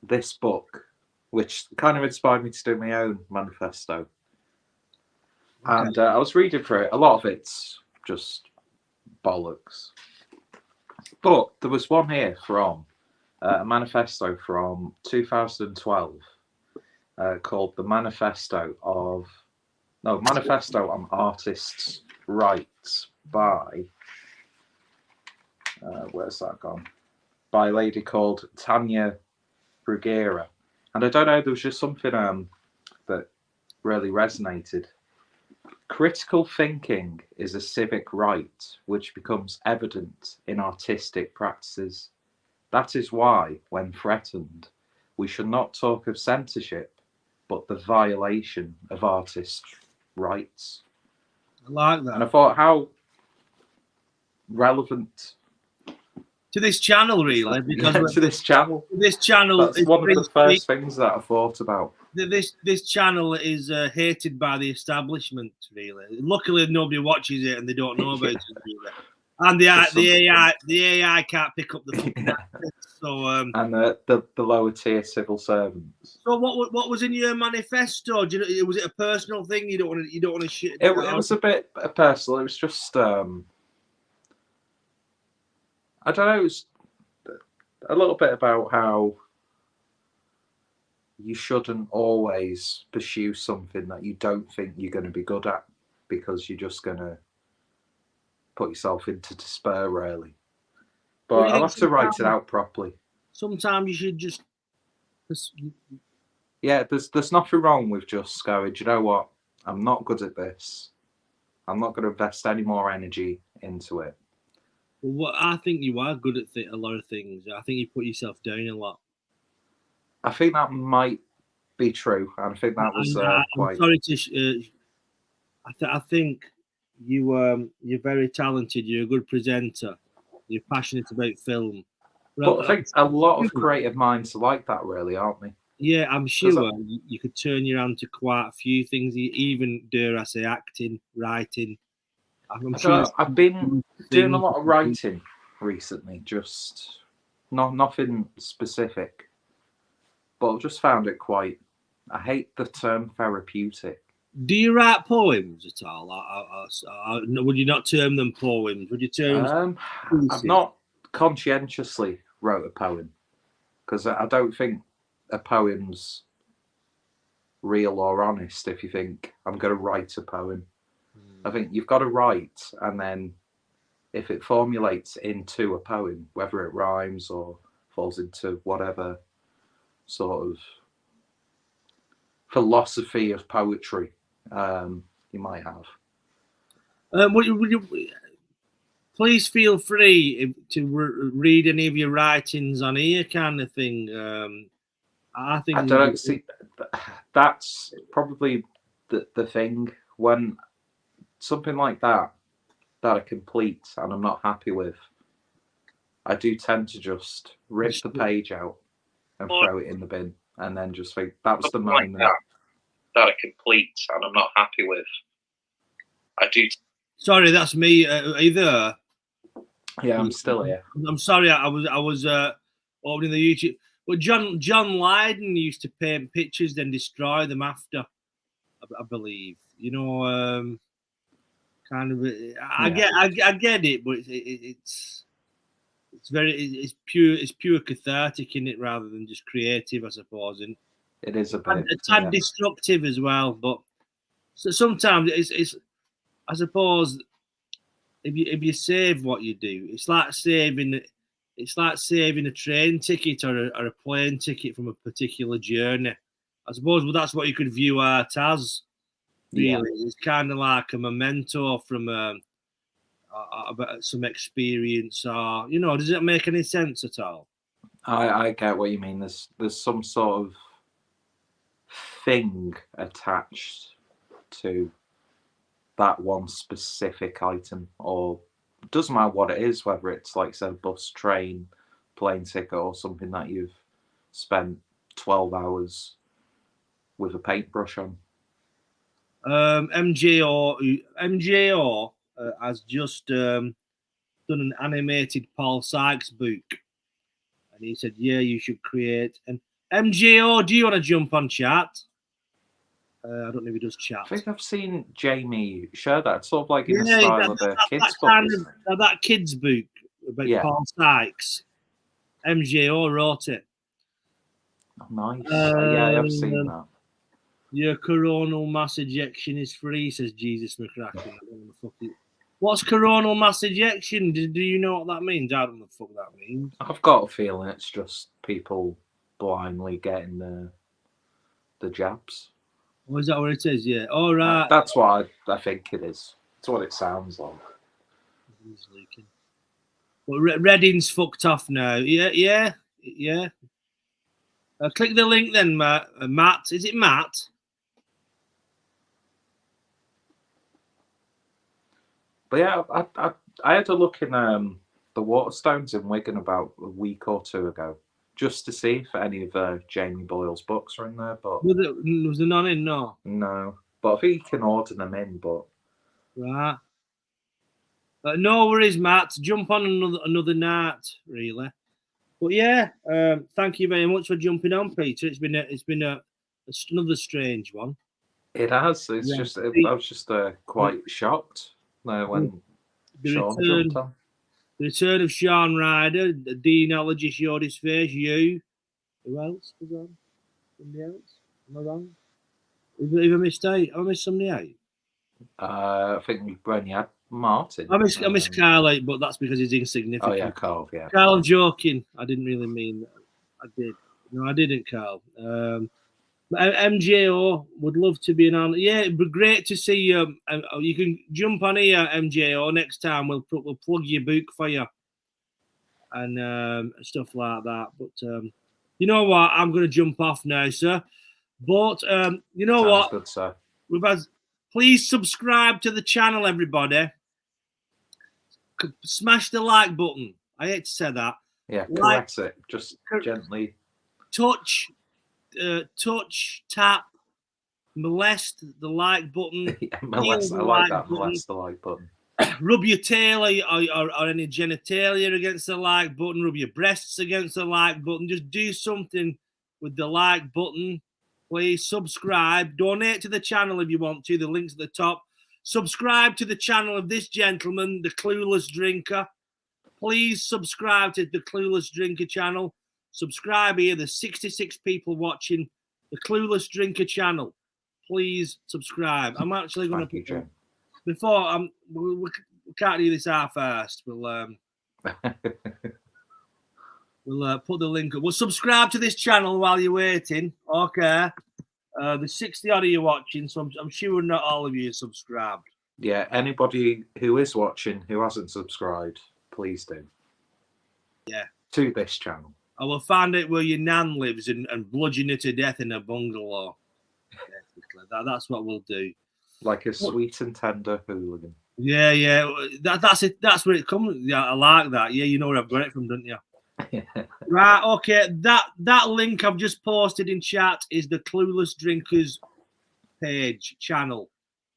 this book, which kind of inspired me to do my own manifesto. Okay. And I was reading through it. A lot of it's just bollocks. But there was one here from a manifesto from 2012 called The Manifesto on Artists' Rights by, where's that gone? By a lady called Tanya Bruguera. And I don't know, there was just something that really resonated. Critical thinking is a civic right which becomes evident in artistic practices. That is why, when threatened, we should not talk of censorship, but the violation of artists' rights. I like that. And I thought, how relevant to this channel, really, because to this channel. This channel That's is one of the first things that I thought about. This channel is hated by the establishment, really. Luckily, nobody watches it and they don't know about it, really. And the AI can't pick up the fucking accents, so and the lower tier civil servants. So what was in your manifesto? Do you know, was it a personal thing? You don't want to shit. It was a bit personal. It was just I don't know. It was a little bit about how you shouldn't always pursue something that you don't think you're going to be good at, because you're just going to put yourself into despair, really. But I'll have to write it out properly. Sometimes you should just. Yeah, there's nothing wrong with just going, do you know what? I'm not good at this. I'm not going to invest any more energy into it. Well, I think you are good at a lot of things. I think you put yourself down a lot. I think that might be true, and I think that was quite. I'm sorry to. I think you're very talented. You're a good presenter. You're passionate about film. But I think a lot of creative minds are like that, really, aren't they? Yeah, I'm sure you could turn your hand to quite a few things. Even, dare I say, acting, writing. I'm sure I've been doing a lot of writing recently, just nothing specific. But I've just found it quite. I hate the term therapeutic. Do you write poems at all? Would you not term them poems? Would you term? I've not conscientiously wrote a poem, because I don't think a poem's real or honest if you think I'm going to write a poem. I think you've got to write, and then if it formulates into a poem, whether it rhymes or falls into whatever sort of philosophy of poetry you might have. Would you please feel free to read any of your writings on here, kind of thing. I think I don't see. That's probably the thing, when something like that I complete and I'm not happy with, I do tend to just rip the page out and throw it in the bin, and then just think that was the moment that I complete and I'm not happy with. I do. Sorry, that's me. Are you there? Yeah, I'm still here. I'm sorry. I was opening the YouTube. But John Lydon used to paint pictures, then destroy them after. I believe. You know, kind of. I get it, but it's pure cathartic in it, rather than just creative, I suppose. And it is a bit a tad destructive as well. But so sometimes it's I suppose if you save what you do, it's like saving a train ticket or a plane ticket from a particular journey. I suppose that's what you could view art as. Really, it's kind of like a memento from a about some experience, or does it make any sense at all? I get what you mean. There's some sort of thing attached to that one specific item, or it doesn't matter what it is, whether it's like say bus, train, plane ticket, or something that you've spent 12 hours with a paintbrush on. MJO has just done an animated Paul Sykes book, and he said, "Yeah, you should create an MJO. Do you want to jump on chat?" I don't know if he does chat. I think I've seen Jamie share that. It's sort of like in the style of a kids' book, isn't it? That kids' book about Paul Sykes. MJO wrote it. Oh, nice. Yeah, I have seen that. Your coronal mass ejection is free, says Jesus McCracken. I don't know the fuck it. What's coronal mass ejection? Do you know what that means? I don't know what the fuck that means. I've got a feeling it's just people blindly getting the jabs. Oh, is that what it is? Yeah. All right. That's what I think it is. That's what it sounds like. He's leaking. Well, Reading's fucked off now. Yeah. Click the link then, Matt. Is it Matt? But yeah, I had a look in the Waterstones in Wigan about a week or two ago, just to see if any of Jamie Boyle's books are in there. But was there none in? No. No, but I think you can order them in. But right. No worries, Matt. Jump on another night, really. But yeah, thank you very much for jumping on, Peter. It's been another strange one. It has. It's just I was just quite shocked when Sean jumped on. The return of Sean Ryder. The Deanology showed his face. You. Who else was on? Somebody else? Am I wrong? Have I missed out? Have I missed somebody out? I think we only had Martin. I miss Carl out, but that's because he's insignificant. Oh yeah, Carl. Yeah. Carl, I'm joking. I didn't really mean that. I did. No, I didn't, Carl. MJO would love to be on. Yeah, it'd be great to see you. You can jump on here, MJO. Next time we'll plug your book for you and stuff like that. But you know what? I'm going to jump off now, sir. But you know what? Good, sir. Please subscribe to the channel, everybody. Smash the like button. I hate to say that. Yeah, correct it. Just gently. Touch, tap, molest the like button. Molest, I like that. Molest the like button. Rub your tail or any genitalia against the like button. Rub your breasts against the like button. Just do something with the like button. Please subscribe. Donate to the channel if you want to. The link's at the top. Subscribe to the channel of this gentleman, the Clueless Drinker. Please subscribe to the Clueless Drinker channel. Subscribe here. There's 66 people watching the Clueless Drinker channel. Please subscribe. I'm actually going to put before we can't do this half-assed. We'll put the link up. We'll subscribe to this channel while you're waiting. Okay. There's 60 odd of you watching, so I'm sure not all of you are subscribed. Yeah, anybody who is watching who hasn't subscribed, please do. Yeah. To this channel. I will find out where your nan lives and bludgeon her to death in a bungalow. That's what we'll do. Like a sweet and tender hooligan. Yeah. That's it. That's where it comes. Yeah, I like that. Yeah, you know where I've got it from, don't you? Right, okay. That link I've just posted in chat is the Clueless Drinkers page channel.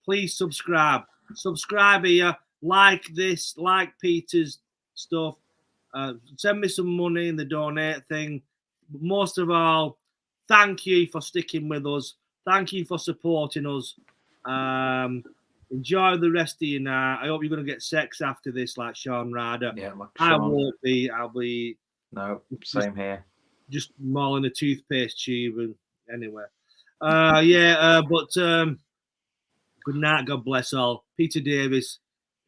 Please subscribe. Subscribe here. Like this. Like Peter's stuff. Send me some money in the donate thing. But most of all, thank you for sticking with us. Thank you for supporting us. Enjoy the rest of your night. I hope you're going to get sex after this, like Sean Ryder. Yeah, like Sean. I won't be. I'll be. No, same here. Just mauling a toothpaste tube and anyway. But good night. God bless all. Peter Davis,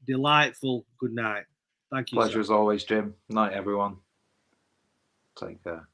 delightful. Good night. Thank you. Pleasure as always, Jim. Night, everyone. Take care.